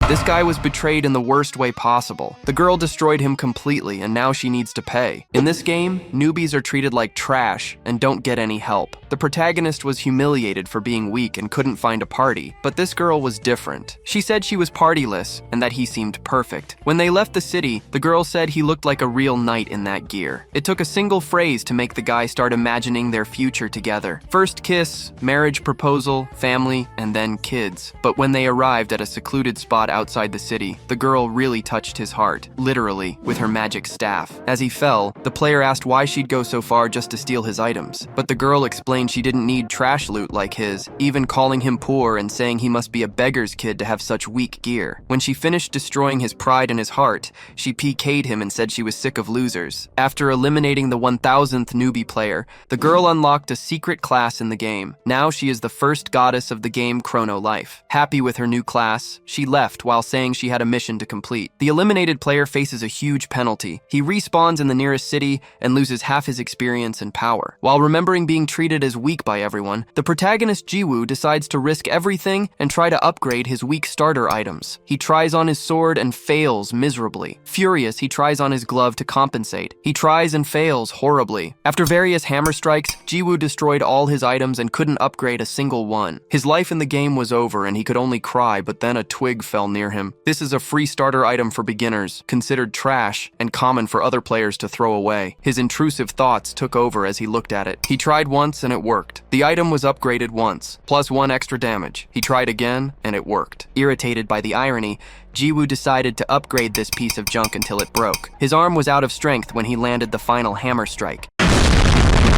This guy was betrayed in the worst way possible. The girl destroyed him completely, and now she needs to pay. In this game, newbies are treated like trash and don't get any help. The protagonist was humiliated for being weak and couldn't find a party, but this girl was different. She said she was partyless and that he seemed perfect. When they left the city, the girl said he looked like a real knight in that gear. It took a single phrase to make the guy start imagining their future together. First kiss, marriage proposal, family, and then kids. But when they arrived at a secluded spot outside the city, the girl really touched his heart, literally, with her magic staff. As he fell, the player asked why she'd go so far just to steal his items, but the girl explained she didn't need trash loot like his, even calling him poor and saying he must be a beggar's kid to have such weak gear. When she finished destroying his pride and his heart, she PK'd him and said she was sick of losers. After eliminating the 1000th newbie player, the girl unlocked a secret class in the game. Now she is the first goddess of the game Chrono Life. Happy with her new class, she left while saying she had a mission to complete. The eliminated player faces a huge penalty. He respawns in the nearest city and loses half his experience and power. While remembering being treated as weak by everyone, the protagonist Jiwoo decides to risk everything and try to upgrade his weak starter items. He tries on his sword and fails miserably. Furious, he tries on his glove to compensate. He tries and fails horribly. After various hammer strikes, Jiwoo destroyed all his items and couldn't upgrade a single one. His life in the game was over and he could only cry, but then a twig fell near him. This is a free starter item for beginners, considered trash and common for other players to throw away. His intrusive thoughts took over as he looked at it. He tried once and it worked. The item was upgraded once, plus 1 extra damage. He tried again and it worked. Irritated by the irony, Jiwoo decided to upgrade this piece of junk until it broke. His arm was out of strength when he landed the final hammer strike.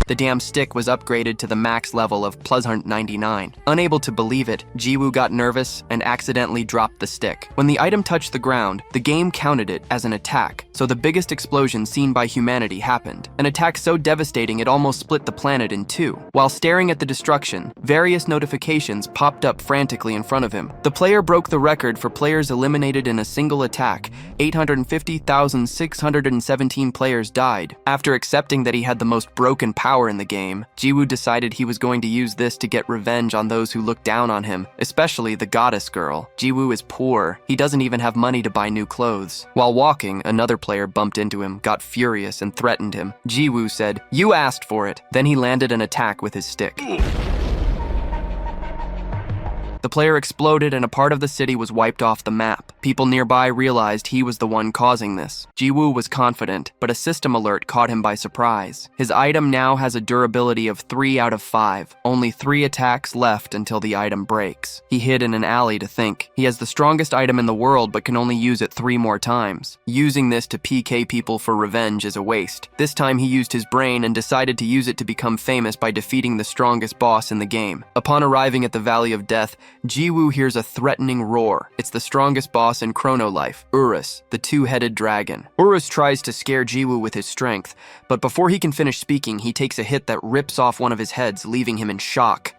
The damn stick was upgraded to the max level of +199. Unable to believe it, Jiwoo got nervous and accidentally dropped the stick. When the item touched the ground, the game counted it as an attack, so the biggest explosion seen by humanity happened. An attack so devastating it almost split the planet in two. While staring at the destruction, various notifications popped up frantically in front of him. The player broke the record for players eliminated in a single attack. 850,617 players died. After accepting that he had the most broken power in the game, Jiwoo decided he was going to use this to get revenge on those who looked down on him, especially the goddess girl. Jiwoo is poor. He doesn't even have money to buy new clothes. While walking, another player bumped into him, got furious, and threatened him. Jiwoo said, "You asked for it." Then he landed an attack with his stick. The player exploded and a part of the city was wiped off the map. People nearby realized he was the one causing this. Jiwoo was confident, but a system alert caught him by surprise. His item now has a durability of 3 out of 5. Only 3 attacks left until the item breaks. He hid in an alley to think. He has the strongest item in the world but can only use it 3 more times. Using this to PK people for revenge is a waste. This time he used his brain and decided to use it to become famous by defeating the strongest boss in the game. Upon arriving at the Valley of Death, Jiwoo hears a threatening roar. It's the strongest boss in Chrono Life, Urus, the 2-headed dragon. Urus tries to scare Jiwoo with his strength, but before he can finish speaking, he takes a hit that rips off one of his heads, leaving him in shock.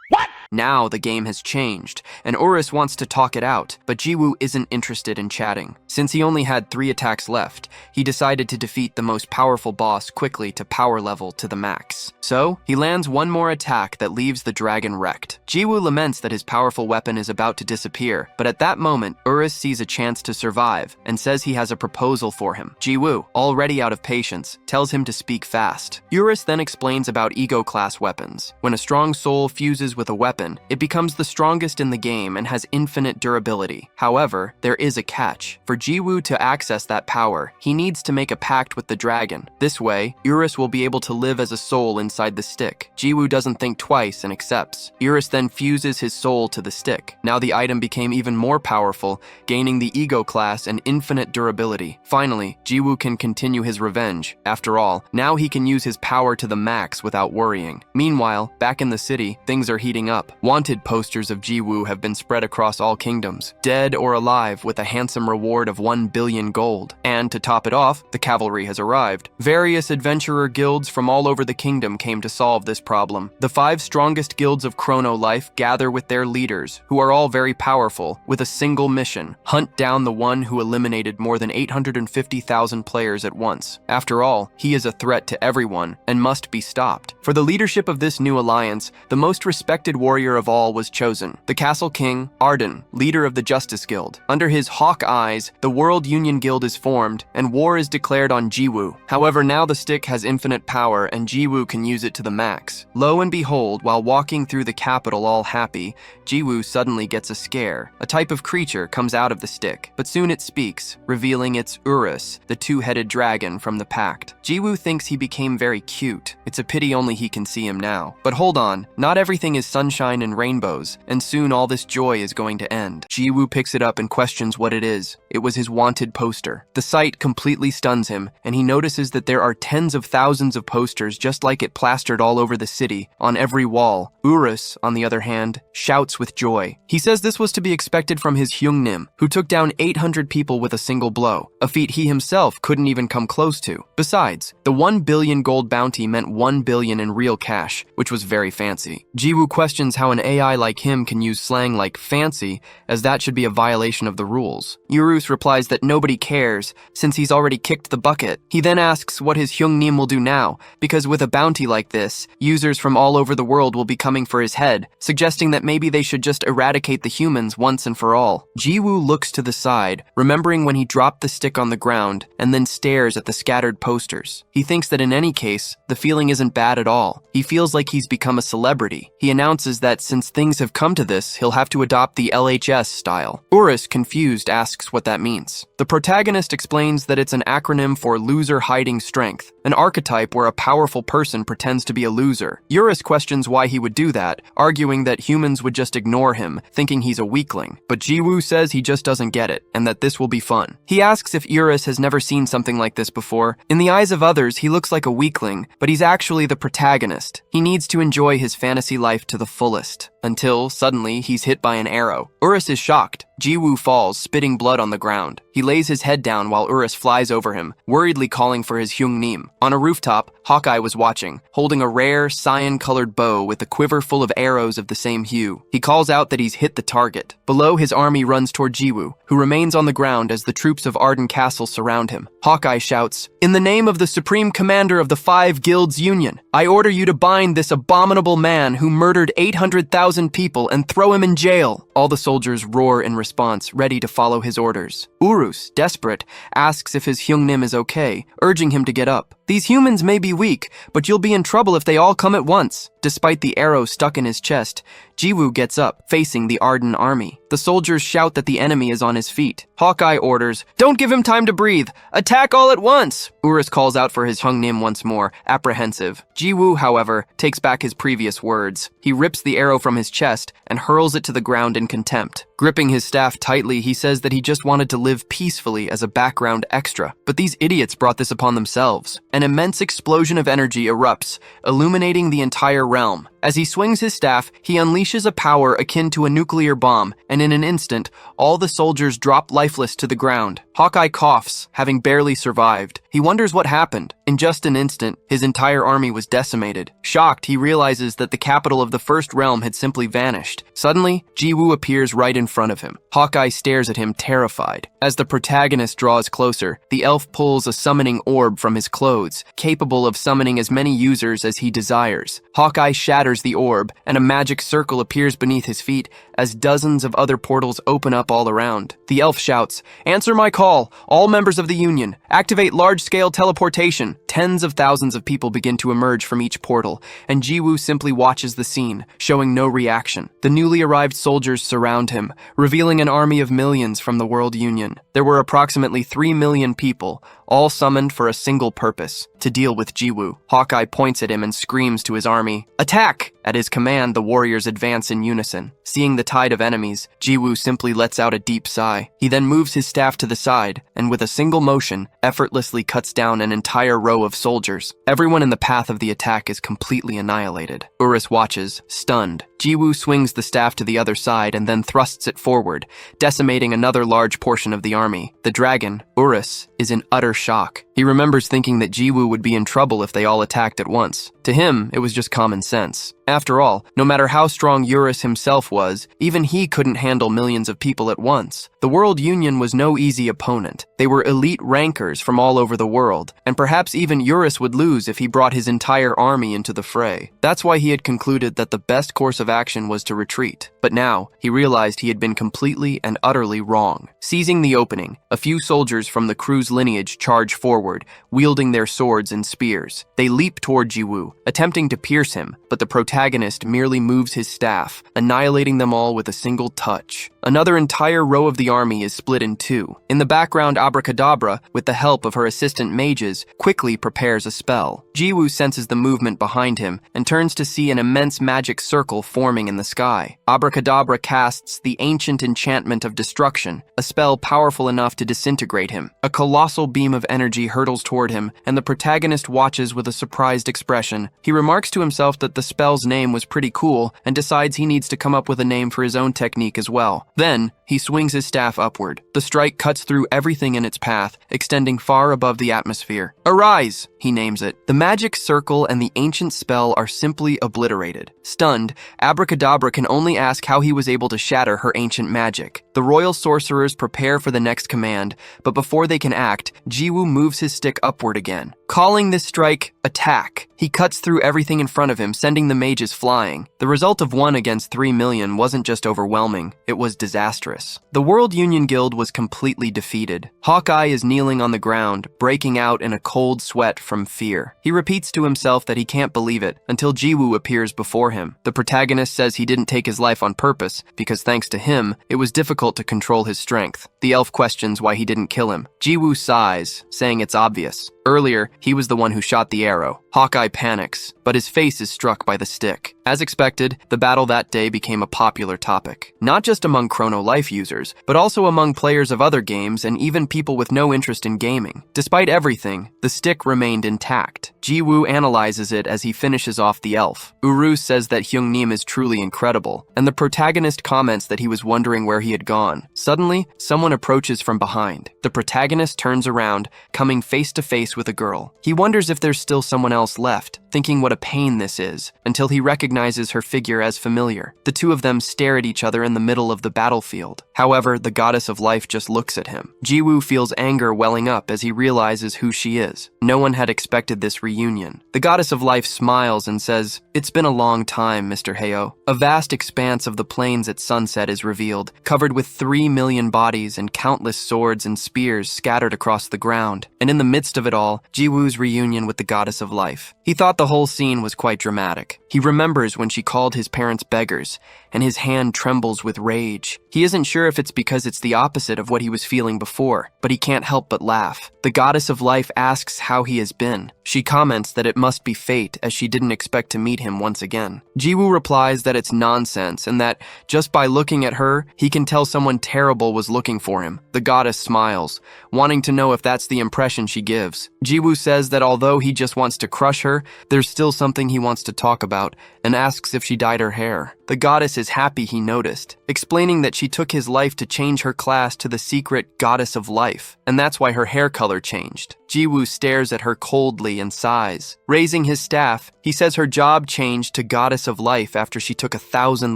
What? Now the game has changed, and Urus wants to talk it out, but Jiwoo isn't interested in chatting. Since he only had 3 attacks left, he decided to defeat the most powerful boss quickly to power level to the max. So, he lands one more attack that leaves the dragon wrecked. Jiwoo laments that his powerful weapon is about to disappear, but at that moment, Urus sees a chance to survive and says he has a proposal for him. Jiwoo, already out of patience, tells him to speak fast. Urus then explains about ego-class weapons. When a strong soul fuses with a weapon, it becomes the strongest in the game and has infinite durability. However, there is a catch. For Jiwoo to access that power, he needs to make a pact with the dragon. This way, Urus will be able to live as a soul inside the stick. Jiwoo doesn't think twice and accepts. Urus then fuses his soul to the stick. Now the item became even more powerful, gaining the ego class and infinite durability. Finally, Jiwoo can continue his revenge. After all, now he can use his power to the max without worrying. Meanwhile, back in the city, things are heating up. Wanted posters of Jiwoo have been spread across all kingdoms, dead or alive, with a handsome reward of 1 billion gold. And to top it off, the cavalry has arrived. Various adventurer guilds from all over the kingdom came to solve this problem. The 5 strongest guilds of Chrono Life gather with their leaders, who are all very powerful, with a single mission: hunt down the one who eliminated more than 850,000 players at once. After all, he is a threat to everyone and must be stopped. For the leadership of this new alliance, the most respected warrior warrior of all was chosen. The castle king, Arden, leader of the Justice Guild. Under his hawk eyes, the World Union Guild is formed, and war is declared on Jiwoo. However, now the stick has infinite power, and Jiwoo can use it to the max. Lo and behold, while walking through the capital all happy, Jiwoo suddenly gets a scare. A type of creature comes out of the stick, but soon it speaks, revealing it's Urus, the two-headed dragon from the pact. Jiwoo thinks he became very cute. It's a pity only he can see him now. But hold on, not everything is sunshine and rainbows, and soon all this joy is going to end. Jiwoo picks it up and questions what it is. It was his wanted poster. The sight completely stuns him, and he notices that there are tens of thousands of posters just like it plastered all over the city, on every wall. Urus, on the other hand, shouts with joy. He says this was to be expected from his Hyungnim, who took down 800 people with a single blow, a feat he himself couldn't even come close to. Besides, the 1 billion gold bounty meant 1 billion in real cash, which was very fancy. Jiwoo questions how an AI like him can use slang like fancy, as that should be a violation of the rules. Urus replies that nobody cares, since he's already kicked the bucket. He then asks what his Hyungnim will do now, because with a bounty like this, users from all over the world will be coming for his head, suggesting that maybe they should just eradicate the humans once and for all. Jiwoo looks to the side, remembering when he dropped the stick on the ground, and then stares at the scattered posters. He thinks that in any case, the feeling isn't bad at all. He feels like he's become a celebrity. He announces that since things have come to this, he'll have to adopt the LHS style. Urus, confused, asks what that means. The protagonist explains that it's an acronym for loser hiding strength, an archetype where a powerful person pretends to be a loser. Urus questions why he would do that, arguing that humans would just ignore him, thinking he's a weakling. But Jiwoo says he just doesn't get it, and that this will be fun. He asks if Urus has never seen something like this before. In the eyes of others, he looks like a weakling, but he's actually the protagonist. He needs to enjoy his fantasy life to the fullest, until, suddenly, he's hit by an arrow. Urus is shocked. Jiwoo falls, spitting blood on the ground. He lays his head down while Urus flies over him, worriedly calling for his Hyungnim. On a rooftop, Hawkeye was watching, holding a rare, cyan-colored bow with a quiver full of arrows of the same hue. He calls out that he's hit the target. Below, his army runs toward Jiwoo, who remains on the ground as the troops of Arden Castle surround him. Hawkeye shouts, "In the name of the Supreme Commander of the 5 Guilds Union, I order you to bind this abominable man who murdered 800,000 people and throw him in jail." All the soldiers roar in response, ready to follow his orders. Urus, desperate, asks if his Hyungnim is okay, urging him to get up. "These humans may be weak, but you'll be in trouble if they all come at once." Despite the arrow stuck in his chest, Jiwoo gets up, facing the Arden army. The soldiers shout that the enemy is on his feet. Hawkeye orders, "Don't give him time to breathe! Attack all at once!" Urus calls out for his Hyungnim once more, apprehensive. Jiwoo, however, takes back his previous words. He rips the arrow from his chest and hurls it to the ground in contempt. Gripping his staff tightly, he says that he just wanted to live peacefully as a background extra. But these idiots brought this upon themselves. An immense explosion of energy erupts, illuminating the entire realm. As he swings his staff, he unleashes a power akin to a nuclear bomb, and in an instant, all the soldiers drop lifeless to the ground. Hawkeye coughs, having barely survived. He wonders what happened. In just an instant, his entire army was decimated. Shocked, he realizes that the capital of the First Realm had simply vanished. Suddenly, Jiwoo appears right in front of him. Hawkeye stares at him, terrified. As the protagonist draws closer, the elf pulls a summoning orb from his clothes, capable of summoning as many users as he desires. Hawkeye shatters the orb, and a magic circle appears beneath his feet as dozens of other portals open up all around. The elf shouts, "Answer my call, all members of the Union. Activate large-scale teleportation." Tens of thousands of people begin to emerge from each portal, and Jiwoo simply watches the scene, showing no reaction. The newly arrived soldiers surround him, revealing an army of millions from the World Union. There were approximately 3 million people, all summoned for a single purpose, to deal with Jiwoo. Hawkeye points at him and screams to his army, "Attack!" At his command, the warriors advance in unison. Seeing the tide of enemies, Jiwoo simply lets out a deep sigh. He then moves his staff to the side, and with a single motion, effortlessly cuts down an entire row of soldiers. Everyone in the path of the attack is completely annihilated. Urus watches, stunned. Jiwoo swings the staff to the other side and then thrusts it forward, decimating another large portion of the army. The dragon, Urus, is in utter shock. He remembers thinking that Jiwoo would be in trouble if they all attacked at once. To him, it was just common sense. After all, no matter how strong Eurus himself was, even he couldn't handle millions of people at once. The World Union was no easy opponent. They were elite rankers from all over the world, and perhaps even Eurus would lose if he brought his entire army into the fray. That's why he had concluded that the best course of action was to retreat. But now, he realized he had been completely and utterly wrong. Seizing the opening, a few soldiers from the crew's lineage charge forward, wielding their swords and spears. They leap toward Jiwoo, attempting to pierce him, but the protagonist merely moves his staff, annihilating them all with a single touch. Another entire row of the army is split in two. In the background, Abracadabra, with the help of her assistant mages, quickly prepares a spell. Jiwoo senses the movement behind him and turns to see an immense magic circle forming in the sky. Abracadabra casts the ancient enchantment of destruction, a spell powerful enough to disintegrate him. A colossal beam of energy hurtles toward him, and the protagonist watches with a surprised expression. He remarks to himself that the spell's name was pretty cool and decides he needs to come up with a name for his own technique as well. Then, he swings his staff upward. The strike cuts through everything in its path, extending far above the atmosphere. Arise, he names it. The magic circle and the ancient spell are simply obliterated. Stunned, Abracadabra can only ask how he was able to shatter her ancient magic. The royal sorcerers prepare for the next command, but before they can act, Jiwoo moves his stick upward again. Calling this strike, attack. He cuts through everything in front of him, sending the mages flying. The result of 1 against 3 million wasn't just overwhelming, it was disastrous. The World Union Guild was completely defeated. Hawkeye is kneeling on the ground, breaking out in a cold sweat from fear. He repeats to himself that he can't believe it until Jiwoo appears before him. The protagonist says he didn't take his life on purpose because thanks to him, it was difficult to control his strength. The elf questions why he didn't kill him. Jiwoo sighs, saying it's obvious. Earlier, he was the one who shot the arrow. Hawkeye panics, but his face is struck by the stick. As expected, the battle that day became a popular topic. Not just among Chrono Life users, but also among players of other games and even people with no interest in gaming. Despite everything, the stick remained intact. Jiwoo analyzes it as he finishes off the elf. Uru says that Hyungnim is truly incredible, and the protagonist comments that he was wondering where he had gone. Suddenly, someone approaches from behind. The protagonist turns around, coming face to face with a girl. He wonders if there's still someone else left, thinking what a pain this is, until he recognizes her figure as familiar. The two of them stare at each other in the middle of the battlefield. However, the goddess of life just looks at him. Jiwoo feels anger welling up as he realizes who she is. No one had expected this reunion. The goddess of life smiles and says, "It's been a long time, Mr. Heyo." A vast expanse of the plains at sunset is revealed, covered with 3 million bodies and countless swords and spears scattered across the ground. And in the midst of it all, Jiwoo's reunion with the goddess of life. He thought the whole scene was quite dramatic. He remembers when she called his parents beggars, and his hand trembles with rage. He isn't sure if it's because it's the opposite of what he was feeling before, but he can't help but laugh. The goddess of life asks how he has been. She comments that it must be fate, as she didn't expect to meet him once again. Jiwoo replies that it's nonsense, and that just by looking at her, he can tell someone terrible was looking for him. The goddess smiles, wanting to know if that's the impression she gives. Jiwoo says that although he just wants to crush her, there's still something he wants to talk about, and asks if she dyed her hair. The goddess is happy he noticed, explaining that she took his life to change her class to the secret goddess of life, and that's why her hair color changed. Jiwoo stares at her coldly and sighs. Raising his staff, he says her job changed to goddess of life after she took 1,000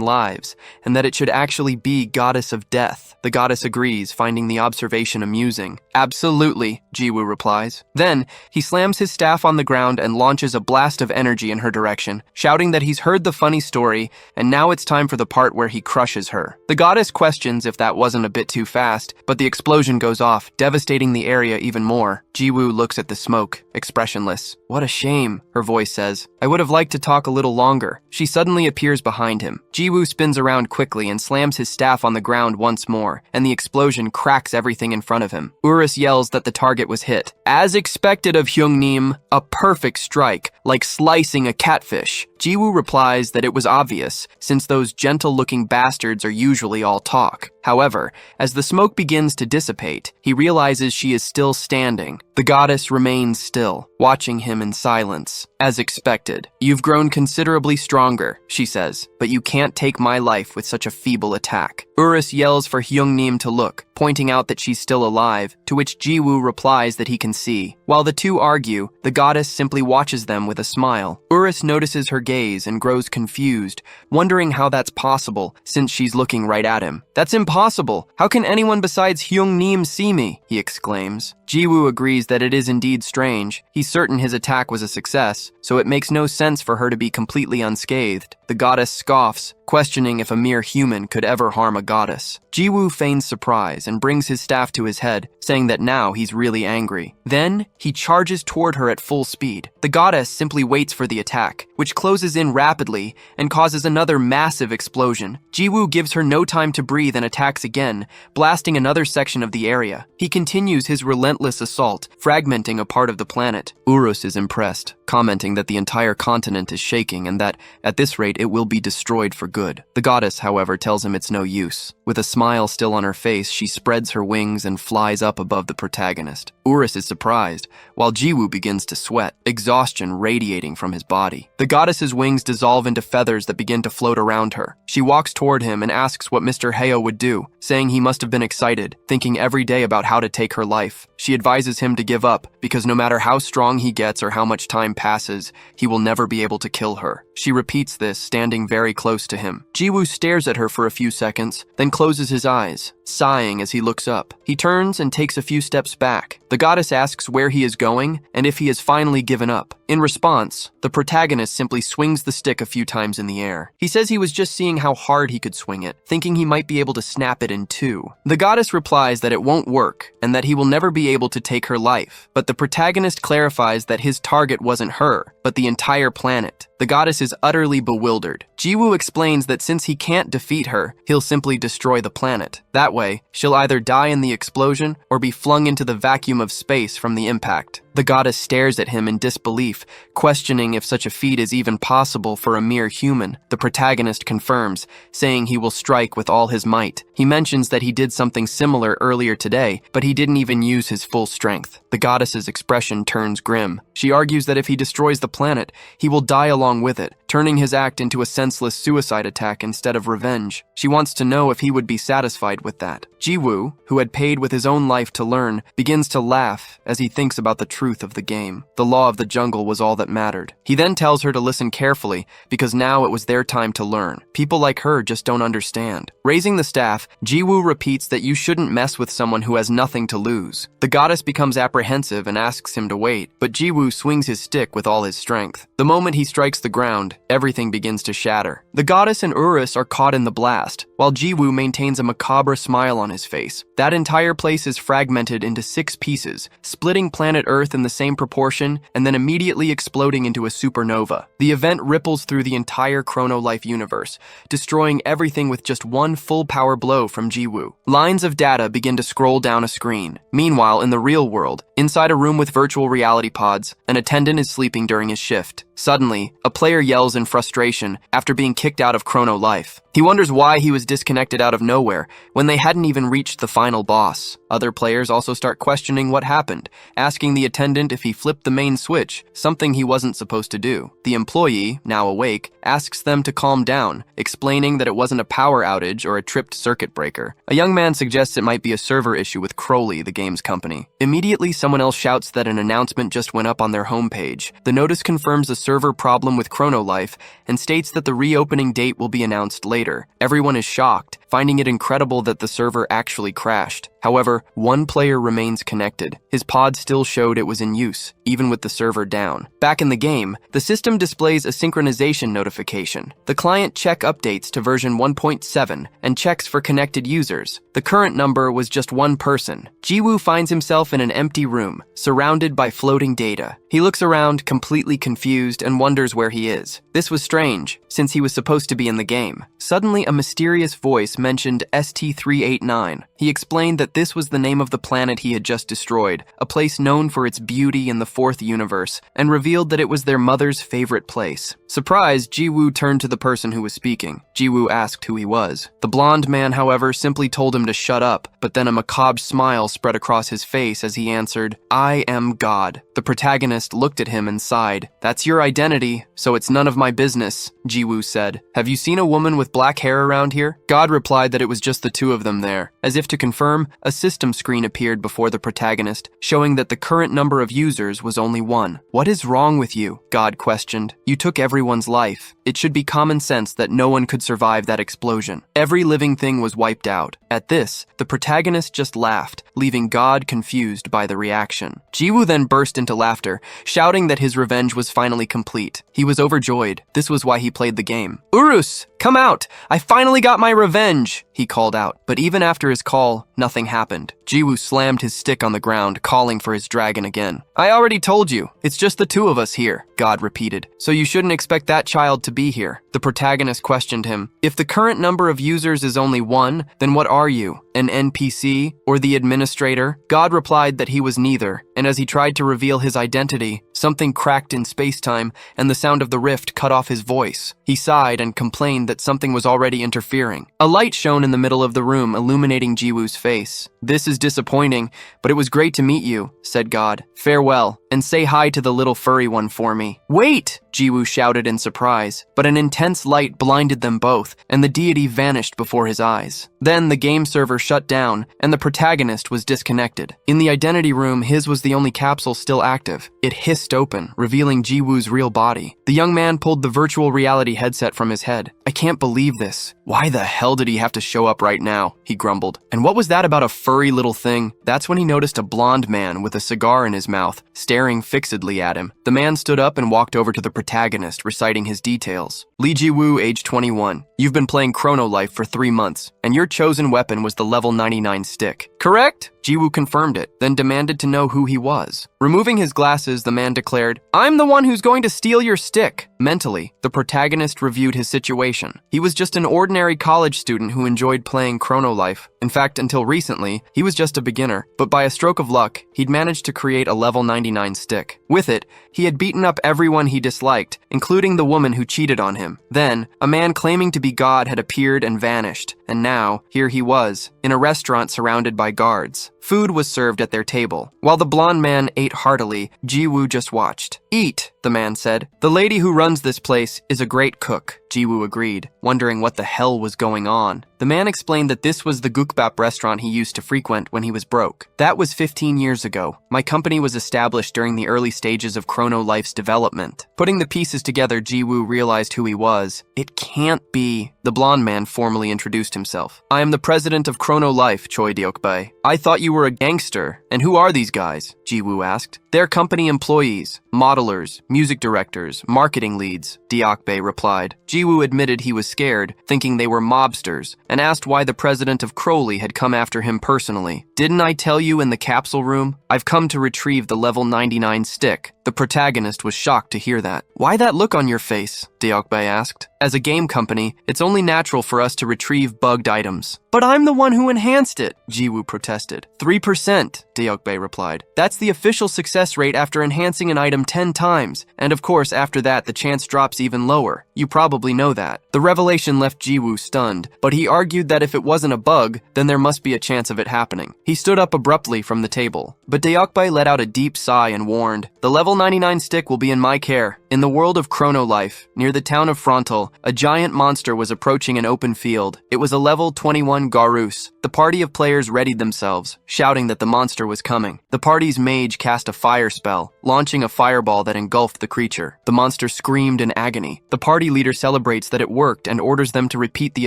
lives, and that it should actually be goddess of death. The goddess agrees, finding the observation amusing. "Absolutely," Jiwoo replies. Then, he slams his staff on the ground and launches a blast of energy in her direction, shouting that he's heard the funny story, and now it's time for the part where he crushes her. The goddess questions if that wasn't a bit too fast, but the explosion goes off, devastating the area even more. Jiwoo looks at the smoke, expressionless. "What a shame," her voice says. "I would have liked to talk a little longer." She suddenly appears behind him. Jiwoo spins around quickly and slams his staff on the ground once more, and the explosion cracks everything in front of him. Urus yells that the target was hit. As expected of Hyungnim, a perfect strike, like slicing a catfish. Jiwoo replies that it was obvious, since those gentle-looking bastards are usually all talk. However, as the smoke begins to dissipate, he realizes she is still standing. The goddess remains still. watching him in silence. As expected, "You've grown considerably stronger," she says, "but you can't take my life with such a feeble attack." Urus yells for Hyungnim to look, pointing out that she's still alive, to which Jiwoo replies that he can see. While the two argue, the goddess simply watches them with a smile. Urus notices her gaze and grows confused, wondering how that's possible since she's looking right at him. "That's impossible! How can anyone besides Hyungnim see me?" he exclaims. Jiwoo agrees that it is indeed strange. He's certain his attack was a success, so it makes no sense for her to be completely unscathed. The goddess scoffs, questioning if a mere human could ever harm a goddess. Jiwoo feigns surprise and brings his staff to his head, saying that now he's really angry. Then, he charges toward her at full speed. The goddess simply waits for the attack, which closes in rapidly and causes another massive explosion. Jiwoo gives her no time to breathe and attacks again, blasting another section of the area. He continues his relentless assault, fragmenting a part of the planet. Urus is impressed, commenting that the entire continent is shaking and that, at this rate, it will be destroyed for good. The goddess, however, tells him it's no use. With a smile still on her face, she spreads her wings and flies up above the protagonist. Urus is surprised, while Jiwoo begins to sweat, exhaustion radiating from his body. The goddess's wings dissolve into feathers that begin to float around her. She walks toward him and asks what Mr. Heo would do, saying he must have been excited, thinking every day about how to take her life. She advises him to give up, because no matter how strong he gets or how much time passes, he will never be able to kill her. She repeats this, standing very close to him. Jiwoo stares at her for a few seconds, then closes his eyes, sighing as he looks up. He turns and takes a few steps back. The goddess asks where he is going and if he has finally given up. In response, the protagonist simply swings the stick a few times in the air. He says he was just seeing how hard he could swing it, thinking he might be able to snap it in two. The goddess replies that it won't work and that he will never be able to take her life, but the protagonist clarifies that his target wasn't her, but the entire planet. The goddess is utterly bewildered. Jiwoo explains that since he can't defeat her, he'll simply destroy the planet. That way, she'll either die in the explosion or be flung into the vacuum of space from the impact. The goddess stares at him in disbelief, questioning if such a feat is even possible for a mere human. The protagonist confirms, saying he will strike with all his might. He mentions that he did something similar earlier today, but he didn't even use his full strength. The goddess's expression turns grim. She argues that if he destroys the planet, he will die along with it, turning his act into a senseless suicide attack instead of revenge. She wants to know if he would be satisfied with that. Jiwoo, who had paid with his own life to learn, begins to laugh as he thinks about the truth of the game. The law of the jungle was all that mattered. He then tells her to listen carefully, because now it was their time to learn. People like her just don't understand. Raising the staff, Jiwoo repeats that you shouldn't mess with someone who has nothing to lose. The goddess becomes apprehensive and asks him to wait, but Jiwoo swings his stick with all his strength. The moment he strikes the ground, everything begins to shatter. The goddess and Urus are caught in the blast, while Jiwoo maintains a macabre smile on his face. That entire place is fragmented into 6 pieces, splitting planet Earth in the same proportion and then immediately exploding into a supernova. The event ripples through the entire Chrono-Life universe, destroying everything with just one full power blow from Jiwoo. Lines of data begin to scroll down a screen. Meanwhile, in the real world, inside a room with virtual reality pods, an attendant is sleeping during his shift. Suddenly, a player yells in frustration after being kicked out of Chrono-Life. He wonders why he was disconnected out of nowhere when they hadn't even reached the final boss. Other players also start questioning what happened, asking the attendant if he flipped the main switch, something he wasn't supposed to do. The employee, now awake, asks them to calm down, explaining that it wasn't a power outage or a tripped circuit breaker. A young man suggests it might be a server issue with Crowley, the game's company. Immediately, someone else shouts that an announcement just went up on their homepage. The notice confirms a server problem with Chrono-Life and states that the reopening date will be announced later. Everyone is shocked, finding it incredible that the server actually crashed. However, one player remains connected. His pod still showed it was in use, even with the server down. Back in the game, the system displays a synchronization notification. The client check updates to version 1.7 and checks for connected users. The current number was just one person. Jiwoo finds himself in an empty room, surrounded by floating data. He looks around, completely confused, and wonders where he is. This was strange, since he was supposed to be in the game. Suddenly, a mysterious voice mentioned ST-389. He explained that this was the name of the planet he had just destroyed, a place known for its beauty in the fourth universe, and revealed that it was their mother's favorite place. Surprised, Ji-woo turned to the person who was speaking. Ji-woo asked who he was. The blonde man, however, simply told him to shut up, but then a macabre smile spread across his face as he answered, "I am God." The protagonist looked at him and sighed. "That's your identity, so it's none of my business," Ji-woo said. "Have you seen a woman with black hair around here?" God replied that it was just the two of them there. As if to confirm, a system screen appeared before the protagonist, showing that the current number of users was only 1. "What is wrong with you?" God questioned. "You took everyone's life. It should be common sense that no one could survive that explosion. Every living thing was wiped out." At this, the protagonist just laughed, leaving God confused by the reaction. Ji-woo then burst into laughter, shouting that his revenge was finally complete. He was overjoyed. This was why he played the game. "Urus, come out! I finally got my revenge!" he called out. But even after his call, nothing happened. Ji-woo slammed his stick on the ground, calling for his dragon again. "I already told you, it's just the two of us here," God repeated. "So you shouldn't expect that child to be here." The protagonist questioned him. "If the current number of users is only 1, then what are you? An NPC or the administrator?" God replied that he was neither, and as he tried to reveal his identity, something cracked in space-time and the sound of the rift cut off his voice. He sighed and complained that something was already interfering. A light shone in the middle of the room, illuminating Ji-woo's face. "This is disappointing, but it was great to meet you," said God. "Farewell, and say hi to the little furry one for me." "Wait!" Ji-woo shouted in surprise, but an intense light blinded them both, and the deity vanished before his eyes. Then the game server shut down, and the protagonist was disconnected. In the identity room, his was the only capsule still active. It hissed open, revealing Ji-woo's real body. The young man pulled the virtual reality headset from his head. "I can't believe this. Why the hell did he have to show up right now?" he grumbled. "And what was that about a furry little thing?" That's when he noticed a blonde man with a cigar in his mouth, staring fixedly at him. The man stood up and walked over to the protagonist, reciting his details. "Lee Ji-woo, age 21. You've been playing Chrono Life for 3 months, and your chosen weapon was the level 99 stick. Correct?" Ji-woo confirmed it, then demanded to know who he was. Removing his glasses, the man declared, "I'm the one who's going to steal your stick." Mentally, the protagonist reviewed his situation. He was just an ordinary college student who enjoyed playing Chrono Life. In fact, until recently, he was just a beginner, but by a stroke of luck, he'd managed to create a level 99 stick. With it, he had beaten up everyone he disliked, including the woman who cheated on him. Then, a man claiming to be God had appeared and vanished, and now, here he was, in a restaurant surrounded by guards. Food was served at their table. While the blonde man ate heartily, Ji-woo just watched. "Eat," the man said. "The lady who runs this place is a great cook." Ji-woo agreed, wondering what the hell was going on. The man explained that this was the gukbap restaurant he used to frequent when he was broke. "That was 15 years ago. My company was established during the early stages of Chrono Life's development." Putting the pieces together, Ji-woo realized who he was. "It can't be." The blonde man formally introduced himself. "I am the president of Chrono Life, Choi Deokbae. I thought you were a gangster. And who are these guys?" Ji-woo asked. "They're company employees, modelers, music directors, marketing leads," Deokbae replied. Ji-woo admitted he was scared, thinking they were mobsters, and asked why the president of Crowley had come after him personally. "Didn't I tell you in the capsule room? I've come to retrieve the level 99 stick." The protagonist was shocked to hear that. "Why that look on your face?" Deokbae asked. "As a game company, it's only natural for us to retrieve bugged items." "But I'm the one who enhanced it," Ji-woo protested. 3%, Deokbae replied. "That's the official success rate after enhancing an item 10 times, and of course after that the chance drops even lower. You probably know that." The revelation left Ji-woo stunned, but he argued that if it wasn't a bug, then there must be a chance of it happening. He stood up abruptly from the table, but Deokbae let out a deep sigh and warned, "The level 99 stick will be in my care." In the world of Chrono Life, near the town of Frontal, a giant monster was approaching an open field. It was a level 21 Garus. The party of players readied themselves, shouting that the monster was coming. The party's mage cast a fire spell, launching a fireball that engulfed the creature. The monster screamed in agony. The party leader celebrates that it worked and orders them to repeat the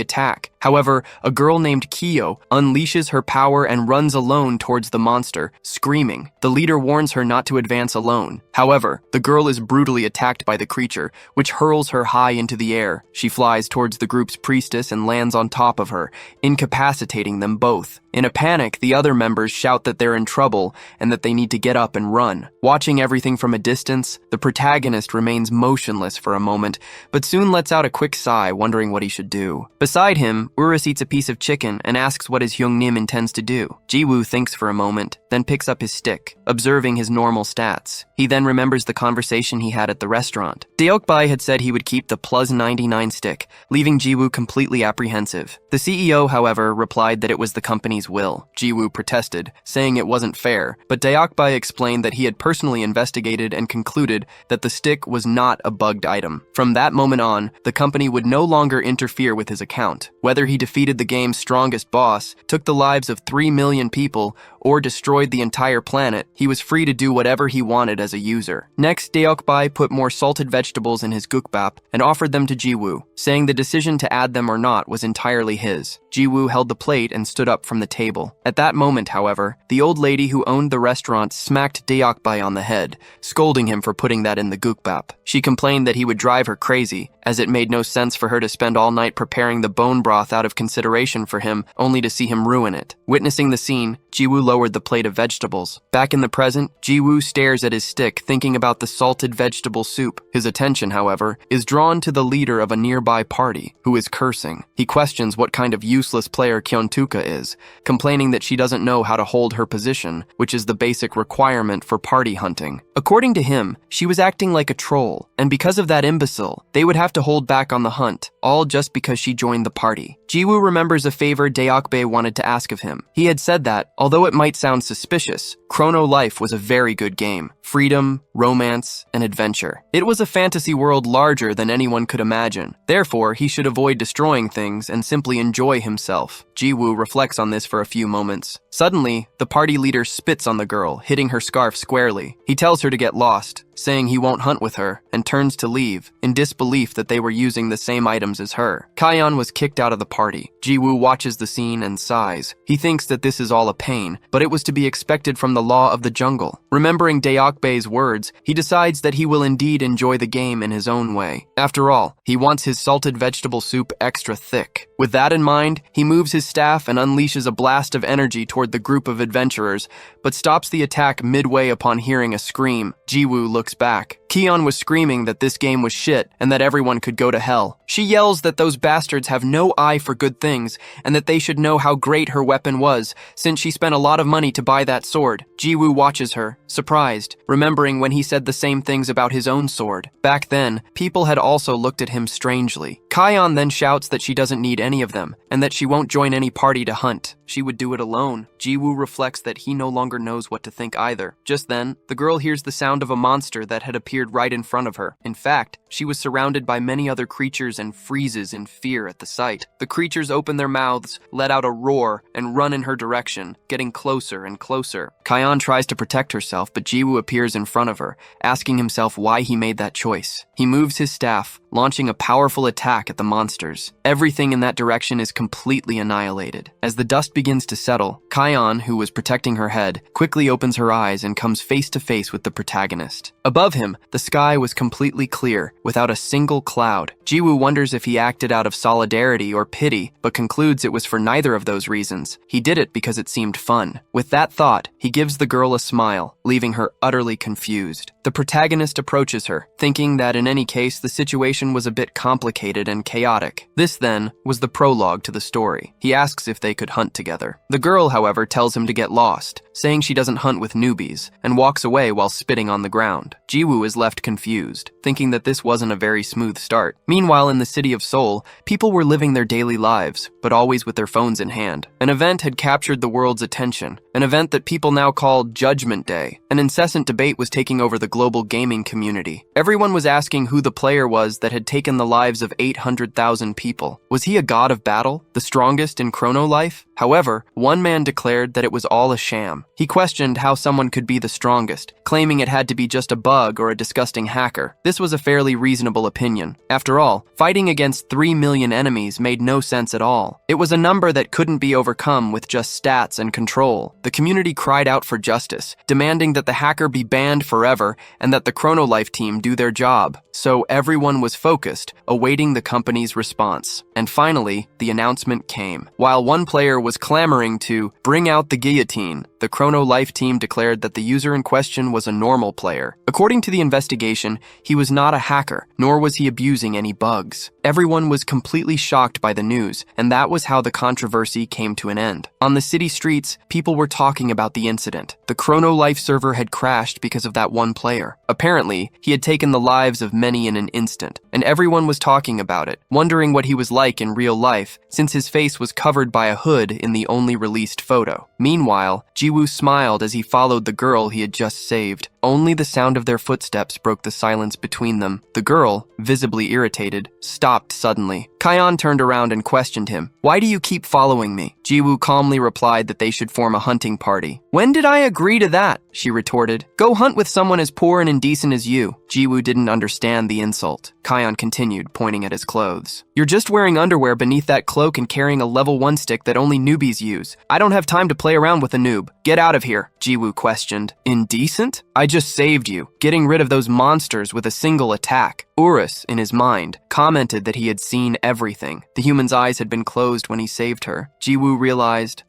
attack. However, a girl named Kiyo unleashes her power and runs alone towards the monster, screaming. The leader warns her not to advance alone. However, the girl is brutally attacked by the creature, which hurls her high into the air. She flies towards the group's priestess and lands on top of her, incapacitating them both. In a panic, the other members shout that they're in trouble and that they need to get up and run. Watching everything from a distance, the protagonist remains motionless for a moment, but soon lets out a quick sigh, wondering what he should do. Beside him, Urus eats a piece of chicken and asks what his Hyungnim intends to do. Jiwoo thinks for a moment, then picks up his stick, observing his normal stats. He then remembers the conversation he had at the restaurant. Deokbai had said he would keep the plus 99 stick, leaving Jiwoo completely apprehensive. The CEO, however, replied that it was the company's will. Jiwoo protested, saying it wasn't fair, but Deokbai explained that he had personally investigated and concluded that the stick was not a bugged item. From that moment on, the company would no longer interfere with his account. Whether he defeated the game's strongest boss, took the lives of 3 million people, or destroyed the entire planet, he was free to do whatever he wanted as a user. Next, Deokbai put more salted vegetables in his gukbap and offered them to Jiwoo, saying the decision to add them or not was entirely his. Jiwoo held the plate and stood up from the table. At that moment, however, the old lady who owned the restaurant smacked Deokbai on the head, scolding him for putting that in the gukbap. She complained that he would drive her crazy, as it made no sense for her to spend all night preparing the bone broth out of consideration for him, only to see him ruin it. Witnessing the scene, Jiwoo lowered the plate of vegetables. Back in the present, Jiwoo stares at his stick, thinking about the salted vegetable soup. His attention, however, is drawn to the leader of a nearby party, who is cursing. He questions what kind of useless player Kyontuka is, complaining that she doesn't know how to hold her position, which is the basic requirement for party hunting. According to him, she was acting like a troll, and because of that imbecile, they would have to hold back on the hunt, all just because she joined the party. Jiwoo remembers a favor Deokbae wanted to ask of him. He had said that, although it might sound suspicious, Chrono Life was a very good game. Freedom, romance, and adventure. It was a fantasy world larger than anyone could imagine. Therefore, he should avoid destroying things and simply enjoy himself. Jiwoo reflects on this for a few moments. Suddenly, the party leader spits on the girl, hitting her scarf squarely. He tells her to get lost, saying he won't hunt with her, and turns to leave, in disbelief that they were using the same items as her. Kaeyeon was kicked out of the party. Jiwoo watches the scene and sighs. He thinks that this is all a pain, but it was to be expected from the law of the jungle. Remembering Deokbae's words, he decides that he will indeed enjoy the game in his own way. After all, he wants his salted vegetable soup extra thick. With that in mind, he moves his staff and unleashes a blast of energy toward the group of adventurers, but stops the attack midway upon hearing a scream. Jiwoo looks back. Keon was screaming that this game was shit and that everyone could go to hell. She yells that those bastards have no eye for good things and that they should know how great her weapon was, since she spent a lot of money to buy that sword. Jiwoo watches her, surprised, remembering when he said the same things about his own sword. Back then, people had also looked at him strangely. Kaeyeon then shouts that she doesn't need any of them, and that she won't join any party to hunt. She would do it alone. Jiwoo reflects that he no longer knows what to think either. Just then, the girl hears the sound of a monster that had appeared right in front of her. In fact, she was surrounded by many other creatures and freezes in fear at the sight. The creatures open their mouths, let out a roar, and run in her direction, getting closer and closer. Kaeyeon tries to protect herself, but Jiwoo appears in front of her, asking himself why he made that choice. He moves his staff, launching a powerful attack at the monsters. Everything in that direction is completely annihilated. As the dust begins to settle, Kaeyeon, who was protecting her head, quickly opens her eyes and comes face to face with the protagonist. Above him, the sky was completely clear, without a single cloud. Jiwoo wonders if he acted out of solidarity or pity, but concludes it was for neither of those reasons. He did it because it seemed fun. With that thought, he gives the girl a smile, leaving her utterly confused. The protagonist approaches her, thinking that in any case the situation was a bit complicated and chaotic. This, then, was the prologue to the story. He asks if they could hunt together. The girl, however, tells him to get lost, saying she doesn't hunt with newbies, and walks away while spitting on the ground. Jiwoo is left confused, thinking that this wasn't a very smooth start. Meanwhile, in the city of Seoul, people were living their daily lives, but always with their phones in hand. An event had captured the world's attention, an event that people now call Judgment Day. An incessant debate was taking over the global gaming community. Everyone was asking who the player was that had taken the lives of 800,000 people. Was he a god of battle, the strongest in Chrono Life? However, one man declared that it was all a sham. He questioned how someone could be the strongest, claiming it had to be just a bug or a disgusting hacker. This was a fairly reasonable opinion. After all, fighting against 3 million enemies made no sense at all. It was a number that couldn't be overcome with just stats and control. The community cried out for justice, demanding that the hacker be banned forever and that the Chrono Life team do their job. So everyone was focused, awaiting the company's response. And finally, the announcement came. While one player was clamoring to bring out the guillotine. The Chrono Life team declared that the user in question was a normal player. According to the investigation, he was not a hacker, nor was he abusing any bugs. Everyone was completely shocked by the news, and that was how the controversy came to an end. On the city streets, people were talking about the incident. The Chrono Life server had crashed because of that one player. Apparently, he had taken the lives of many in an instant, and everyone was talking about it, wondering what he was like in real life, since his face was covered by a hood in the only released photo. Meanwhile, Jiwoo smiled as he followed the girl he had just saved. Only the sound of their footsteps broke the silence between them. The girl, visibly irritated, stopped suddenly. Kion turned around and questioned him. "Why do you keep following me?" Jiwoo calmly replied that they should form a hunting party. "When did I agree to that?" she retorted. "Go hunt with someone as poor and indecent as you." Jiwoo didn't understand the insult. Kion continued, pointing at his clothes. "You're just wearing underwear beneath that cloak and carrying a level 1 stick that only newbies use. I don't have time to play around with a noob. Get out of here," Jiwoo questioned. "Indecent? I just saved you, getting rid of those monsters with a single attack." Urus, in his mind, commented that he had seen everything. The human's eyes had been closed when he saved her. Jiwoo realized,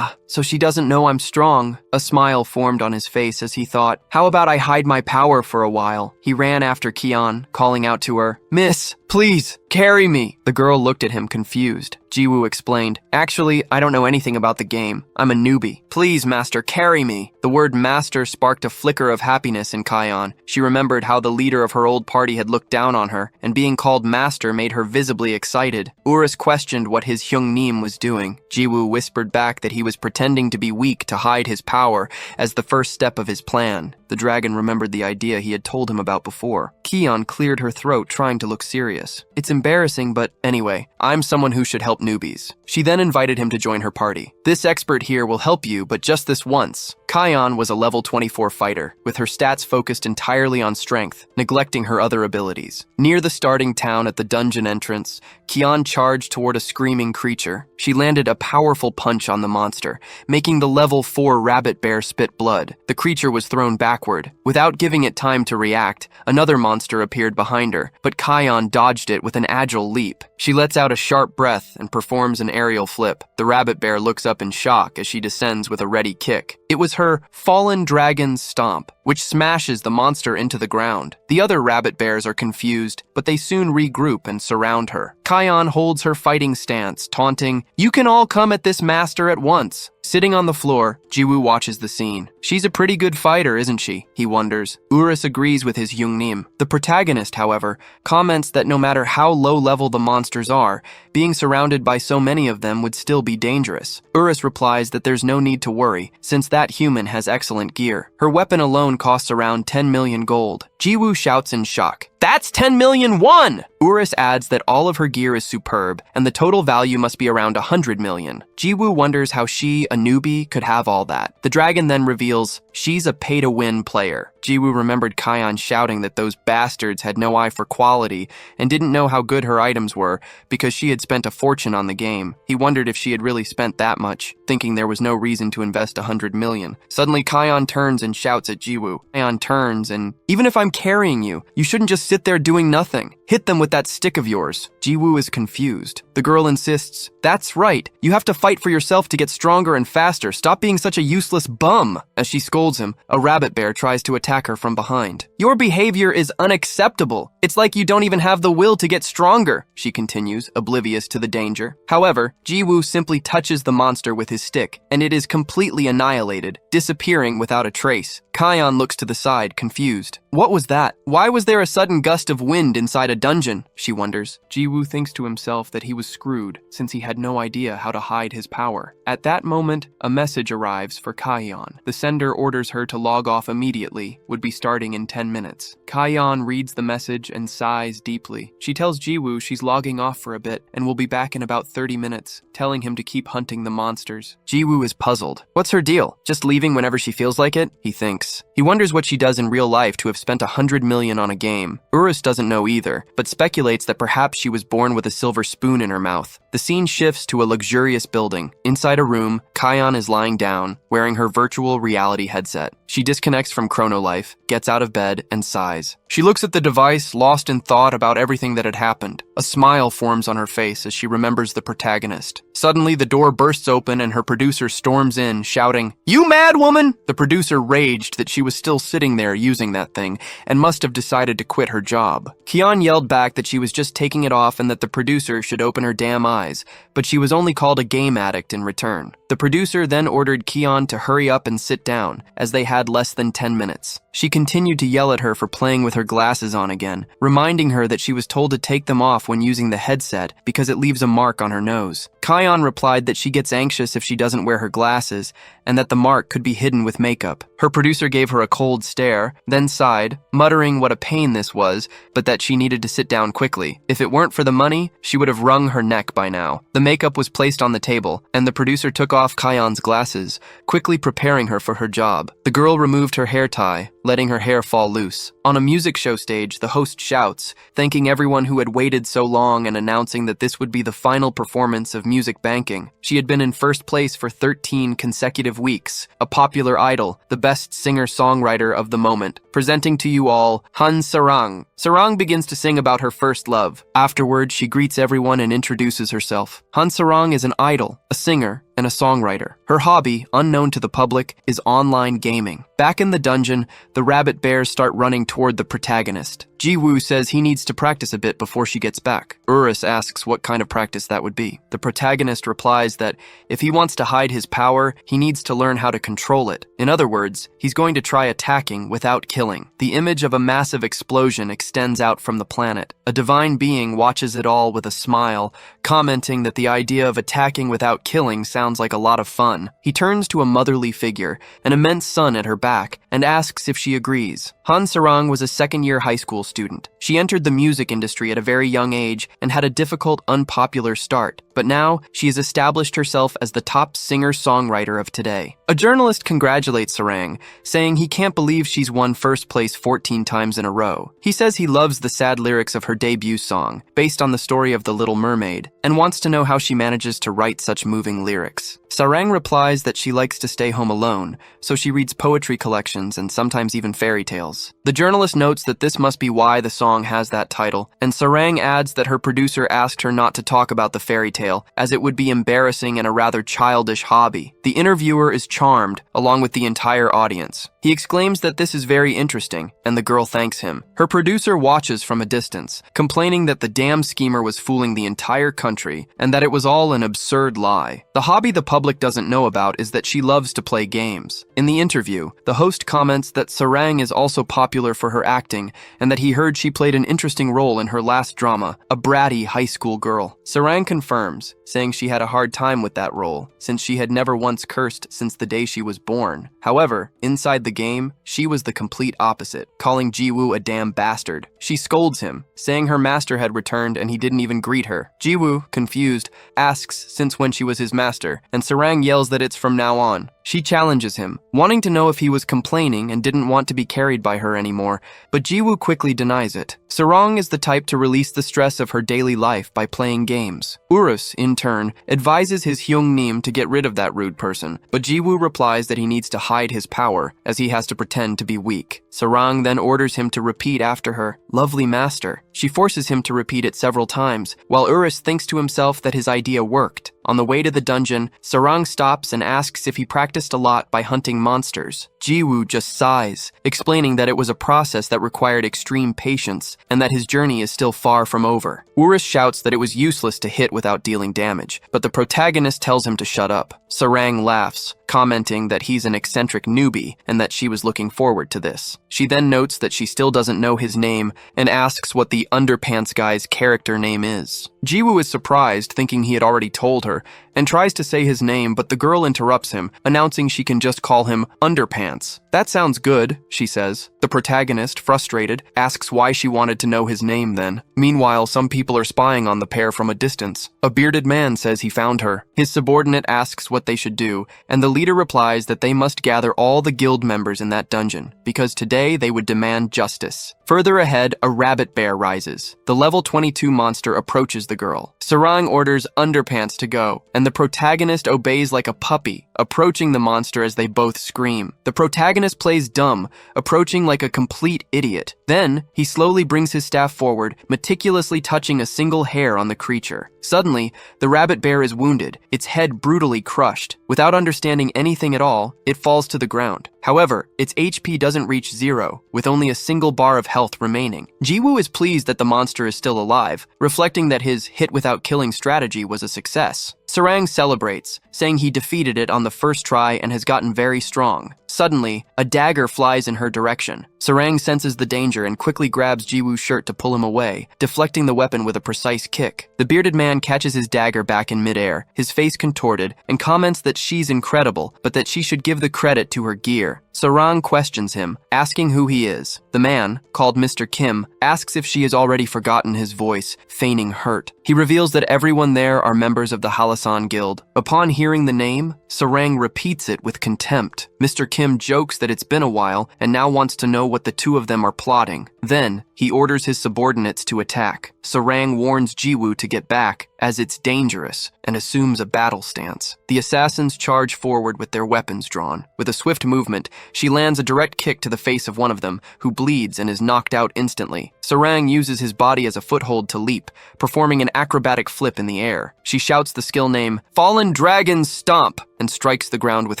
so she doesn't know I'm strong. A smile formed on his face as he thought, how about I hide my power for a while? He ran after Kion, calling out to her, "Miss, please, carry me." The girl looked at him confused. Jiwoo explained, "Actually, I don't know anything about the game. I'm a newbie. Please, master, carry me." The word master sparked a flicker of happiness in Kion. She remembered how the leader of her old party had looked down on her, and being called master made her visibly excited. Urus questioned what his Hyungnim was doing. Jiwoo whispered back that he was pretending to be weak to hide his power as the first step of his plan. The dragon remembered the idea he had told him about before. Kion cleared her throat, trying to look serious. "It's embarrassing, but anyway, I'm someone who should help newbies." She then invited him to join her party. "This expert here will help you, but just this once." Kion was a level 24 fighter, with her stats focused entirely on strength, neglecting her other abilities. Near the starting town at the dungeon entrance, Kion charged toward a screaming creature. She landed a powerful punch on the monster, making the level 4 rabbit bear spit blood. The creature was thrown backward. Without giving it time to react, another monster appeared behind her, but Kion dodged it with an agile leap. She lets out a sharp breath and performs an aerial flip. The rabbit bear looks up in shock as she descends with a ready kick. It was her fallen dragon's stomp, which smashes the monster into the ground. The other rabbit bears are confused, but they soon regroup and surround her. Kion holds her fighting stance, taunting, "You can all come at this master at once." Sitting on the floor, Jiwoo watches the scene. "She's a pretty good fighter, isn't she?" he wonders. Urus agrees with his Hyungnim. The protagonist, however, comments that no matter how low level the monsters are, being surrounded by so many of them would still be dangerous. Urus replies that there's no need to worry, since that human has excellent gear. Her weapon alone costs around 10 million gold. Jiwoo shouts in shock, "That's 10 million won!" Urus adds that all of her gear is superb, and the total value must be around 100 million. Jiwoo wonders how she, a newbie, could have all that. The dragon then reveals she's a pay-to-win player. Jiwoo remembered Kion shouting that those bastards had no eye for quality and didn't know how good her items were because she had spent a fortune on the game. He wondered if she had really spent that much, thinking there was no reason to invest 100 million. Suddenly, Kion turns and shouts at Jiwoo. Kion turns and, "Even if I'm carrying you, you shouldn't just sit there doing nothing. Hit them with that stick of yours." Jiwoo is confused. The girl insists, "That's right. You have to fight for yourself to get stronger and faster. Stop being such a useless bum." As she scolds him, a rabbit bear tries to attack her from behind. "Your behavior is unacceptable. It's like you don't even have the will to get stronger," she continues, oblivious to the danger. However, Jiwoo simply touches the monster with his stick, and it is completely annihilated, disappearing without a trace. Kion looks to the side, confused. What was that? Why was there a sudden gust of wind inside a dungeon? She wonders. Jiwoo thinks to himself that he was screwed, since he had no idea how to hide his power. At that moment, a message arrives for Kion. The sender orders her to log off immediately, would be starting in 10 minutes. Kion reads the message and sighs deeply. She tells Jiwoo she's logging off for a bit and will be back in about 30 minutes, telling him to keep hunting the monsters. Jiwoo is puzzled. What's her deal? Just leaving whenever she feels like it? He thinks. He wonders what she does in real life to have spent 100 million on a game. Urus doesn't know either, but speculates that perhaps she was born with a silver spoon in her mouth. The scene shifts to a luxurious building. Inside a room, Kion is lying down, wearing her virtual reality headset. She disconnects from Chrono Life, gets out of bed, and sighs. She looks at the device, lost in thought about everything that had happened. A smile forms on her face as she remembers the protagonist. Suddenly, the door bursts open and her producer storms in, shouting, "You mad woman!" The producer raged that she was still sitting there using that thing and must have decided to quit her job. Kian yelled back that she was just taking it off and that the producer should open her damn eyes, but she was only called a game addict in return. The producer then ordered Kian to hurry up and sit down, as they had less than 10 minutes. She continued to yell at her for playing with her glasses on again, reminding her that she was told to take them off when using the headset because it leaves a mark on her nose. Kian replied that she gets anxious if she doesn't wear her glasses, and that the mark could be hidden with makeup. Her producer gave her a cold stare, then sighed, muttering what a pain this was, but that she needed to sit down quickly. If it weren't for the money, she would have wrung her neck by now. The makeup was placed on the table, and the producer took off Kian's glasses, quickly preparing her for her job. The girl removed her hair tie, letting her hair fall loose. On a music show stage, the host shouts, thanking everyone who had waited so long and announcing that this would be the final performance of Music Banking. She had been in first place for 13 consecutive weeks, a popular idol, the best singer-songwriter of the moment. Presenting to you all, Han Sarang. Sarang begins to sing about her first love. Afterward, she greets everyone and introduces herself. Han Sarang is an idol, a singer, and a songwriter. Her hobby, unknown to the public, is online gaming. Back in the dungeon, the rabbit bears start running toward the protagonist. Ji-woo says he needs to practice a bit before she gets back. Urus asks what kind of practice that would be. The protagonist replies that if he wants to hide his power, he needs to learn how to control it. In other words, he's going to try attacking without killing. The image of a massive explosion extends out from the planet. A divine being watches it all with a smile, commenting that the idea of attacking without killing sounds like a lot of fun. He turns to a motherly figure, an immense sun at her back, and asks if she agrees. Han Sarang was a second-year high school student. She entered the music industry at a very young age and had a difficult, unpopular start, but now she has established herself as the top singer-songwriter of today. A journalist congratulates Sarang, saying he can't believe she's won first place 14 times in a row. He says he loves the sad lyrics of her debut song, based on the story of The Little Mermaid, and wants to know how she manages to write such moving lyrics. Sarang replies that she likes to stay home alone, so she reads poetry collections and sometimes even fairy tales. The journalist notes that this must be why the song has that title, and Sarang adds that her producer asked her not to talk about the fairy tale, as it would be embarrassing and a rather childish hobby. The interviewer is charmed, along with the entire audience. He exclaims that this is very interesting, and the girl thanks him. Her producer watches from a distance, complaining that the damn schemer was fooling the entire country, and that it was all an absurd lie. The hobby the public doesn't know about is that she loves to play games. In the interview, the host comments that Sarang is also popular for her acting, and that he heard she played an interesting role in her last drama, a bratty high school girl. Sarang confirms, saying she had a hard time with that role, since she had never once cursed since the day she was born. However, inside the game, she was the complete opposite, calling Ji-woo a damn bastard. She scolds him, saying her master had returned and he didn't even greet her. Ji-woo, confused, asks since when she was his master, and Sarang yells that it's from now on. She challenges him, wanting to know if he was complaining and didn't want to be carried by her anymore, but Ji-woo quickly denies it. Sarang is the type to release the stress of her daily life by playing games. Urus, in turn, advises his Hyung-nim to get rid of that rude person, but Ji-woo replies that he needs to hide his power, as he has to pretend to be weak. Sarang then orders him to repeat after her, "Lovely master." She forces him to repeat it several times, while Urus thinks to himself that his idea worked. On the way to the dungeon, Sarang stops and asks if he practiced a lot by hunting monsters. Ji-woo just sighs, explaining that it was a process that required extreme patience, and that his journey is still far from over. Urus shouts that it was useless to hit without dealing damage, but the protagonist tells him to shut up. Sarang laughs, commenting that he's an eccentric newbie and that she was looking forward to this. She then notes that she still doesn't know his name and asks what the underpants guy's character name is. Ji-woo is surprised, thinking he had already told her, and tries to say his name, but the girl interrupts him, announcing she can just call him Underpants. "That sounds good," she says. The protagonist, frustrated, asks why she wanted to know his name then. Meanwhile, some people are spying on the pair from a distance. A bearded man says he found her. His subordinate asks what they should do, and the leader replies that they must gather all the guild members in that dungeon, because today they would demand justice. Further ahead, a rabbit bear rides rises. The level 22 monster approaches the girl. Sarang orders underpants to go, and the protagonist obeys like a puppy, approaching the monster as they both scream. The protagonist plays dumb, approaching like a complete idiot. Then, he slowly brings his staff forward, meticulously touching a single hair on the creature. Suddenly, the rabbit bear is wounded, its head brutally crushed. Without understanding anything at all, it falls to the ground. However, its HP doesn't reach 0, with only a single bar of health remaining. Jiwoo is pleased that the monster is still alive, reflecting that his hit-without-killing strategy was a success. Sarang celebrates, saying he defeated it on the first try and has gotten very strong. Suddenly, a dagger flies in her direction. Sarang senses the danger and quickly grabs Jiwoo's shirt to pull him away, deflecting the weapon with a precise kick. The bearded man catches his dagger back in midair, his face contorted, and comments that she's incredible, but that she should give the credit to her gear. Sarang questions him, asking who he is. The man, called Mr. Kim, asks if she has already forgotten his voice, feigning hurt. He reveals that everyone there are members of the Halasan Guild. Upon hearing the name, Sarang repeats it with contempt. Mr. Kim jokes that it's been a while and now wants to know what the two of them are plotting. Then, he orders his subordinates to attack. Sarang warns Jiwoo to get back, as it's dangerous, and assumes a battle stance. The assassins charge forward with their weapons drawn. With a swift movement, she lands a direct kick to the face of one of them, who bleeds and is knocked out instantly. Sarang uses his body as a foothold to leap, performing an acrobatic flip in the air. She shouts the skill name, "Fallen Dragon Stomp!" and strikes the ground with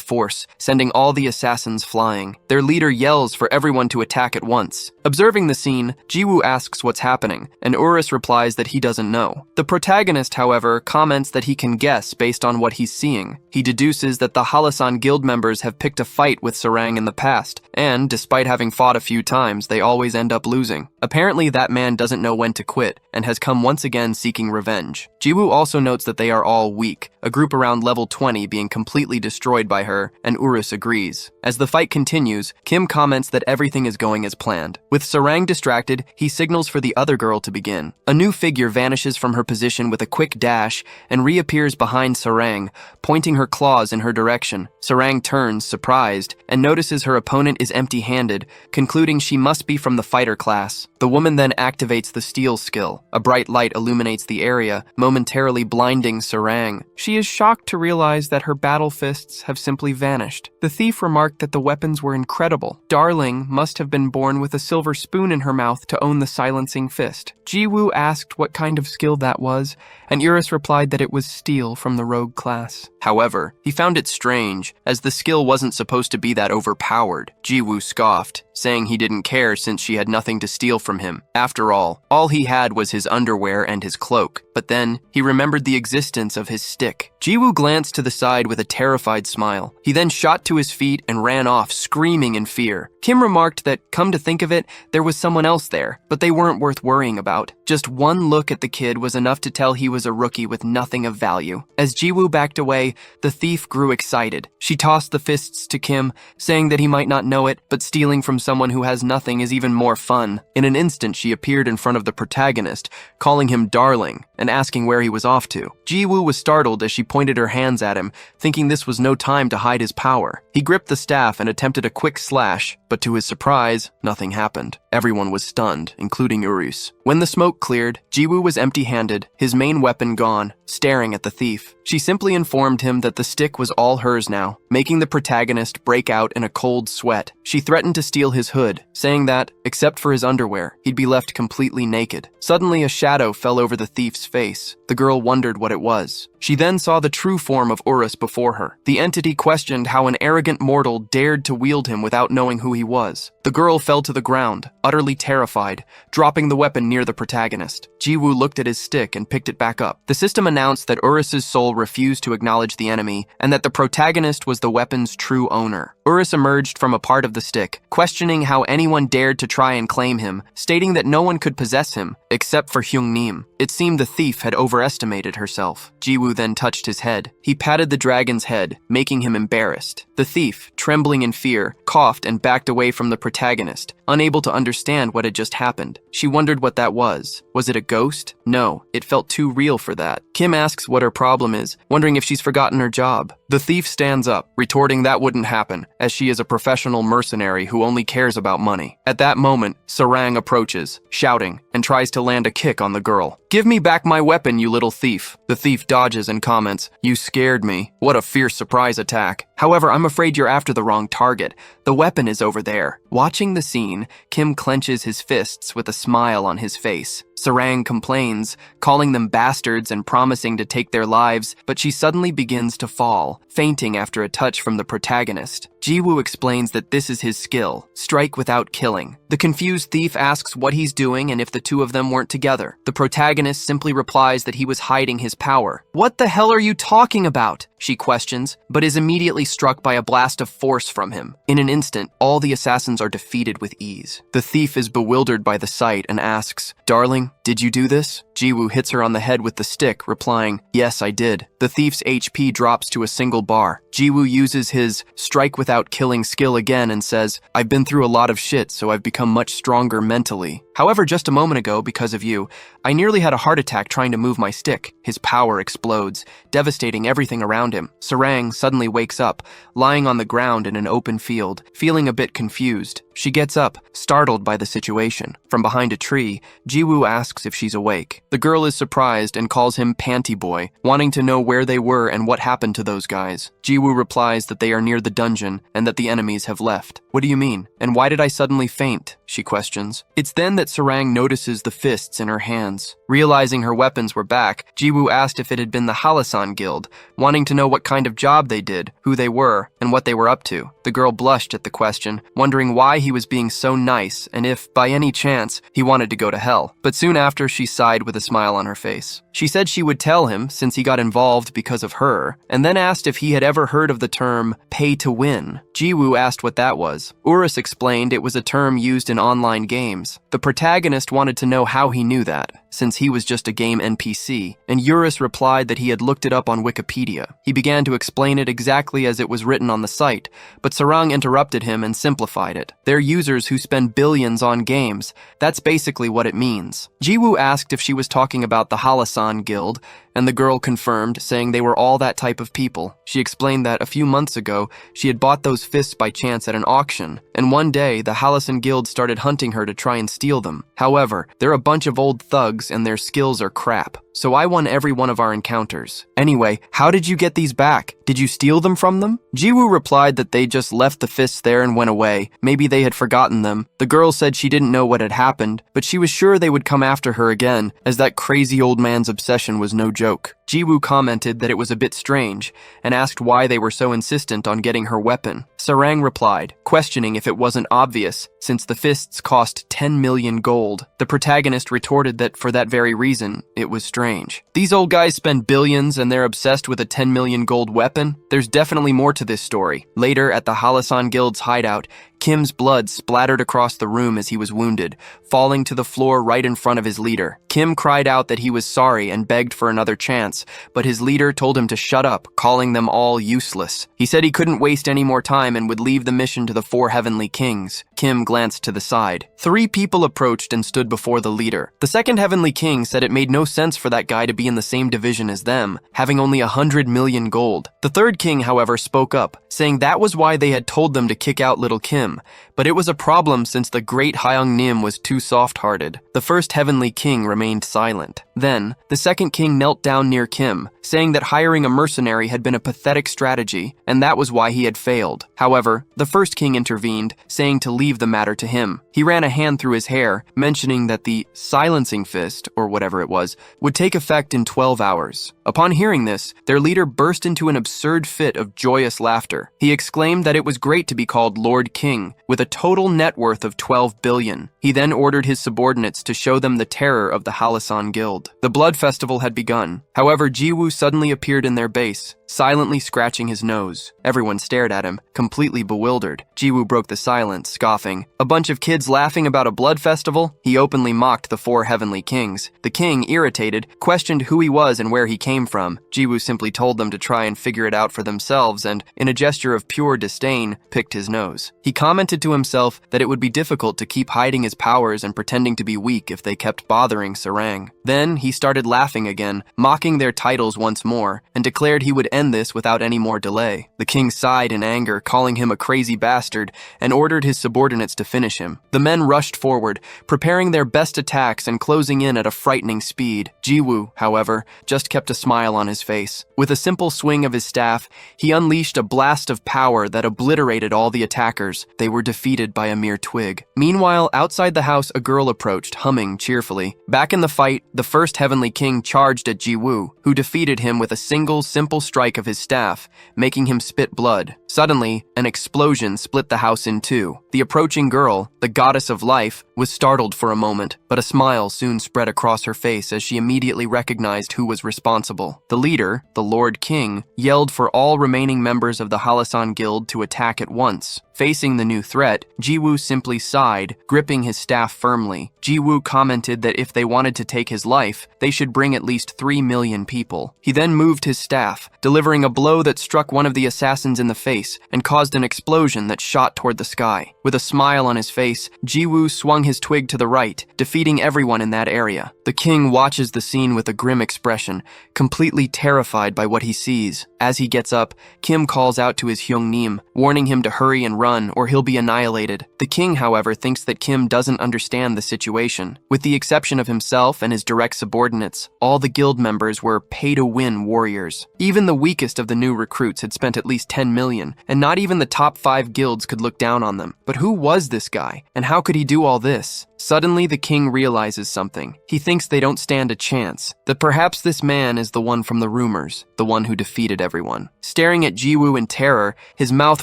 force, sending all the assassins flying. Their leader yells for everyone to attack at once. Observing the scene, Jiwoo asks what's happening, and Urus replies that he doesn't know. The protagonist, however, comments that he can guess based on what he's seeing. He deduces that the Halasan Guild members have picked a fight with Sarang in the past, and despite having fought a few times, they always end up losing. Apparently, that man doesn't know when to quit, and has come once again seeking revenge. Jiwoo also notes that they are all weak, a group around level 20 being completely destroyed by her, and Urus agrees. As the fight continues, Kim comments that everything is going as planned. With Sarang distracted, he signals for the other girl to begin. A new figure vanishes from her position with a quick dash and reappears behind Sarang, pointing her claws in her direction. Sarang turns, surprised, and notices her opponent is empty-handed, concluding she must be from the fighter class. The woman then activates the steal skill. A bright light illuminates the area, momentarily blinding Sarang. She is shocked to realize that her battle fists have simply vanished. The thief remarked that the weapons were incredible. Darling must have been born with a silver spoon in her mouth to own the silencing fist. Jiwoo asked what kind of skill that was, and Urus replied that it was steal from the rogue class. However, he found it strange, as the skill wasn't supposed to be that overpowered. Jiwoo scoffed, saying he didn't care since she had nothing to steal from him. After all he had was his underwear and his cloak. But then, he remembered the existence of his stick. Jiwoo glanced to the side with a terrified smile. He then shot to his feet and ran off, screaming in fear. Kim remarked that, come to think of it, there was someone else there, but they weren't worth worrying about. Just one look at the kid was enough to tell he was a rookie with nothing of value. As Jiwoo backed away, the thief grew excited. She tossed the fists to Kim, saying that he might not know it, but stealing from someone who has nothing is even more fun. In an instant, she appeared in front of the protagonist, calling him darling, and asking where he was off to. Jiwoo was startled as she pointed her hands at him, thinking this was no time to hide his power. He gripped the staff and attempted a quick slash, but to his surprise, nothing happened. Everyone was stunned, including Urus. When the smoke cleared, Jiwoo was empty-handed, his main weapon gone, staring at the thief. She simply informed him that the stick was all hers now, making the protagonist break out in a cold sweat. She threatened to steal his hood, saying that, except for his underwear, he'd be left completely naked. Suddenly, a shadow fell over the thief's face. The girl wondered what it was. She then saw the true form of Urus before her. The entity questioned how an arrogant mortal dared to wield him without knowing who he was. The girl fell to the ground, utterly terrified, dropping the weapon near the protagonist. Jiwoo looked at his stick and picked it back up. The system announced that Urus's soul refused to acknowledge the enemy, and that the protagonist was the weapon's true owner. Urus emerged from a part of the stick, questioning how anyone dared to try and claim him, stating that no one could possess him, except for Hyungnim. It seemed the thief had overestimated herself. Jiwoo then touched his head. He patted the dragon's head, making him embarrassed. The thief, trembling in fear, coughed and backed away from the protagonist, unable to understand what had just happened. She wondered what that was. Was it a ghost? No, it felt too real for that. Kim asks what her problem is, wondering if she's forgotten her job. The thief stands up, retorting that wouldn't happen, as she is a professional mercenary who only cares about money. At that moment, Sarang approaches, shouting, and tries to land a kick on the girl. "Give me back my weapon, you little thief." The thief dodges and comments, "You scared me. What a fierce surprise attack. However, I'm afraid you're after the wrong target. The weapon is over there." Watching the scene, Kim clenches his fists with a smile on his face. Sarang complains, calling them bastards and promising to take their lives, but she suddenly begins to fall, fainting after a touch from the protagonist. Jiwoo explains that this is his skill, strike without killing. The confused thief asks what he's doing and if the two of them weren't together. The protagonist simply replies that he was hiding his power. "What the hell are you talking about?" she questions, but is immediately struck by a blast of force from him. In an instant, all the assassins are defeated with ease. The thief is bewildered by the sight and asks, "Darling, did you do this?" Jiwoo hits her on the head with the stick, replying, "Yes, I did." The thief's HP drops to a single bar. Jiwoo uses his strike without killing skill again and says, "I've been through a lot of shit, so I've become much stronger mentally. However, just a moment ago, because of you, I nearly had a heart attack trying to move my stick." His power explodes, devastating everything around him. Sarang suddenly wakes up, lying on the ground in an open field, feeling a bit confused. She gets up, startled by the situation. From behind a tree, Jiwoo asks if she's awake. The girl is surprised and calls him Panty Boy, wanting to know where they were and what happened to those guys. Jiwoo replies that they are near the dungeon and that the enemies have left. "What do you mean? And why did I suddenly faint?" she questions. It's then that Sarang notices the fists in her hands. Realizing her weapons were back, Jiwoo asked if it had been the Halasan Guild, wanting to know what kind of job they did, who they were, and what they were up to. The girl blushed at the question, wondering why he was being so nice and if, by any chance, he wanted to go to hell. But soon after, she sighed with a smile on her face. She said she would tell him since he got involved because of her, and then asked if he had ever heard of the term pay to win. Jiwoo asked what that was. Urus explained it was a term used in online games. The protagonist wanted to know how he knew that, since he was just a game NPC, and Urus replied that he had looked it up on Wikipedia. He began to explain it exactly as it was written on the site, but Sarang interrupted him and simplified it. They're users who spend billions on games. That's basically what it means. Jiwoo asked if she was talking about the Halasan Guild, and the girl confirmed, saying they were all that type of people. She explained that a few months ago, she had bought those fists by chance at an auction, and one day, the Halasan Guild started hunting her to try and steal them. However, they're a bunch of old thugs and their skills are crap, so I won every one of our encounters. Anyway, how did you get these back? Did you steal them from them? Jiwoo replied that they just left the fists there and went away. Maybe they had forgotten them. The girl said she didn't know what had happened, but she was sure they would come after her again, as that crazy old man's obsession was no joke. Jiwoo commented that it was a bit strange, and asked why they were so insistent on getting her weapon. Sarang replied, questioning if it wasn't obvious, since the fists cost 10 million gold. The protagonist retorted that for that very reason, it was strange. These old guys spend billions and they're obsessed with a 10 million gold weapon? There's definitely more to this story. Later, at the Halasan Guild's hideout, Kim's blood splattered across the room as he was wounded, falling to the floor right in front of his leader. Kim cried out that he was sorry and begged for another chance, but his leader told him to shut up, calling them all useless. He said he couldn't waste any more time and would leave the mission to the 4 heavenly kings. Kim glanced to the side. 3 people approached and stood before the leader. The 2nd heavenly king said it made no sense for that guy to be in the same division as them, having only 100 million gold. The 3rd king, however, spoke up, saying that was why they had told them to kick out little Kim. But it was a problem since the great Hyung Nim was too soft-hearted. The 1st heavenly king remained silent. Then, the 2nd king knelt down near Kim, saying that hiring a mercenary had been a pathetic strategy, and that was why he had failed. However, the 1st king intervened, saying to leave the matter to him. He ran a hand through his hair, mentioning that the silencing fist, or whatever it was, would take effect in 12 hours. Upon hearing this, their leader burst into an absurd fit of joyous laughter. He exclaimed that it was great to be called Lord King, with a total net worth of 12 billion. He then ordered his subordinates to show them the terror of the Halasan Guild. The blood festival had begun. However, Jiwoo suddenly appeared in their base, silently scratching his nose. Everyone stared at him, completely bewildered. Jiwoo broke the silence, scoffing. A bunch of kids laughing about a blood festival? He openly mocked the 4 heavenly kings. The king, irritated, questioned who he was and where he came from. Jiwoo simply told them to try and figure it out for themselves and, in a gesture of pure disdain, picked his nose. He commented to himself that it would be difficult to keep hiding his powers and pretending to be weak if they kept bothering Sarang. Then he started laughing again, mocking their titles once more, and declared he would end this without any more delay. The king sighed in anger, calling him a crazy bastard, and ordered his subordinates to finish him. The men rushed forward, preparing their best attacks and closing in at a frightening speed. Jiwoo, however, just kept a smile on his face. With a simple swing of his staff, he unleashed a blast of power that obliterated all the attackers. They were defeated by a mere twig. Meanwhile, outside the house, a girl approached, humming cheerfully. Back in the fight, the first heavenly king charged at Jiwoo, who defeated him with a single, simple strike of his staff, making him spit blood. Suddenly, an explosion split the house in two. The approaching girl, the goddess of life, was startled for a moment, but a smile soon spread across her face as she immediately recognized who was responsible. The leader, the Lord King, yelled for all remaining members of the Halasan Guild to attack at once. Facing the new threat, Jiwoo simply sighed, gripping his staff firmly. Jiwoo commented that if they wanted to take his life, they should bring at least 3 million people. He then moved his staff, delivering a blow that struck one of the assassins in the face and caused an explosion that shot toward the sky. With a smile on his face, Jiwoo swung his twig to the right, defeating everyone in that area. The king watches the scene with a grim expression, completely terrified by what he sees. As he gets up, Kim calls out to his Hyungnim, warning him to hurry and run or he'll be annihilated. The king, however, thinks that Kim doesn't understand the situation. With the exception of himself and his direct subordinates, all the guild members were pay-to-win warriors. Even the weakest of the new recruits had spent at least 10 million, and not even the top 5 guilds could look down on them. But who was this guy, and how could he do all this? Suddenly, the king realizes something. He thinks they don't stand a chance, that perhaps this man is the one from the rumors, the one who defeated everyone. Staring at Jiwoo in terror, his mouth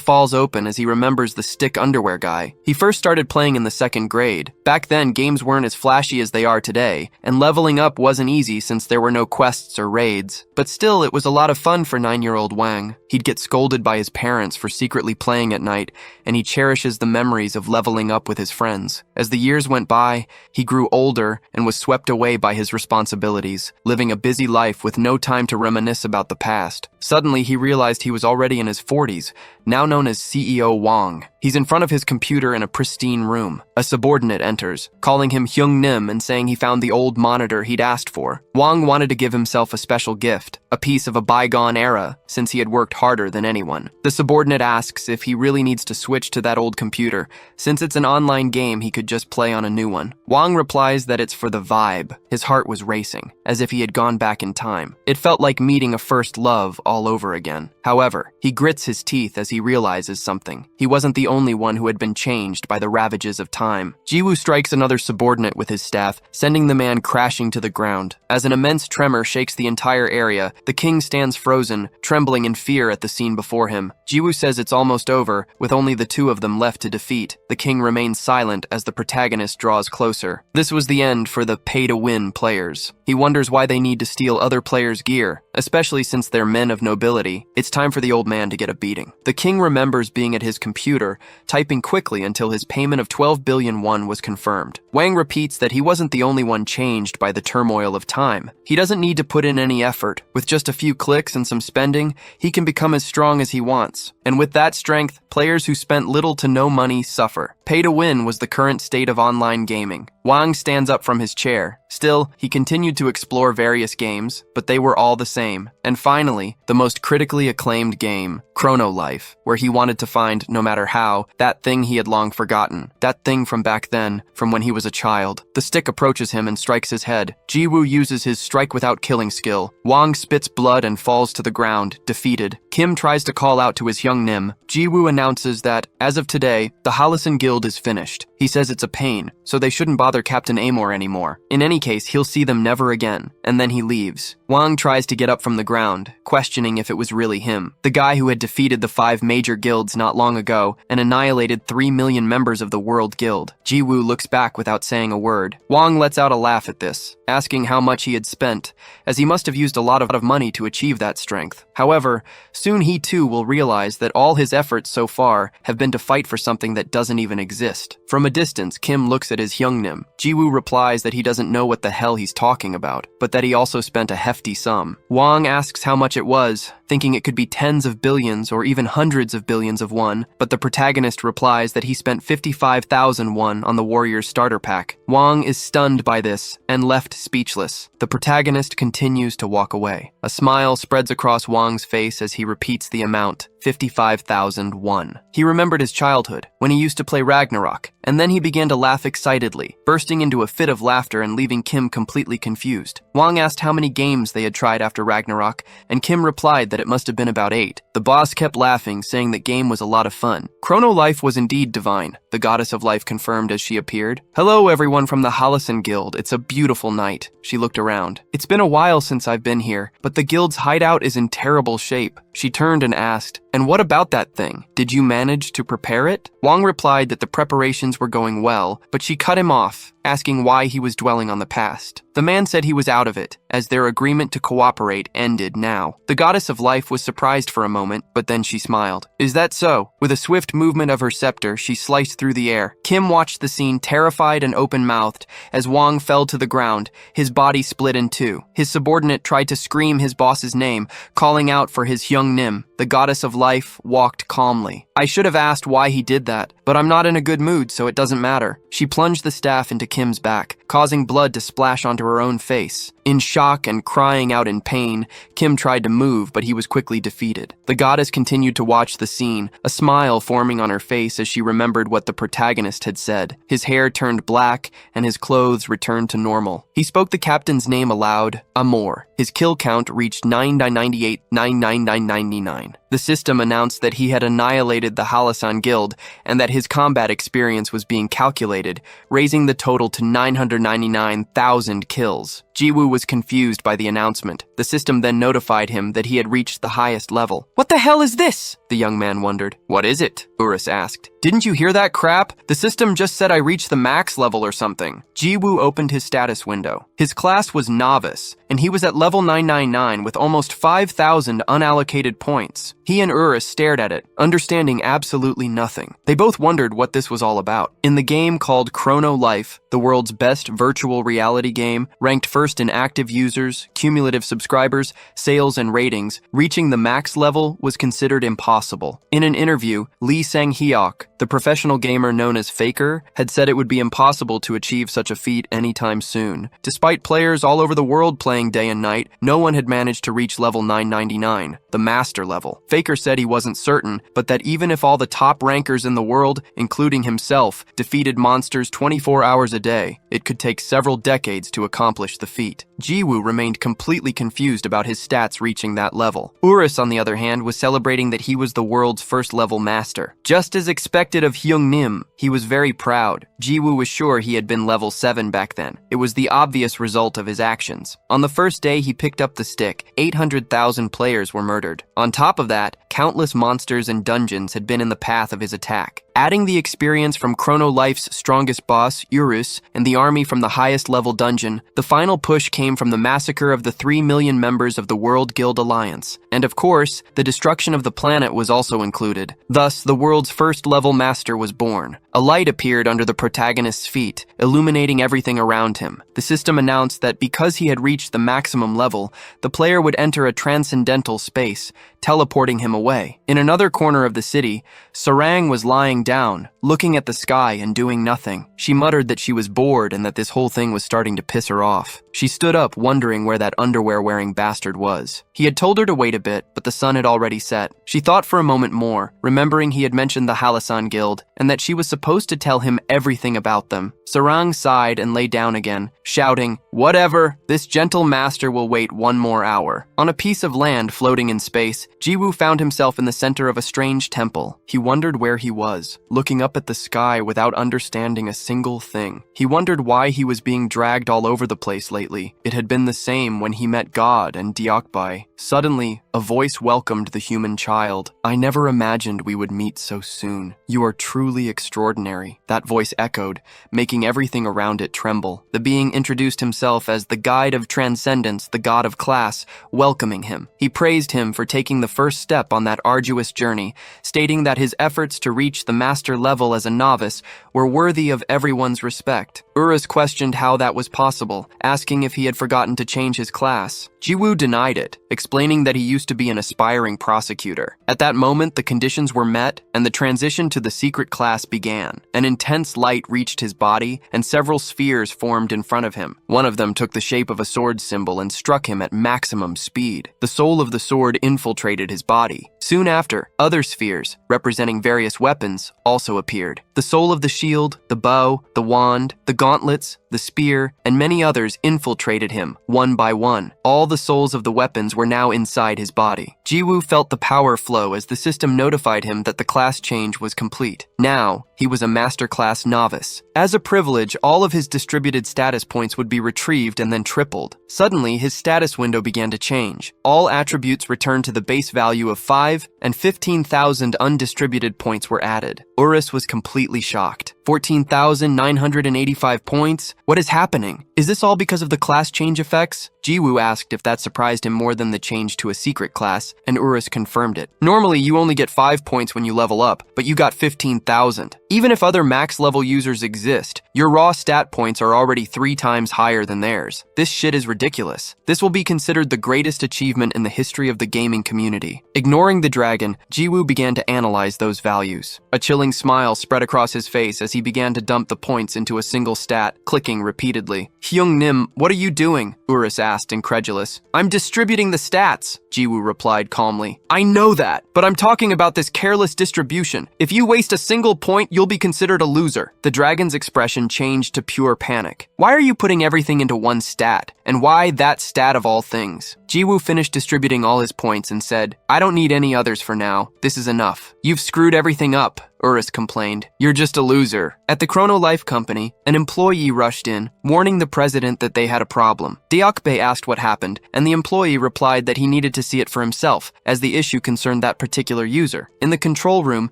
falls open as he remembers the stick underwear guy. He first started playing in the 2nd grade. Back then, games weren't as flashy as they are today, and leveling up wasn't easy since there were no quests or raids. But still, it was a lot of fun for 9-year-old Wang. He'd get scolded by his parents for secretly playing at night, and he cherishes the memories of leveling up with his friends. As the years went by, he grew older and was swept away by his responsibilities, living a busy life with no time to reminisce about the past. Suddenly, he realized he was already in his 40s, now known as CEO Wang. He's in front of his computer in a pristine room. A subordinate enters, calling him Hyungnim and saying he found the old monitor he'd asked for. Wang wanted to give himself a special gift, a piece of a bygone era, since he had worked harder than anyone. The subordinate asks if he really needs to switch to that old computer, since it's an online game he could just play on a new one. Wang replies that it's for the vibe. His heart was racing, as if he had gone back in time. It felt like meeting a first love all over again. However, he grits his teeth as he realizes something. He wasn't the only one who had been changed by the ravages of time. Jiwoo strikes another subordinate with his staff, sending the man crashing to the ground. As an immense tremor shakes the entire area, the king stands frozen, trembling in fear at the scene before him. Jiwoo says it's almost over, with only the 2 of them left to defeat. The king remains silent as the protagonist draws closer. This was the end for the pay-to-win players. He wonders why they need to steal other players' gear, especially since they're men of nobility. It's time for the old man to get a beating. The king remembers being at his computer, typing quickly until his payment of 12 billion won was confirmed. Wang repeats that he wasn't the only one changed by the turmoil of time. He doesn't need to put in any effort. With just a few clicks and some spending, he can become as strong as he wants. And with that strength, players who spent little to no money suffer. Pay to win was the current state of online gaming. Wang stands up from his chair. Still, he continued to explore various games, but they were all the same. And finally, the most critically acclaimed game, Chrono Life, where he wanted to find, no matter how, that thing he had long forgotten. That thing from back then, from when he was a child. The stick approaches him and strikes his head. Jiwoo uses his strike without killing skill. Wang spits blood and falls to the ground, defeated. Kim tries to call out to his young Nim. Jiwoo announces that, as of today, the Halasan Guild is finished. He says it's a pain, so they shouldn't bother bother Captain Amor anymore. In any case, he'll see them never again. And then he leaves. Wang tries to get up from the ground, questioning if it was really him. The guy who had defeated the 5 major guilds not long ago and annihilated 3 million members of the World Guild. Jiwoo looks back without saying a word. Wang lets out a laugh at this, asking how much he had spent, as he must have used a lot of money to achieve that strength. However, soon he too will realize that all his efforts so far have been to fight for something that doesn't even exist. From a distance, Kim looks at his Hyungnim. Jiwoo replies that he doesn't know what the hell he's talking about, but that he also spent a hefty sum. Wang asks how much it was, thinking it could be tens of billions or even hundreds of billions of won, but the protagonist replies that he spent 55,000 won on the warrior's starter pack. Wang is stunned by this and left speechless. The protagonist continues to walk away. A smile spreads across Wang's face as he repeats the amount, 55,000 won. He remembered his childhood, when he used to play Ragnarok, and then he began to laugh excitedly, bursting into a fit of laughter and leaving Kim completely confused. Wang asked how many games they had tried after Ragnarok, and Kim replied that it must have been about 8. The boss kept laughing, saying that game was a lot of fun. Chrono Life was indeed divine, the goddess of life confirmed as she appeared. "Hello everyone from the Hallison Guild, it's a beautiful night." She looked around. "It's been a while since I've been here, but the guild's hideout is in terrible shape." She turned and asked, "And what about that thing? Did you manage to prepare it?" Wang replied that the preparations were going well, but she cut him off, asking why he was dwelling on the past. The man said he was out of it, as their agreement to cooperate ended now. The goddess of life was surprised for a moment, but then she smiled. "Is that so?" With a swift movement of her scepter, she sliced through the air. Kim watched the scene terrified and open-mouthed as Wang fell to the ground, his body split in two. His subordinate tried to scream his boss's name, calling out for his Hyungnim. The goddess of life walked calmly. "I should have asked why he did that, but I'm not in a good mood, so it doesn't matter." She plunged the staff into Kim's back, causing blood to splash onto her own face. In shock and crying out in pain, Kim tried to move, but he was quickly defeated. The goddess continued to watch the scene, a smile forming on her face as she remembered what the protagonist had said. His hair turned black, and his clothes returned to normal. He spoke the captain's name aloud, Amor. His kill count reached 998,999,999. The system announced that he had annihilated the Halasan Guild and that his combat experience was being calculated, raising the total to 999,000 kills. Jiwoo was confused by the announcement. The system then notified him that he had reached the highest level. "What the hell is this?" the young man wondered. "What is it?" Urus asked. "Didn't you hear that crap? The system just said I reached the max level or something." Jiwoo opened his status window. His class was Novice, and he was at level 999 with almost 5,000 unallocated points. He and Urus stared at it, understanding absolutely nothing. They both wondered what this was all about. In the game called Chrono Life, the world's best virtual reality game, ranked first in active users, cumulative subscribers, sales, and ratings, reaching the max level was considered impossible. In an interview, Lee Sang-hyuk, the professional gamer known as Faker, had said it would be impossible to achieve such a feat anytime soon. Despite players all over the world playing day and night, no one had managed to reach level 999, the master level. Faker said he wasn't certain, but that even if all the top rankers in the world, including himself, defeated monsters 24 hours a day, it could take several decades to accomplish the feat. Jiwoo remained completely confused about his stats reaching that level. Urus, on the other hand, was celebrating that he was the world's first level master. Just as expected of Hyungnim, he was very proud. Jiwoo was sure he had been level 7 back then. It was the obvious result of his actions. On the first day he picked up the stick, 800,000 players were murdered. On top of that, countless monsters and dungeons had been in the path of his attack. Adding the experience from Chrono Life's strongest boss, Urus, and the army from the highest level dungeon, the final push came from the massacre of the 3 million members of the World Guild Alliance. And of course, the destruction of the planet was also included. Thus, the world's first level master was born. A light appeared under the protagonist's feet, illuminating everything around him. The system announced that because he had reached the maximum level, the player would enter a transcendental space, teleporting him away. In another corner of the city, Sarang was lying down, looking at the sky and doing nothing. She muttered that she was bored and that this whole thing was starting to piss her off. She stood up, wondering where that underwear-wearing bastard was. He had told her to wait a bit, but the sun had already set. She thought for a moment more, remembering he had mentioned the Halasan Guild, and that she was supposed to tell him everything about them. Sarang sighed and lay down again, shouting, "Whatever, this gentle master will wait 1 more hour." On a piece of land floating in space, Jiwoo found himself in the center of a strange temple. He wondered where he was, looking up at the sky without understanding a single thing. He wondered why he was being dragged all over the place lately. It had been the same when he met God and Deokbai. Suddenly, a voice welcomed the human child. "I never imagined we would meet so soon. You are truly extraordinary." That voice echoed, making everything around it tremble. The being introduced himself as the guide of transcendence, the god of class, welcoming him. He praised him for taking the first step on that arduous journey, stating that his efforts to reach the master level as a novice were worthy of everyone's respect. Urus questioned how that was possible, asking if he had forgotten to change his class. Jiwoo denied it, explaining that he used to be an aspiring prosecutor. At that moment, the conditions were met, and the transition to the secret class began. An intense light reached his body, and several spheres formed in front of him. One of them took the shape of a sword symbol and struck him at maximum speed. The soul of the sword infiltrated his body. Soon after, other spheres, representing various weapons, also appeared. The soul of the shield, the bow, the wand, the gauntlets, the spear, and many others infiltrated him, one by one. All the souls of the weapons were now inside his body. Jiwoo felt the power flow as the system notified him that the class change was complete. Now, he was a master class novice. As a privilege, all of his distributed status points would be retrieved and then tripled. Suddenly, his status window began to change. All attributes returned to the base value of 5, and 15,000 undistributed points were added. Urus was completely shocked. 14,985 points? What is happening? Is this all because of the class change effects? Jiwoo asked if that surprised him more than the change to a secret class, and Urus confirmed it. Normally, you only get 5 points when you level up, but you got 15,000. Even if other max-level users exist, your raw stat points are already 3 times higher than theirs. This shit is ridiculous. This will be considered the greatest achievement in the history of the gaming community. Ignoring the dragon, Jiwoo began to analyze those values. A chilling smile spread across his face as he began to dump the points into a single stat, clicking repeatedly. "Hyung-nim, what are you doing?" Urus asked, incredulous. "I'm distributing the stats," Jiwoo replied calmly. "I know that, but I'm talking about this careless distribution. If you waste a single point, you'll be considered a loser." The dragon's expression changed to pure panic. "Why are you putting everything into one stat? And why that stat of all things?" Jiwoo finished distributing all his points and said, "I don't need any others for now. This is enough." "You've screwed everything up," Urus complained. "You're just a loser." At the Chrono Life Company, an employee rushed in, warning the president that they had a problem. Deokbai asked what happened, and the employee replied that he needed to see it for himself, as the issue concerned that particular user. In the control room,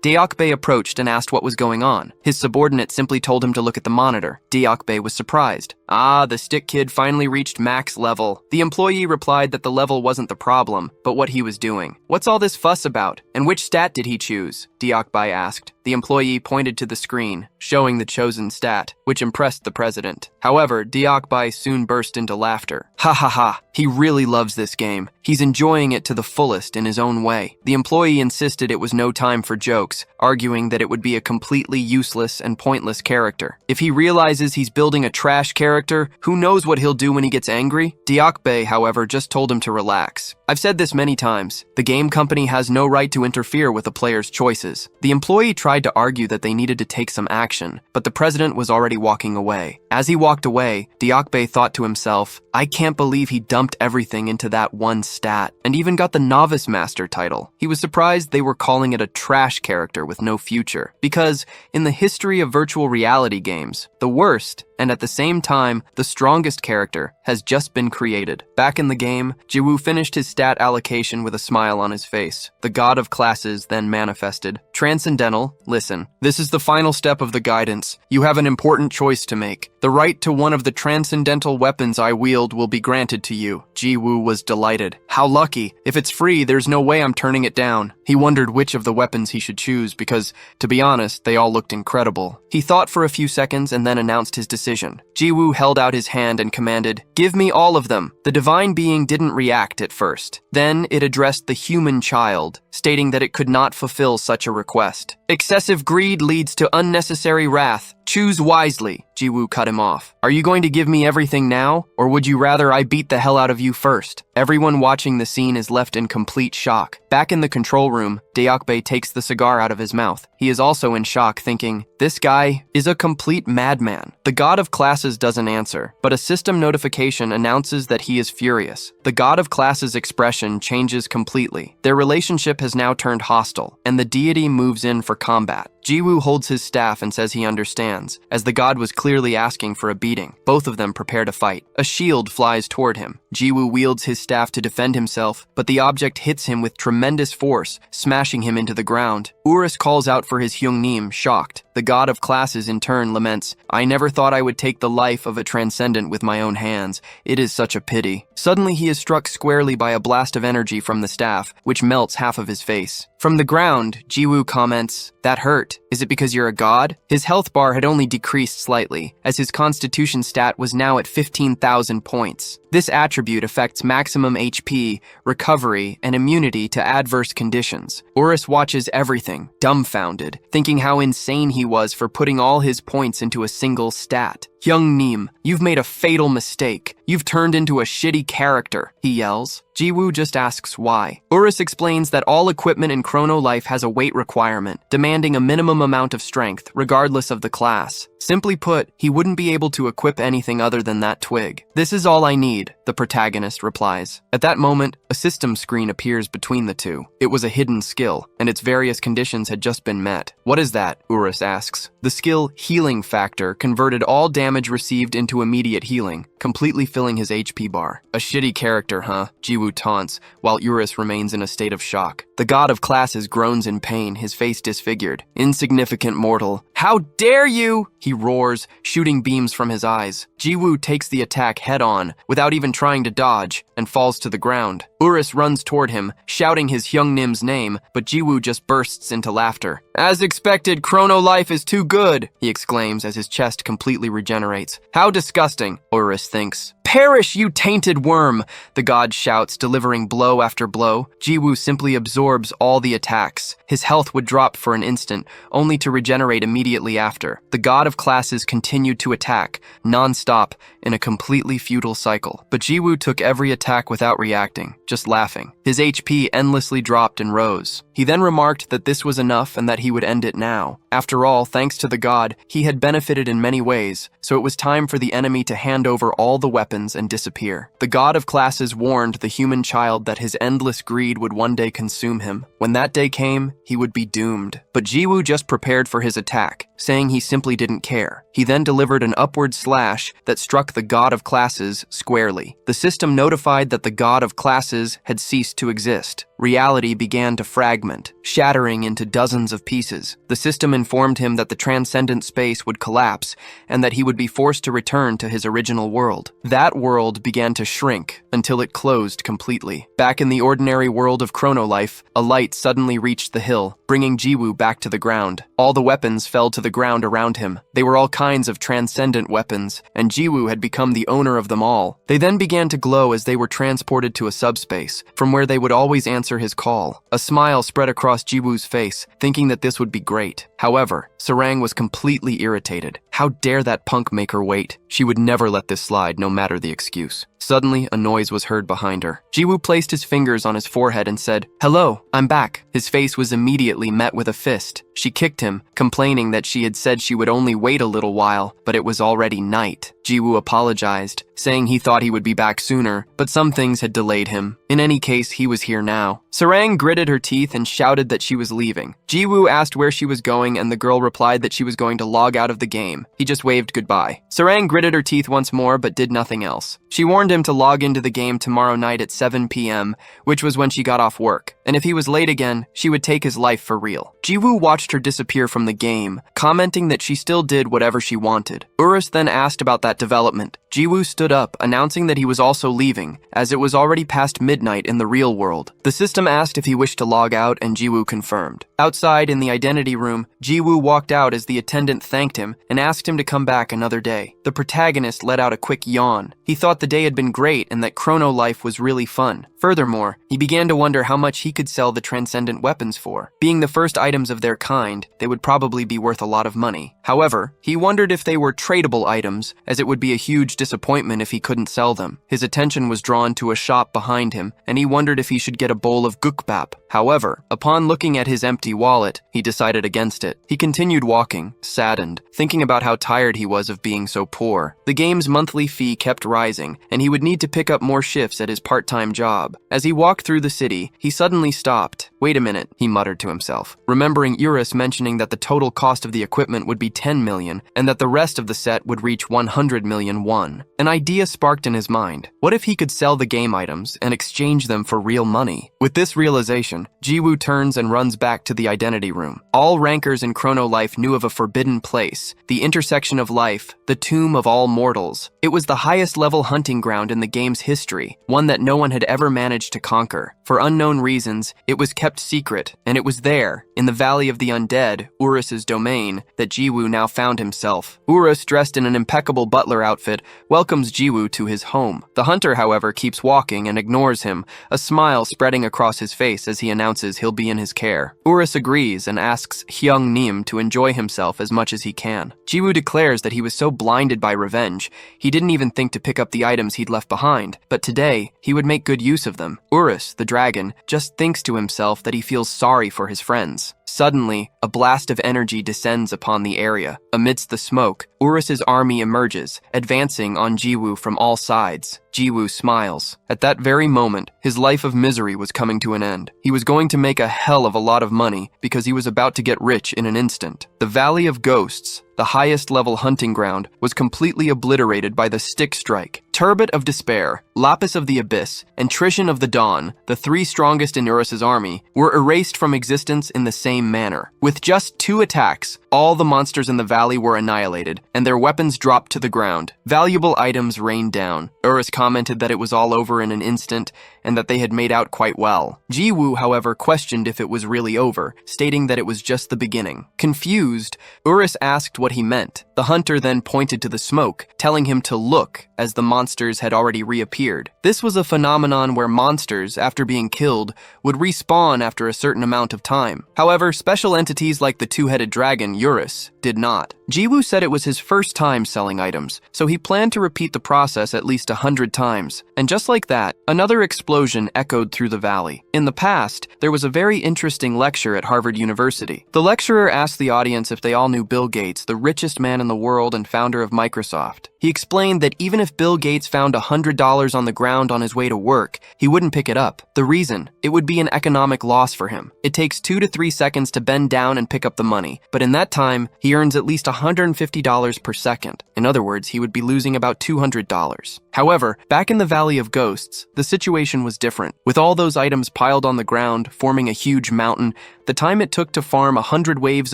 Deokbai approached and asked what was going on. His subordinate simply told him to look at the monitor. Deokbai was surprised. "Ah, the stick kid finally reached max level." The employee replied that the level wasn't the problem, but what he was doing. "What's all this fuss about? And which stat did he choose?" Deokbai asked. The employee pointed to the screen, showing the chosen stat, which impressed the president. However, Deokbai soon burst into laughter. "Ha ha ha, he really loves this game. He's enjoying it to the fullest in his own way." The employee insisted it was no time for jokes, arguing that it would be a completely useless and pointless character. If he realizes he's building a trash character, who knows what he'll do when he gets angry? Deokbai, however, just told him to relax. "I've said this many times. The game company has no right to interfere with a player's choices." The employee tried to argue that they needed to take some action, but the president was already walking away. As he walked away, Deokbai thought to himself, "I can't believe he dumped everything into that one stat, and even got the Novice Master title." He was surprised they were calling it a trash character with no future, because in the history of virtual reality games, the worst, and at the same time, the strongest character has just been created. Back in the game, Jiwoo finished his stat allocation with a smile on his face. The god of classes then manifested. "Transcendental, listen. This is the final step of the guidance. You have an important choice to make. The right to one of the transcendental weapons I wield will be granted to you." Jiwoo was delighted. How lucky. If it's free, there's no way I'm turning it down. He wondered which of the weapons he should choose because, to be honest, they all looked incredible. He thought for a few seconds and then announced his decision. Jiwoo held out his hand and commanded, "Give me all of them." The divine being didn't react at first. Then it addressed the human child, stating that it could not fulfill such a request. "Excessive greed leads to unnecessary wrath. Choose wisely." Jiwoo cut him off. Are you going to give me everything now, or would you rather I beat the hell out of you first? Everyone watching the scene is left in complete shock. Back in the control room, Deokbae takes the cigar out of his mouth. He is also in shock, thinking, this guy is a complete madman. The god of classes doesn't answer, but a system notification announces that he is furious. The god of classes expression changes completely. Their relationship has now turned hostile, and the deity moves in for combat. Jiwoo holds his staff and says he understands, as the god was clearly asking for a beating. Both of them prepare to fight. A shield flies toward him. Jiwoo wields his staff to defend himself, but the object hits him with tremendous force, smashing him into the ground. Urus calls out for his Hyungnim, shocked. The god of classes in turn laments, I never thought I would take the life of a transcendent with my own hands. It is such a pity. Suddenly he is struck squarely by a blast of energy from the staff, which melts half of his face. From the ground, Jiwoo comments, that hurt. Is it because you're a god? His health bar had only decreased slightly, as his constitution stat was now at 15,000 points. This attribute affects maximum HP, recovery, and immunity to adverse conditions. Urus watches everything, dumbfounded, thinking how insane he was for putting all his points into a single stat. Hyungnim, you've made a fatal mistake. You've turned into a shitty character, he yells. Jiwoo just asks why. Urus explains that all equipment in Chrono Life has a weight requirement, demanding a minimum amount of strength, regardless of the class. Simply put, he wouldn't be able to equip anything other than that twig. This is all I need, the protagonist replies. At that moment, a system screen appears between the two. It was a hidden skill, and its various conditions had just been met. What is that? Urus asks. The skill Healing Factor converted all damage received into immediate healing, completely filling his HP bar. A shitty character, huh? Jiwoo taunts, while Urus remains in a state of shock. The god of classes groans in pain, his face disfigured. Insignificant mortal. How dare you? He roars, shooting beams from his eyes. Jiwoo takes the attack head-on, without even trying to dodge, and falls to the ground. Urus runs toward him, shouting his Hyungnim's name, but Jiwoo just bursts into laughter. As expected, Chrono Life is too good, he exclaims as his chest completely regenerates. How disgusting, Urus thinks. Perish, you tainted worm, the god shouts, delivering blow after blow. Jiwoo simply absorbs all the attacks. His health would drop for an instant, only to regenerate immediately after. The god of classes continued to attack, non-stop, in a completely futile cycle. But Jiwoo took every attack without reacting, just laughing. His HP endlessly dropped and rose. He then remarked that this was enough and that he would end it now. After all, thanks to the god, he had benefited in many ways, so it was time for the enemy to hand over all the weapons and disappear. The god of classes warned the human child that his endless greed would one day consume him. When that day came, he would be doomed. But Jiwoo just prepared for his attack, saying he simply didn't care. He then delivered an upward slash that struck the god of classes squarely. The system notified that the god of classes had ceased to exist. Reality began to fragment, shattering into dozens of pieces. The system informed him that the transcendent space would collapse and that he would be forced to return to his original world. That world began to shrink until it closed completely. Back in the ordinary world of Chrono Life, a light suddenly reached the hill, bringing Jiwoo back to the ground. All the weapons fell to the ground around him. They were all kinds of transcendent weapons, and Jiwoo had become the owner of them all. They then began to glow as they were transported to a subspace, from where they would always answer his call. A smile spread across Jiwoo's face, thinking that this would be great. However, Sarang was completely irritated. How dare that punk make her wait? She would never let this slide, no matter the excuse. Suddenly, a noise was heard behind her. Jiwoo placed his fingers on his forehead and said, "Hello, I'm back." His face was immediately met with a fist. She kicked him, complaining that she had said she would only wait a little while, but it was already night. Jiwoo apologized, saying he thought he would be back sooner, but some things had delayed him. In any case, he was here now. Sarang gritted her teeth and shouted that she was leaving. Jiwoo asked where she was going, and the girl replied that she was going to log out of the game. He just waved goodbye. Sarang gritted her teeth once more, but did nothing else. She warned him to log into the game tomorrow night at 7 p.m., which was when she got off work, and if he was late again, she would take his life for real. Jiwoo watched her disappear from the game, commenting that she still did whatever she wanted. Urus then asked about that development. Jiwoo stood up, announcing that he was also leaving, as it was already past midnight in the real world. The system asked if he wished to log out, and Jiwoo confirmed. Outside, in the identity room, Jiwoo walked out as the attendant thanked him and asked him to come back another day. The protagonist let out a quick yawn. He thought the day had been great and that Chrono Life was really fun. Furthermore, he began to wonder how much he could could sell the transcendent weapons for. Being the first items of their kind, they would probably be worth a lot of money. However, he wondered if they were tradable items, as it would be a huge disappointment if he couldn't sell them. His attention was drawn to a shop behind him, and he wondered if he should get a bowl of gukbap. However, upon looking at his empty wallet, he decided against it. He continued walking, saddened, thinking about how tired he was of being so poor. The game's monthly fee kept rising, and he would need to pick up more shifts at his part-time job. As he walked through the city, he suddenly stopped. "Wait a minute," he muttered to himself, remembering Urus mentioning that the total cost of the equipment would be 10 million, and that the rest of the set would reach 100 million won. An idea sparked in his mind. What if he could sell the game items and exchange them for real money? With this realization, Jiwoo turns and runs back to the identity room. All rankers in Chrono Life knew of a forbidden place, the intersection of life, the tomb of all mortals. It was the highest level hunting ground in the game's history, one that no one had ever managed to conquer. For unknown reasons, it was kept secret, and it was there, in the Valley of the Undead, Urus's domain, that Jiwoo now found himself. Urus, dressed in an impeccable butler outfit, welcomes Jiwoo to his home. The hunter, however, keeps walking and ignores him, a smile spreading across his face as he announces he'll be in his care. Urus agrees and asks Hyung Nim to enjoy himself as much as he can. Jiwoo declares that he was so blinded by revenge, he didn't even think to pick up the items he'd left behind, but today, he would make good use of them. Urus, the dragon, just thinks to himself that he feels sorry for his friends. Suddenly, a blast of energy descends upon the area. Amidst the smoke, Urus's army emerges, advancing on Jiwoo from all sides. Jiwoo smiles. At that very moment, his life of misery was coming to an end. He was going to make a hell of a lot of money because he was about to get rich in an instant. The Valley of Ghosts, the highest level hunting ground, was completely obliterated by the Stick Strike. Turbot of Despair, Lapis of the Abyss, and Trishan of the Dawn, the three strongest in Urus's army, were erased from existence in the same manner. With just 2 attacks, all the monsters in the valley were annihilated, and their weapons dropped to the ground. Valuable items rained down. Urus commented that it was all over in an instant, and that they had made out quite well. Jiwoo, however, questioned if it was really over, stating that it was just the beginning. Confused, Urus asked what he meant. The hunter then pointed to the smoke, telling him to look, as the monsters had already reappeared. This was a phenomenon where monsters, after being killed, would respawn after a certain amount of time. However, special entities like the two-headed dragon, Urus, did not. Jiwoo said it was his first time selling items, so he planned to repeat the process at least 100 times. And just like that, another explosion echoed through the valley. In the past, there was a very interesting lecture at Harvard University. The lecturer asked the audience if they all knew Bill Gates, the richest man in the world and founder of Microsoft. He explained that even if Bill Gates found $100 on the ground on his way to work, he wouldn't pick it up. The reason? It would be an economic loss for him. It takes 2 to 3 seconds to bend down and pick up the money, but in that time, he earns at least $150 per second. In other words, he would be losing about $200. However, back in the Valley of Ghosts, the situation was different. With all those items piled on the ground, forming a huge mountain, the time it took to farm 100 waves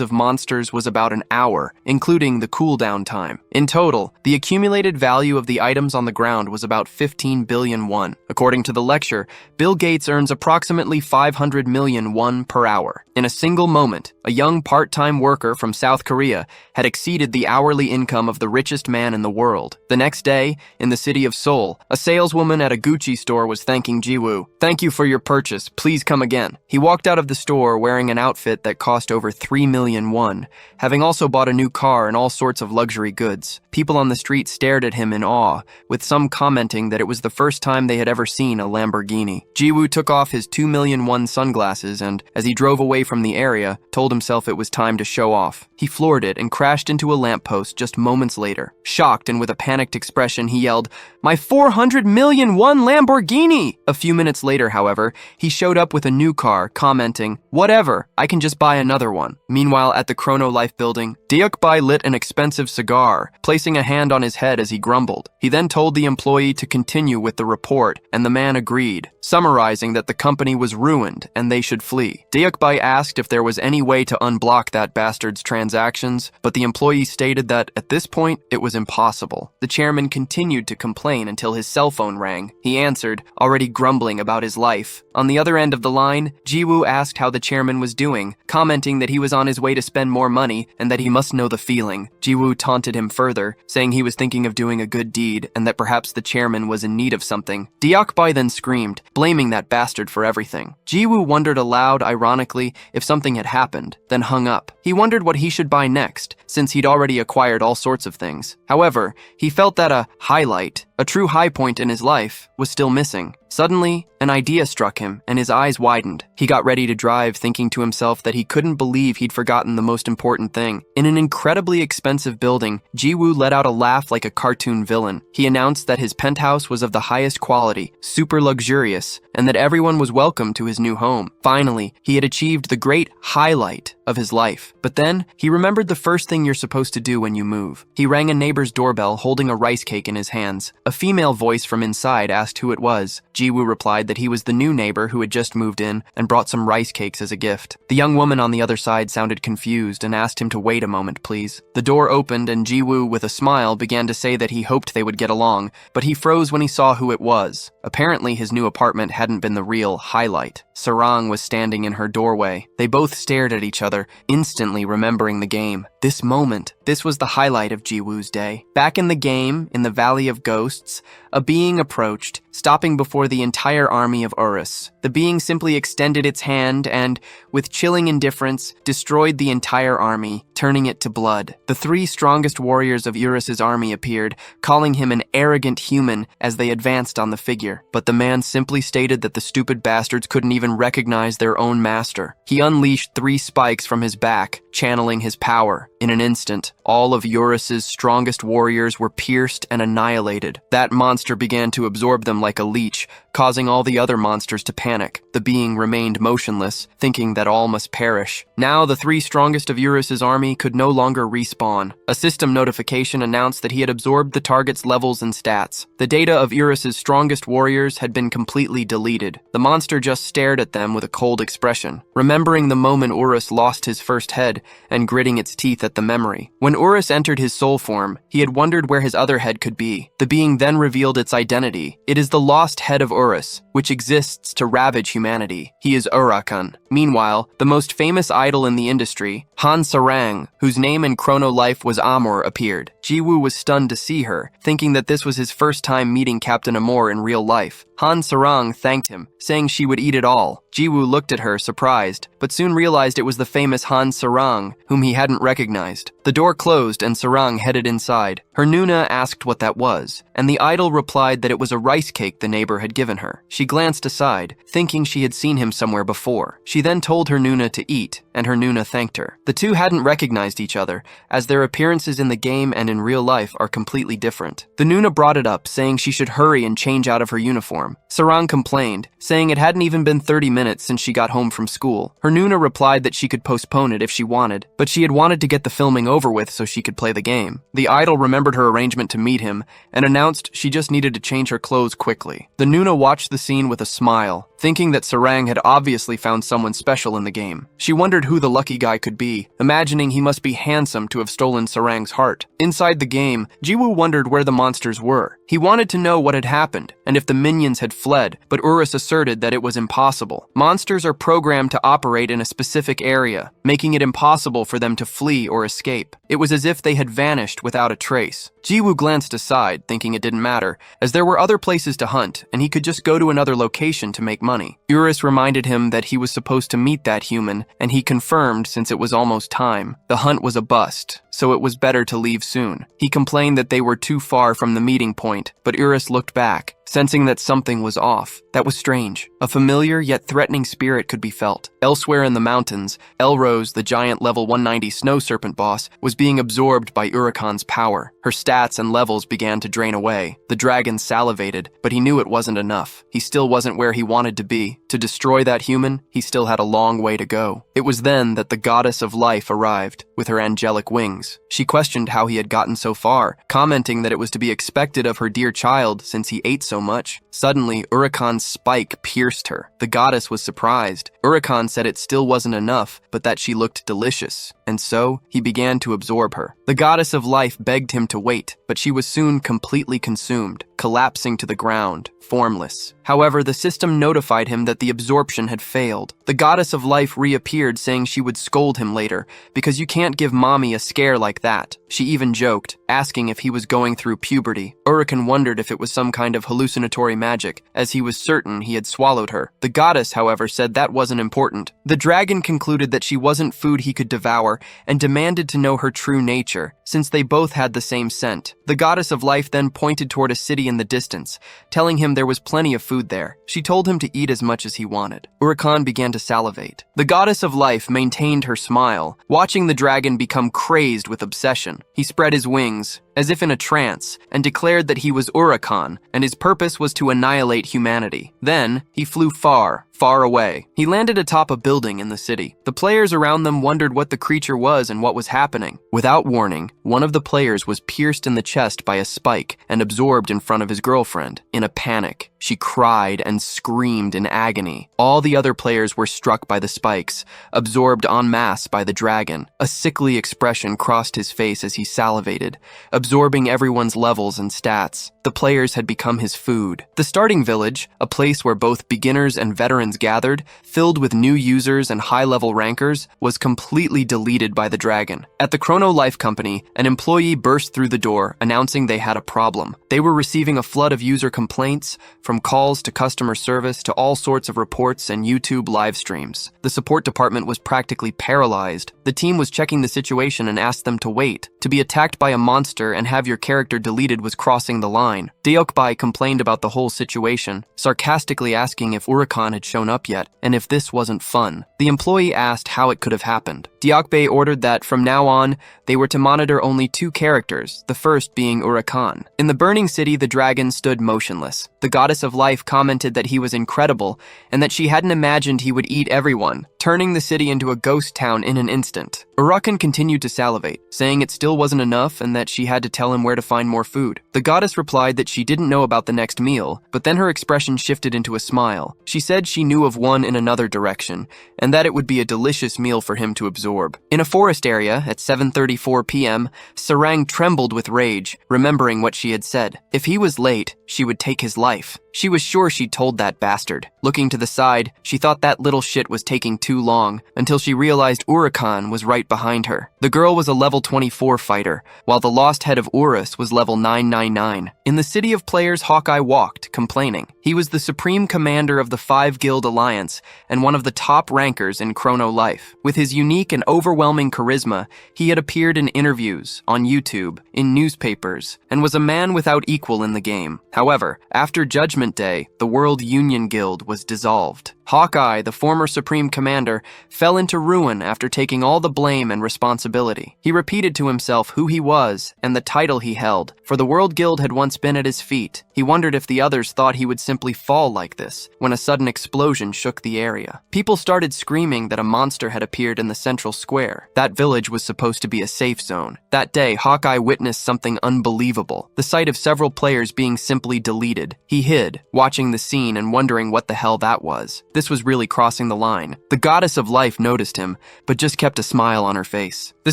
of monsters was about an hour, including the cooldown time. In total, the accumulated value of the items on the ground was about 15 billion won. According to the lecture, Bill Gates earns approximately 500 million won per hour. In a single moment, a young part-time worker from South Korea had exceeded the hourly income of the richest man in the world. The next day, in the city of Seoul, a saleswoman at a Gucci store was thanking Jiwoo. "Thank you for your purchase. Please come again." He walked out of the store wearing an outfit that cost over 3 million won, having also bought a new car and all sorts of luxury goods. People on the street stared at him in awe, with some commenting that it was the first time they had ever seen a Lamborghini. Jiwoo took off his 2 million won sunglasses and, as he drove away from the area, told himself it was time to show off. He floored it and crashed into a lamppost just moments later. Shocked and with a panicked expression, he yelled, "My 400 million won Lamborghini!" A few minutes later, however, he showed up with a new car, commenting, "Whatever, I can just buy another one." Meanwhile, at the Chrono Life building, Deokbai lit an expensive cigar, placing a hand on his head as he grumbled. He then told the employee to continue with the report, and the man agreed, summarizing that the company was ruined and they should flee. Deokbai asked if there was any way to unblock that bastard's transactions, but the employee stated that, at this point, it was impossible. The chairman continued to complain until his cell phone rang. He answered, already grumbling about his life. On the other end of the line, Jiwoo asked how the chairman was doing, commenting that he was on his way to spend more money and that he must know the feeling. Jiwoo taunted him further, saying he was thinking of doing a good deed and that perhaps the chairman was in need of something. Deokbai then screamed, blaming that bastard for everything. Jiwoo wondered aloud, ironically, if something had happened, then hung up. He wondered what he should buy next, since he'd already acquired all sorts of things. However, he felt that a highlight, a true high point in his life, was still missing. Suddenly, an idea struck him, and his eyes widened. He got ready to drive, thinking to himself that he couldn't believe he'd forgotten the most important thing. In an incredibly expensive building, Jiwoo let out a laugh like a cartoon villain. He announced that his penthouse was of the highest quality, super luxurious, and that everyone was welcome to his new home. Finally, he had achieved the great highlight of his life. But then, he remembered the first thing you're supposed to do when you move. He rang a neighbor's doorbell, holding a rice cake in his hands. A female voice from inside asked who it was. Jiwoo replied that he was the new neighbor who had just moved in and brought some rice cakes as a gift. The young woman on the other side sounded confused and asked him to wait a moment, please. The door opened and Jiwoo, with a smile, began to say that he hoped they would get along, but he froze when he saw who it was. Apparently, his new apartment hadn't been the real highlight. Sarang was standing in her doorway. They both stared at each other, instantly remembering the game. This moment, this was the highlight of Jiwoo's day. Back in the game, in the Valley of Ghosts, a being approached, stopping before the entire army of Urus. The being simply extended its hand and, with chilling indifference, destroyed the entire army, turning it to blood. The 3 strongest warriors of Urus's army appeared, calling him an arrogant human as they advanced on the figure. But the man simply stated that the stupid bastards couldn't even recognize their own master. He unleashed 3 spikes from his back, channeling his power. In an instant, all of Urus's strongest warriors were pierced and annihilated. That monster began to absorb them like a leech, causing all the other monsters to panic. The being remained motionless, thinking that all must perish. Now the 3 strongest of Urus's army could no longer respawn. A system notification announced that he had absorbed the target's levels and stats. The data of Urus's strongest warriors had been completely deleted. The monster just stared at them with a cold expression, remembering the moment Urus lost his first head and gritting its teeth at the memory. When Urus entered his soul form, he had wondered where his other head could be. The being then revealed its identity. It is the lost head of Urus, which exists to ravage humanity. He is Urakan. Meanwhile, the most famous idol in the industry, Han Sarang, whose name in chrono life was Amor, appeared. Jiwoo was stunned to see her, thinking that this was his first time meeting Captain Amor in real life. Han Sarang thanked him, saying she would eat it all. Jiwoo looked at her, surprised, but soon realized it was the famous Han Sarang, whom he hadn't recognized. The door closed and Sarang headed inside. Her Nuna asked what that was, and the idol replied that it was a rice cake the neighbor had given her. She glanced aside, thinking she had seen him somewhere before. She then told her Nuna to eat, and her Nuna thanked her. The two hadn't recognized each other, as their appearances in the game and in real life are completely different. The Nuna brought it up, saying she should hurry and change out of her uniform. Sarang complained, saying it hadn't even been 30 minutes since she got home from school. Her Nuna replied that she could postpone it if she wanted, but she had wanted to get the filming over with so she could play the game. The idol remembered her arrangement to meet him and announced she just needed to change her clothes quickly. The Nuna watched the scene with a smile, thinking that Sarang had obviously found someone special in the game. She wondered who the lucky guy could be, imagining he must be handsome to have stolen Sarang's heart. Inside the game, Jiwoo wondered where the monsters were. He wanted to know what had happened, and if the minions had fled, but Urus asserted that it was impossible. Monsters are programmed to operate in a specific area, making it impossible for them to flee or escape. It was as if they had vanished without a trace. Jiwoo glanced aside, thinking it didn't matter, as there were other places to hunt, and he could just go to another location to make money. Urus reminded him that he was supposed to meet that human, and he confirmed, since it was almost time, the hunt was a bust, so it was better to leave soon. He complained that they were too far from the meeting point, but Urus looked back, sensing that something was off. That was strange. A familiar yet threatening spirit could be felt. Elsewhere in the mountains, Elrose, the giant level 190 snow serpent boss, was being absorbed by Urakan's power. Her stats and levels began to drain away. The dragon salivated, but he knew it wasn't enough. He still wasn't where he wanted to be. To destroy that human, he still had a long way to go. It was then that the goddess of life arrived, with her angelic wings. She questioned how he had gotten so far, commenting that it was to be expected of her dear child since he ate so much. Suddenly, Urakan's spike pierced her. The goddess was surprised. Urakan said it still wasn't enough, but that she looked delicious, and so he began to absorb her. The goddess of life begged him to wait, but she was soon completely consumed. collapsing to the ground, formless. However, the system notified him that the absorption had failed. The goddess of life reappeared, saying she would scold him later, because you can't give mommy a scare like that. She even joked, asking if he was going through puberty. Urakan wondered if it was some kind of hallucinatory magic, as he was certain he had swallowed her. The goddess, however, said that wasn't important. The dragon concluded that she wasn't food he could devour, and demanded to know her true nature, since they both had the same scent. The goddess of life then pointed toward a city in the distance, telling him there was plenty of food there. She told him to eat as much as he wanted. Urakan began to salivate. The goddess of life maintained her smile, watching the dragon become crazed with obsession. He spread his wings, as if in a trance, and declared that he was Urakan, and his purpose was to annihilate humanity. Then, he flew far, far away. He landed atop a building in the city. The players around them wondered what the creature was and what was happening. Without warning, one of the players was pierced in the chest by a spike and absorbed in front of his girlfriend. In a panic, she cried and screamed in agony. All the other players were struck by the spikes, absorbed en masse by the dragon. A sickly expression crossed his face as he salivated, absorbing everyone's levels and stats. The players had become his food. The starting village, a place where both beginners and veterans gathered, filled with new users and high-level rankers, was completely deleted by the dragon. At the Chrono Life Company, an employee burst through the door, announcing they had a problem. They were receiving a flood of user complaints, from calls to customer service to all sorts of reports and YouTube live streams. The support department was practically paralyzed. The team was checking the situation and asked them to wait. To be attacked by a monster and have your character deleted was crossing the line. Deokbai complained about the whole situation, sarcastically asking if Urakan had shown up yet, and if this wasn't fun. The employee asked how it could have happened. Deokbai ordered that, from now on, they were to monitor only 2 characters, the first being Urakan. In the burning city, the dragon stood motionless. The goddess of life commented that he was incredible, and that she hadn't imagined he would eat everyone, turning the city into a ghost town in an instant. Urakan continued to salivate, saying it still wasn't enough and that she had to tell him where to find more food. The goddess replied that she didn't know about the next meal, but then her expression shifted into a smile. She said she knew of one in another direction, and that it would be a delicious meal for him to absorb. In a forest area at 7:34 p.m., Sarang trembled with rage, remembering what she had said. If he was late, she would take his life. She was sure she'd told that bastard. Looking to the side, she thought that little shit was taking too long, until she realized Urakan was right behind her. The girl was a level 24 fighter, while the lost head of Urus was level 999. In the city of players, Hawkeye walked, complaining. He was the supreme commander of the 5 Guild Alliance, and one of the top rankers in Chrono Life. With his unique and overwhelming charisma, he had appeared in interviews, on YouTube, in newspapers, and was a man without equal in the game. However, after Judgment Day, the World Union Guild was dissolved. Hawkeye, the former Supreme Commander, fell into ruin after taking all the blame and responsibility. He repeated to himself who he was and the title he held, for the World Guild had once been at his feet. He wondered if the others thought he would simply fall like this, when a sudden explosion shook the area. People started screaming that a monster had appeared in the central square. That village was supposed to be a safe zone. That day, Hawkeye witnessed something unbelievable, the sight of several players being simply deleted. He hid, watching the scene and wondering what the hell that was. This was really crossing the line. The goddess of life noticed him, but just kept a smile on her face. The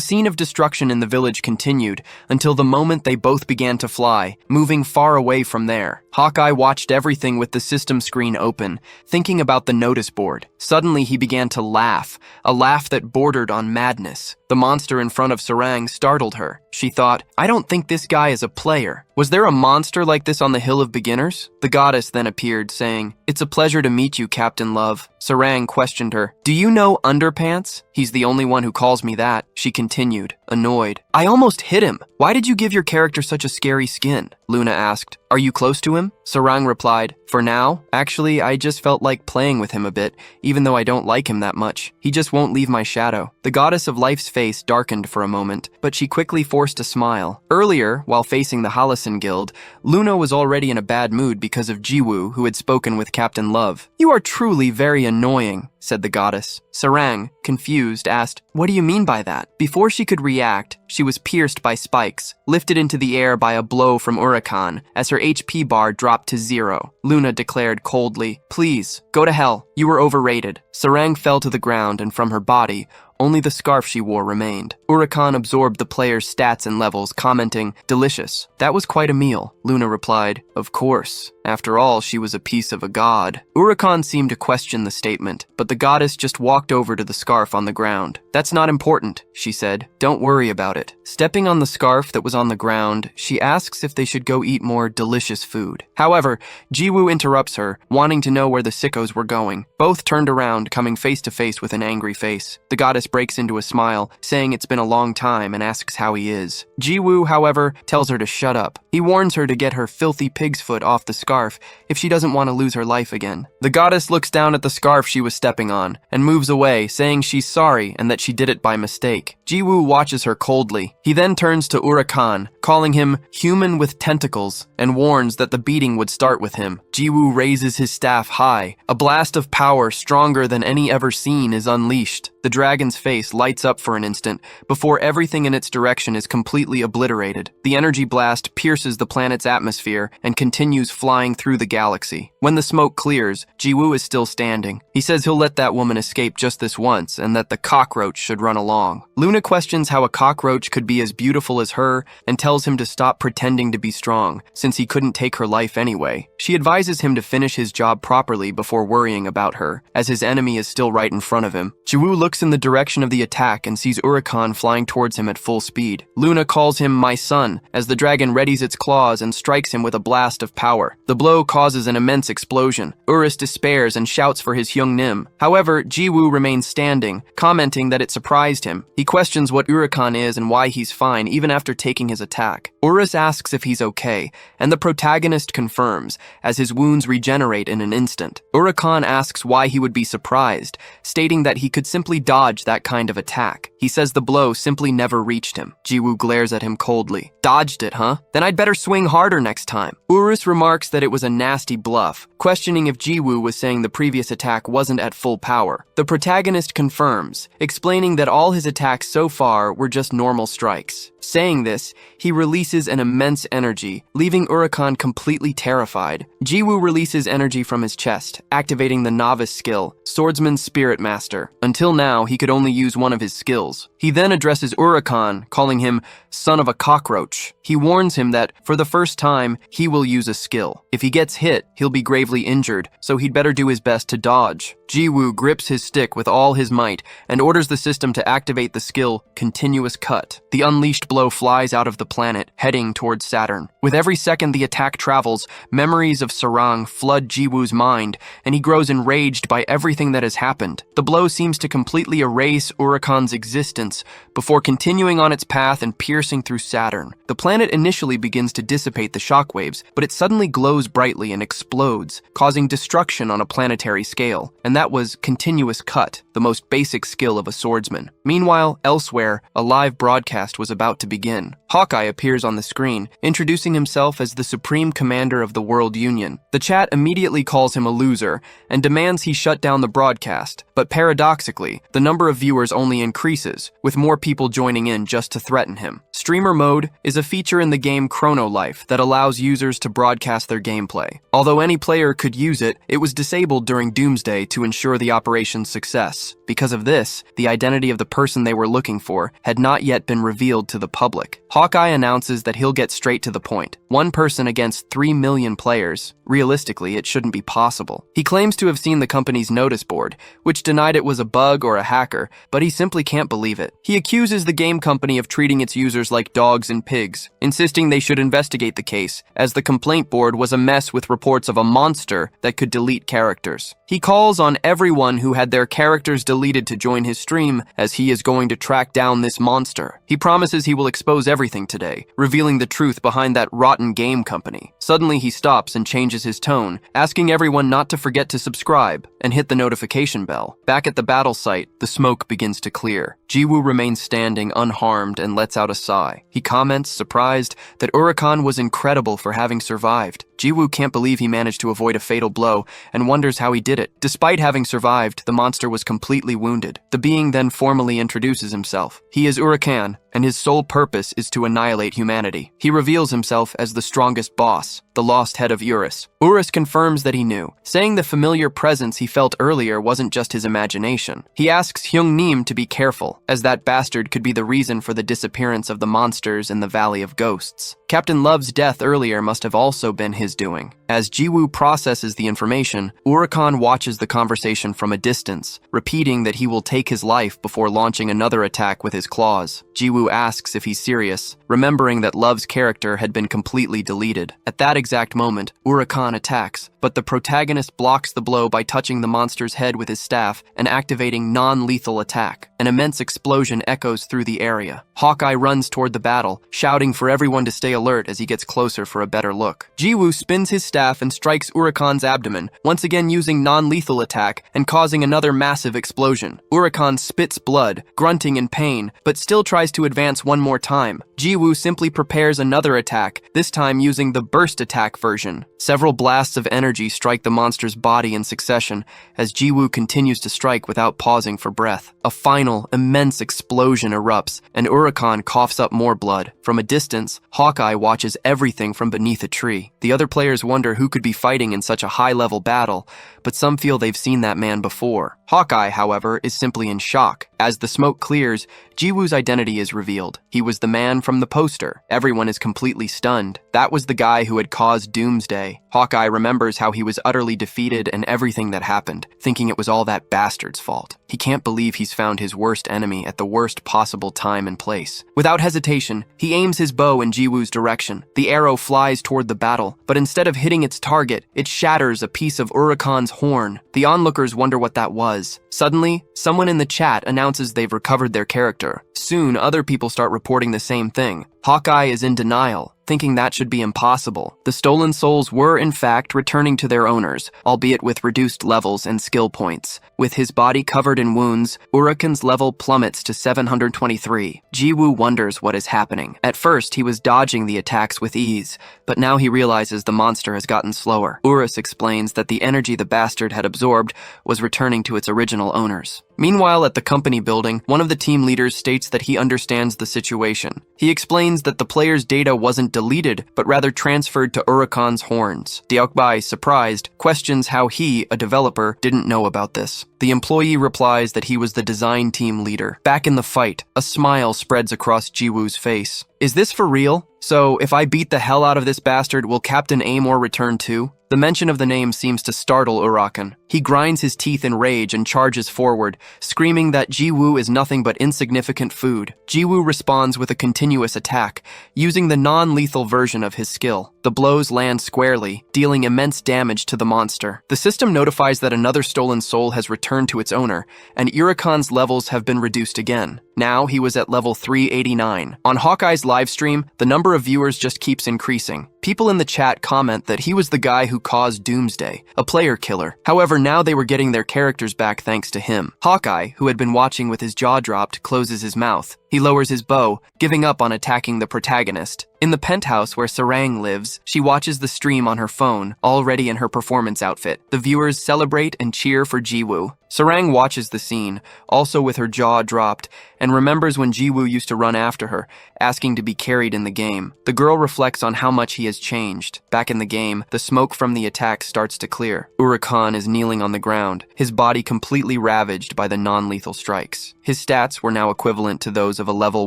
scene of destruction in the village continued until the moment they both began to fly, moving far away from there. Hawkeye watched everything with the system screen open, thinking about the notice board. Suddenly he began to laugh, a laugh that bordered on madness. The monster in front of Sarang startled her. She thought, I don't think this guy is a player. Was there a monster like this on the Hill of Beginners? The goddess then appeared, saying, It's a pleasure to meet you, Captain Love. Sarang questioned her. Do you know Underpants? He's the only one who calls me that. She continued, annoyed. I almost hit him. Why did you give your character such a scary skin? Luna asked. Are you close to him? Sarang replied, For now, actually, I just felt like playing with him a bit, even though I don't like him that much. He just won't leave my shadow. The goddess of life's face darkened for a moment, but she quickly forced a smile. Earlier, while facing the Hallison Guild, Luna was already in a bad mood because of Jiwoo, who had spoken with Captain Love. You are truly very annoying, said the goddess. Sarang, confused, asked, What do you mean by that? Before she could react, she was pierced by spikes, lifted into the air by a blow from Urakan, as her HP bar dropped to 0. Luna declared coldly, Please, go to hell. You were overrated. Sarang fell to the ground, and from her body, Only the scarf she wore remained. Urakan absorbed the player's stats and levels, commenting, "Delicious." "That was quite a meal," Luna replied. "Of course. After all, she was a piece of a god." Urakan seemed to question the statement, but the goddess just walked over to the scarf on the ground. "That's not important," she said. "Don't worry about it." Stepping on the scarf that was on the ground, she asks if they should go eat more delicious food. However, Jiwoo interrupts her, wanting to know where the sickos were going. Both turned around, coming face to face with an angry face. The goddess breaks into a smile, saying it's been a long time, and asks how he is. Jiwoo, however, tells her to shut up. He warns her to get her filthy pig's foot off the scarf if she doesn't want to lose her life again. The goddess looks down at the scarf she was stepping on and moves away, saying she's sorry and that she did it by mistake. Jiwoo watches her coldly. He then turns to Urakan, calling him human with tentacles, and warns that the beating would start with him. Jiwoo raises his staff high. A blast of power stronger than any ever seen is unleashed. The dragon's face lights up for an instant before everything in its direction is completely obliterated. The energy blast pierces the planet's atmosphere and continues flying through the galaxy. When the smoke clears, Jiwoo is still standing. He says he'll let that woman escape just this once and that the cockroach should run along. Luna questions how a cockroach could be as beautiful as her and tells him to stop pretending to be strong, since he couldn't take her life anyway. She advises him to finish his job properly before worrying about her, as his enemy is still right in front of him. Jiwoo looks in the direction of the attack and sees Urakan flying towards him at full speed. Luna calls him "my son" as the dragon readies its claws and strikes him with a blast of power. The blow causes an immense explosion. Urus despairs and shouts for his Hyungnim. However, Jiwoo remains standing, commenting that it surprised him. He questions what Urakan is and why he's fine even after taking his attack. Urus asks if he's okay, and the protagonist confirms, as his wounds regenerate in an instant. Urakan asks why he would be surprised, stating that he could simply dodge that kind of attack. He says the blow simply never reached him. Jiwoo glares at him coldly. "Dodged it, huh? Then I'd better swing harder next time." Urus remarks that it was a nasty bluff, questioning if Jiwoo was saying the previous attack wasn't at full power. The protagonist confirms, explaining that all his attacks so far were just normal strikes. Saying this, he releases an immense energy, leaving Urakan completely terrified. Jiwoo releases energy from his chest, activating the novice skill, Swordsman's Spirit Master. Until now, he could only use one of his skills. He then addresses Urakan, calling him "son of a cockroach." He warns him that, for the first time, he will use a skill. If he gets hit, he'll be gravely injured, so he'd better do his best to dodge. Jiwoo grips his stick with all his might and orders the system to activate the skill Continuous Cut. The unleashed blow flies out of the planet, heading towards Saturn. With every second the attack travels, memories of Sarang flood Jiwoo's mind, and he grows enraged by everything that has happened. The blow seems to completely erase Urakan's existence before continuing on its path and piercing through Saturn. The planet initially begins to dissipate the shockwaves, but it suddenly glows brightly and explodes, causing destruction on a planetary scale. And that was Continuous Cut, the most basic skill of a swordsman. Meanwhile, elsewhere, a live broadcast was about to begin. Hawkeye appears on the screen, introducing himself as the Supreme Commander of the World Union. The chat immediately calls him a loser and demands he shut down the broadcast, but paradoxically, the number of viewers only increases, with more people joining in just to threaten him. Streamer mode is a feature in the game Chrono Life that allows users to broadcast their gameplay. Although any player could use it, it was disabled during Doomsday to ensure the operation's success. Because of this, the identity of the person they were looking for had not yet been revealed to the public. Hawkeye announces that he'll get straight to the point. One person against 3 million players. Realistically, it shouldn't be possible. He claims to have seen the company's notice board, which denied it was a bug or a hacker, but he simply can't believe it. He accuses the game company of treating its users like dogs and pigs, insisting they should investigate the case, as the complaint board was a mess with reports of a monster that could delete characters. He calls on everyone who had their characters deleted to join his stream, as he is going to track down this monster. He promises he will expose everything today, revealing the truth behind that rotten game company. Suddenly he stops and changes his tone, asking everyone not to forget to subscribe and hit the notification bell. Back at the battle site, the smoke begins to clear. Jiwoo remains standing unharmed and lets out a sigh. He comments, surprised, that Urakan was incredible for having survived. Jiwoo can't believe he managed to avoid a fatal blow and wonders how he did it. Despite having survived, the monster was completely wounded. The being then formally introduces himself. He is Urakan, and his sole purpose is to annihilate humanity. He reveals himself as the strongest boss, the lost head of Urus. Urus confirms that he knew, saying the familiar presence he felt earlier wasn't just his imagination. He asks Hyung-nim to be careful, as that bastard could be the reason for the disappearance of the monsters in the Valley of Ghosts. Captain Love's death earlier must have also been his doing. As Jiwoo processes the information, Urakan watches the conversation from a distance, repeating that he will take his life before launching another attack with his claws. Jiwoo asks if he's serious, remembering that Love's character had been completely deleted. At that exact moment, Urakan attacks, but the protagonist blocks the blow by touching the monster's head with his staff and activating non-lethal attack. An immense explosion echoes through the area. Hawkeye runs toward the battle, shouting for everyone to stay alert as he gets closer for a better look. Jiwoo spins his staff and strikes Urakan's abdomen, once again using non-lethal attack and causing another massive explosion. Urakan spits blood, grunting in pain, but still tries to advance one more time. Jiwoo simply prepares another attack, this time using the burst attack version. Several blasts of energy strike the monster's body in succession as Jiwoo continues to strike without pausing for breath. A final, immense explosion erupts, and Urakan coughs up more blood. From a distance, Hawkeye watches everything from beneath a tree. The other players wonder who could be fighting in such a high-level battle, but some feel they've seen that man before. Hawkeye, however, is simply in shock. As the smoke clears, Jiwoo's identity is revealed. He was the man from the poster. Everyone is completely stunned. That was the guy who had caused doomsday. Hawkeye remembers how he was utterly defeated and everything that happened, thinking it was all that bastard's fault. He can't believe he's found his worst enemy at the worst possible time and place. Without hesitation, he aims his bow in Jiwoo's direction. The arrow flies toward the battle, but instead of hitting its target, it shatters a piece of Urakan's horn. The onlookers wonder what that was. Suddenly, someone in the chat announces they've recovered their character. Soon, other people start reporting the same thing. Hawkeye is in denial, thinking that should be impossible. The stolen souls were, in fact, returning to their owners, albeit with reduced levels and skill points. With his body covered in wounds, Urakan's level plummets to 723. Jiwoo wonders what is happening. At first, he was dodging the attacks with ease, but now he realizes the monster has gotten slower. Urus explains that the energy the bastard had absorbed was returning to its original owners. Meanwhile, at the company building, one of the team leaders states that he understands the situation. He explains that the player's data wasn't deleted, but rather transferred to Urakan's horns. Deokbai, surprised, questions how he, a developer, didn't know about this. The employee replies that he was the design team leader. Back in the fight, a smile spreads across Jiwoo's face. Is this for real? So, if I beat the hell out of this bastard, will Captain Amor return too? The mention of the name seems to startle Urakan. He grinds his teeth in rage and charges forward, screaming that Jiwoo is nothing but insignificant food. Jiwoo responds with a continuous attack, using the non-lethal version of his skill. The blows land squarely, dealing immense damage to the monster. The system notifies that another stolen soul has returned to its owner, and Urakan's levels have been reduced again. Now he was at level 389. On Hawkeye's livestream, the number of viewers just keeps increasing. People in the chat comment that he was the guy who caused doomsday, a player killer. However, now they were getting their characters back thanks to him. Hawkeye, who had been watching with his jaw dropped, closes his mouth. He lowers his bow, giving up on attacking the protagonist. In the penthouse where Sarang lives, she watches the stream on her phone, already in her performance outfit. The viewers celebrate and cheer for Jiwoo. Sarang watches the scene, also with her jaw dropped, and remembers when Jiwoo used to run after her, asking to be carried in the game. The girl reflects on how much he has changed. Back in the game, the smoke from the attack starts to clear. Urakan is kneeling on the ground, his body completely ravaged by the non-lethal strikes. His stats were now equivalent to those of a level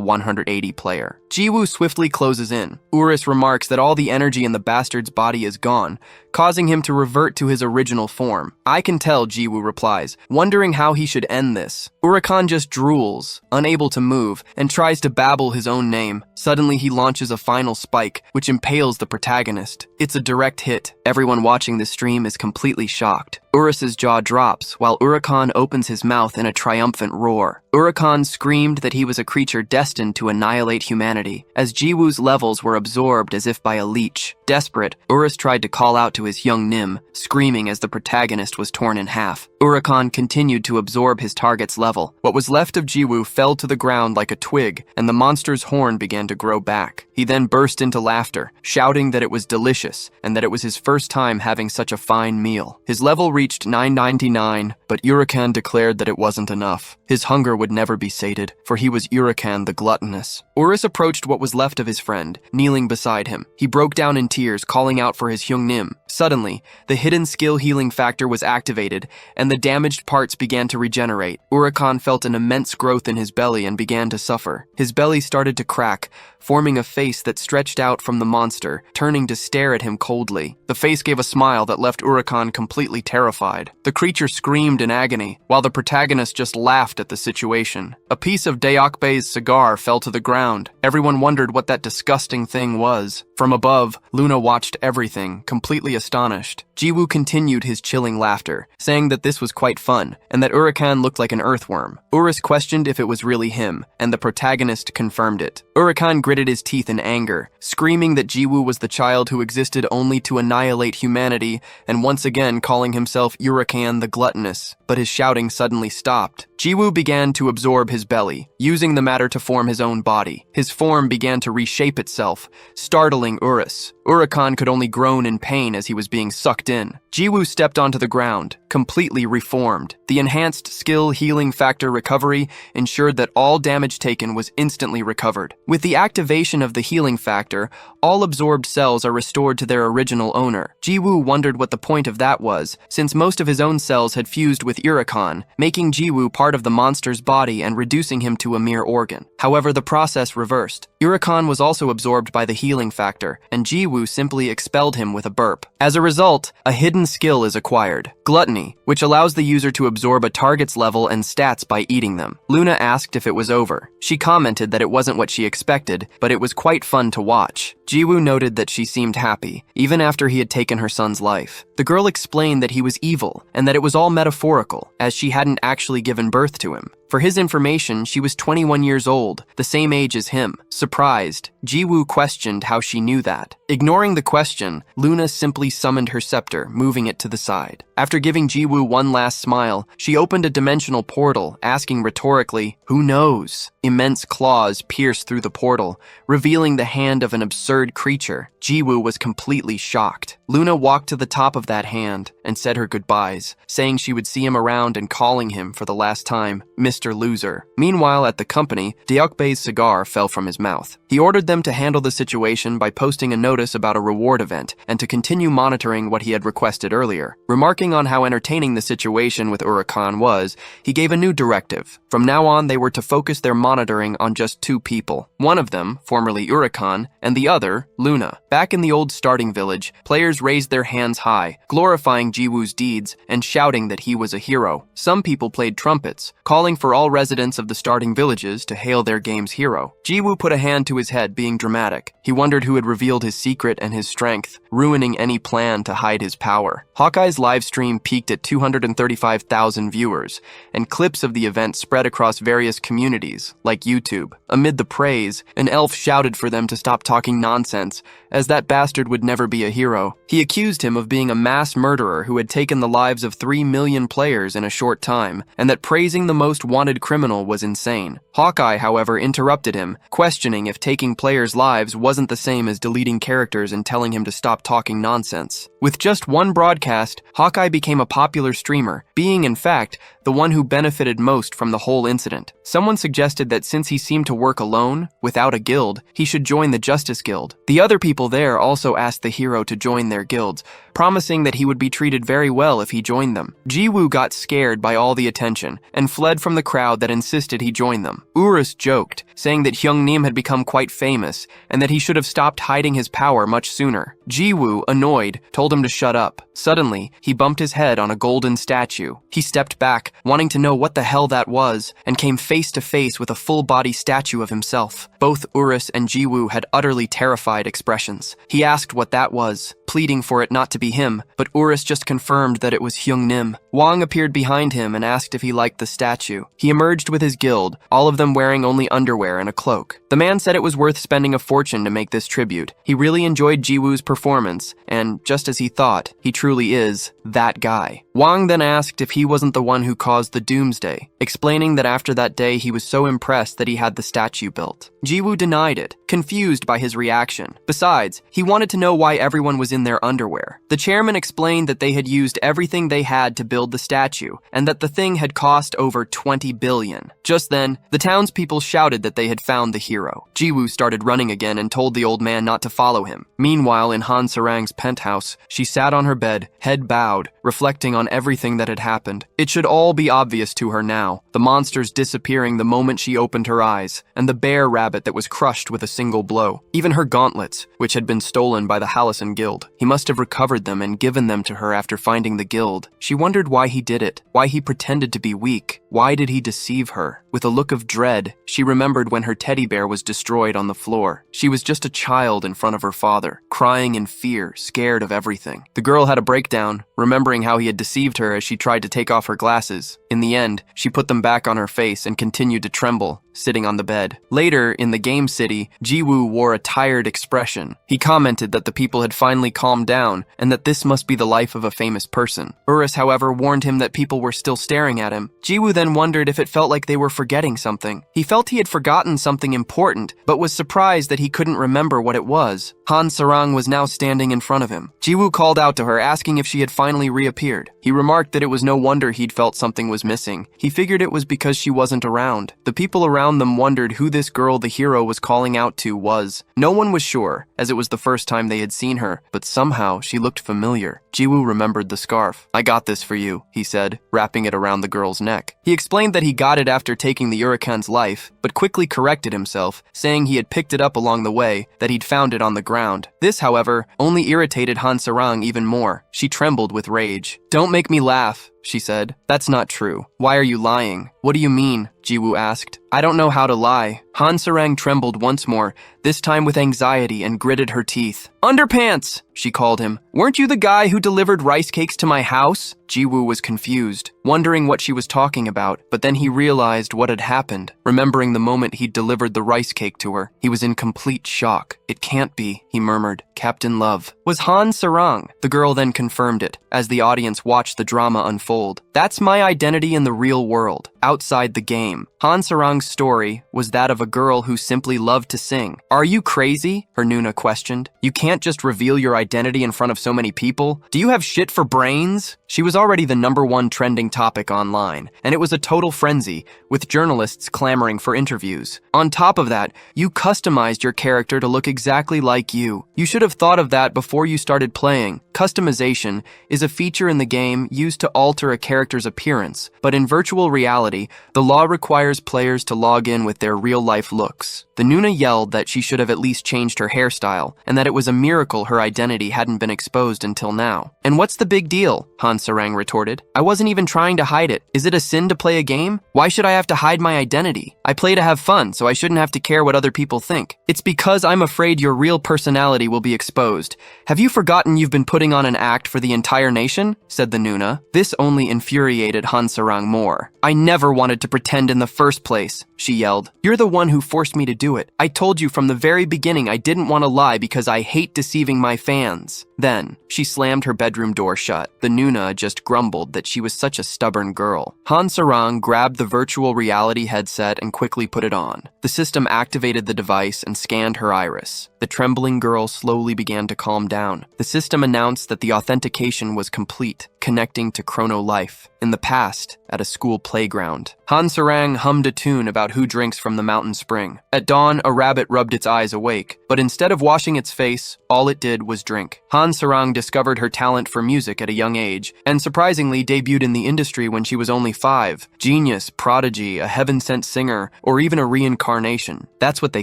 180 player. Jiwoo swiftly closes in. Urus remarks that all the energy in the bastard's body is gone, causing him to revert to his original form. I can tell, Jiwoo replies, wondering how he should end this. Urakan just drools, unable to move, and tries to babble his own name. Suddenly he launches a final spike, which impales the protagonist. It's a direct hit. Everyone watching the stream is completely shocked. Urus's jaw drops, while Urakan opens his mouth in a triumphant roar. Urakan screamed that he was a creature destined to annihilate humanity, as Jiwoo's levels were absorbed as if by a leech. Desperate, Urus tried to call out to his his young Nim, screaming as the protagonist was torn in half. Urakan continued to absorb his target's level. What was left of Jiwoo fell to the ground like a twig, and the monster's horn began to grow back. He then burst into laughter, shouting that it was delicious, and that it was his first time having such a fine meal. His level reached 999, but Urakan declared that it wasn't enough. His hunger would never be sated, for he was Urakan the gluttonous. Urus approached what was left of his friend, kneeling beside him. He broke down in tears, calling out for his Hyungnim. Suddenly, the hidden skill healing factor was activated, and the damaged parts began to regenerate. Urakan felt an immense growth in his belly and began to suffer. His belly started to crack, forming a face that stretched out from the monster, turning to stare at him coldly. The face gave a smile that left Urakan completely terrified. The creature screamed in agony, while the protagonist just laughed at the situation. A piece of Deokbei's cigar fell to the ground. Everyone wondered what that disgusting thing was. From above, Luna watched everything, completely astonished. Jiwoo continued his chilling laughter, saying that this was quite fun, and that Urakan looked like an earthworm. Urus questioned if it was really him, and the protagonist confirmed it. Urakan gritted his teeth in anger, screaming that Jiwoo was the child who existed only to annihilate humanity, and once again calling himself Urakan the gluttonous. But his shouting suddenly stopped. Jiwoo began to absorb his belly, using the matter to form his own body. His form began to reshape itself, startling Urus. Urakan could only groan in pain as he was being sucked in. Jiwoo stepped onto the ground, completely reformed. The enhanced skill healing factor recovery ensured that all damage taken was instantly recovered. With the activation of the healing factor, all absorbed cells are restored to their original owner. Jiwoo wondered what the point of that was, since most of his own cells had fused with Urakan, making Jiwoo part of the monster's body and reducing him to a mere organ. However, the process reversed. Urakan was also absorbed by the healing factor, and Jiwoo simply expelled him with a burp. As a result, a hidden skill is acquired, Gluttony, which allows the user to absorb a target's level and stats by eating them. Luna asked if it was over. She commented that it wasn't what she expected, but it was quite fun to watch. Jiwoo noted that she seemed happy, even after he had taken her son's life. The girl explained that he was evil, and that it was all metaphorical, as she hadn't actually given birth to him. For his information, she was 21 years old, the same age as him. Surprised, Jiwoo questioned how she knew that. Ignoring the question, Luna simply summoned her scepter, moving it to the side. After giving Jiwoo one last smile, she opened a dimensional portal, asking rhetorically, "Who knows?" Immense claws pierced through the portal, revealing the hand of an absurd creature. Jiwoo was completely shocked. Luna walked to the top of that hand and said her goodbyes, saying she would see him around and calling him for the last time, Mr. Loser. Meanwhile, at the company, Deokbei's cigar fell from his mouth. He ordered them to handle the situation by posting a notice about a reward event and to continue monitoring what he had requested earlier. Remarking on how entertaining the situation with Urakan was, he gave a new directive. From now on, they were to focus their monitoring on just two people. One of them, formerly Urakan, and the other, Luna. Back in the old starting village, players raised their hands high, glorifying Jiwoo's deeds and shouting that he was a hero. Some people played trumpets, calling for all residents of the starting villages to hail their game's hero. Jiwoo put a hand to his head, being dramatic. He wondered who had revealed his secret and his strength, ruining any plan to hide his power. Hawkeye's live stream peaked at 235,000 viewers, and clips of the event spread across various communities, like YouTube. Amid the praise, an elf shouted for them to stop talking nonsense, as that bastard would never be a hero. He accused him of being a mass murderer who had taken the lives of 3 million players in a short time, and that praising the most wanted criminal was insane. Hawkeye, however, interrupted him, questioning if taking players' lives wasn't the same as deleting characters and telling him to stop talking nonsense. With just one broadcast, Hawkeye became a popular streamer, being, in fact, the one who benefited most from the whole incident. Someone suggested that since he seemed to work alone, without a guild, he should join the Justice Guild. The other people there also asked the hero to join their guilds, promising that he would be treated very well if he joined them. Jiwoo got scared by all the attention and fled from the crowd that insisted he join them. Urus joked, saying that Hyungnim had become quite famous and that he should have stopped hiding his power much sooner. Jiwoo, annoyed, told him to shut up. Suddenly, he bumped his head on a golden statue. He stepped back, wanting to know what the hell that was, and came face to face with a full-body statue of himself. Both Urus and Jiwoo had utterly terrified expressions. He asked what that was, pleading for it not to be be him, but Urus just confirmed that it was Hyung-nim. Wang appeared behind him and asked if he liked the statue. He emerged with his guild, all of them wearing only underwear and a cloak. The man said it was worth spending a fortune to make this tribute. He really enjoyed Jiwoo's performance, and just as he thought, he truly is that guy. Wang then asked if he wasn't the one who caused the doomsday, explaining that after that day he was so impressed that he had the statue built. Jiwoo denied it, confused by his reaction. Besides, he wanted to know why everyone was in their underwear. The chairman explained that they had used everything they had to build the statue, and that the thing had cost over 20 billion. Just then, the townspeople shouted that they had found the hero. Jiwoo started running again and told the old man not to follow him. Meanwhile, in Han Sarang's penthouse, she sat on her bed, head bowed, reflecting on everything that had happened. It should all be obvious to her now. The monsters disappearing the moment she opened her eyes, and the bear rabbit that was crushed with a single blow. Even her gauntlets, which had been stolen by the Hallison Guild. He must have recovered them and given them to her after finding the guild. She wondered why he did it, why he pretended to be weak. Why did he deceive her? With a look of dread, she remembered when her teddy bear was destroyed on the floor. She was just a child in front of her father, crying in fear, scared of everything. The girl had a breakdown, remembering how he had deceived her as she tried to take off her glasses. In the end, she put them back on her face and continued to tremble, sitting on the bed. Later, in the game city, Jiwoo wore a tired expression. He commented that the people had finally calmed down and that this must be the life of a famous person. Urus, however, warned him that people were still staring at him. Jiwoo then wondered if it felt like they were forgetting something. He felt he had forgotten something important, but was surprised that he couldn't remember what it was. Han Sarang was now standing in front of him. Jiwoo called out to her, asking if she had finally reappeared. He remarked that it was no wonder he'd felt something was missing. He figured it was because she wasn't around. The people around them wondered who this girl the hero was calling out to was. No one was sure, as it was the first time they had seen her, but somehow she looked familiar. Jiwoo remembered the scarf. "I got this for you," he said, wrapping it around the girl's neck. He explained that he got it after taking the Urikan's life, but quickly corrected himself, saying he had picked it up along the way, that he'd found it on the ground. This, however, only irritated Han Sarang even more. She trembled with rage. "Don't make me laugh," she said. "That's not true. Why are you lying?" "What do you mean?" Jiwoo asked. "I don't know how to lie." Han Sarang trembled once more, this time with anxiety, and gritted her teeth. "Underpants!" she called him. "Weren't you the guy who delivered rice cakes to my house?" Jiwoo was confused, wondering what she was talking about, but then he realized what had happened. Remembering the moment he'd delivered the rice cake to her, he was in complete shock. "It can't be," he murmured. "Captain Love was Han Sarang." The girl then confirmed it, as the audience watched the drama unfold. "That's my identity in the real world, outside the game." Han Sarang's story was that of a girl who simply loved to sing. "Are you crazy?" her Nuna questioned. "You can't just reveal your identity in front of so many people. Do you have shit for brains?" She was already the #1 trending topic online, and it was a total frenzy, with journalists clamoring for interviews. On top of that, you customized your character to look exactly like you. You should have thought of that before you started playing. Customization is a feature in the game used to alter a character's appearance, but in virtual reality, the law requires players to log in with their real-life looks. The Nuna yelled that she should have at least changed her hairstyle, and that it was a miracle her identity hadn't been exposed until now. "And what's the big deal?" Han Sarang retorted. "I wasn't even trying to hide it. Is it a sin to play a game? Why should I have to hide my identity? I play to have fun, so I shouldn't have to care what other people think. It's because I'm afraid your real personality will be exposed. Have you forgotten you've been putting on an act for the entire nation?" said the Nuna. This only infuriated Han Sarang more. "I never wanted to pretend in the first place," she yelled. "You're the one who forced me to do it. I told you from the very beginning I didn't want to lie because I hate deceiving my fans." Then, she slammed her bedroom door shut. The Nuna just grumbled that she was such a stubborn girl. Han Sarang grabbed the virtual reality headset and quickly put it on. The system activated the device and scanned her iris. The trembling girl slowly began to calm down. The system announced that the authentication was complete, connecting to Chrono Life, in the past, at a school playground. Han Sarang hummed a tune about who drinks from the mountain spring. At dawn, a rabbit rubbed its eyes awake, but instead of washing its face, all it did was drink. Han Sarang discovered her talent for music at a young age, and surprisingly debuted in the industry when she was only 5. Genius, prodigy, a heaven-sent singer, or even a reincarnation. That's what they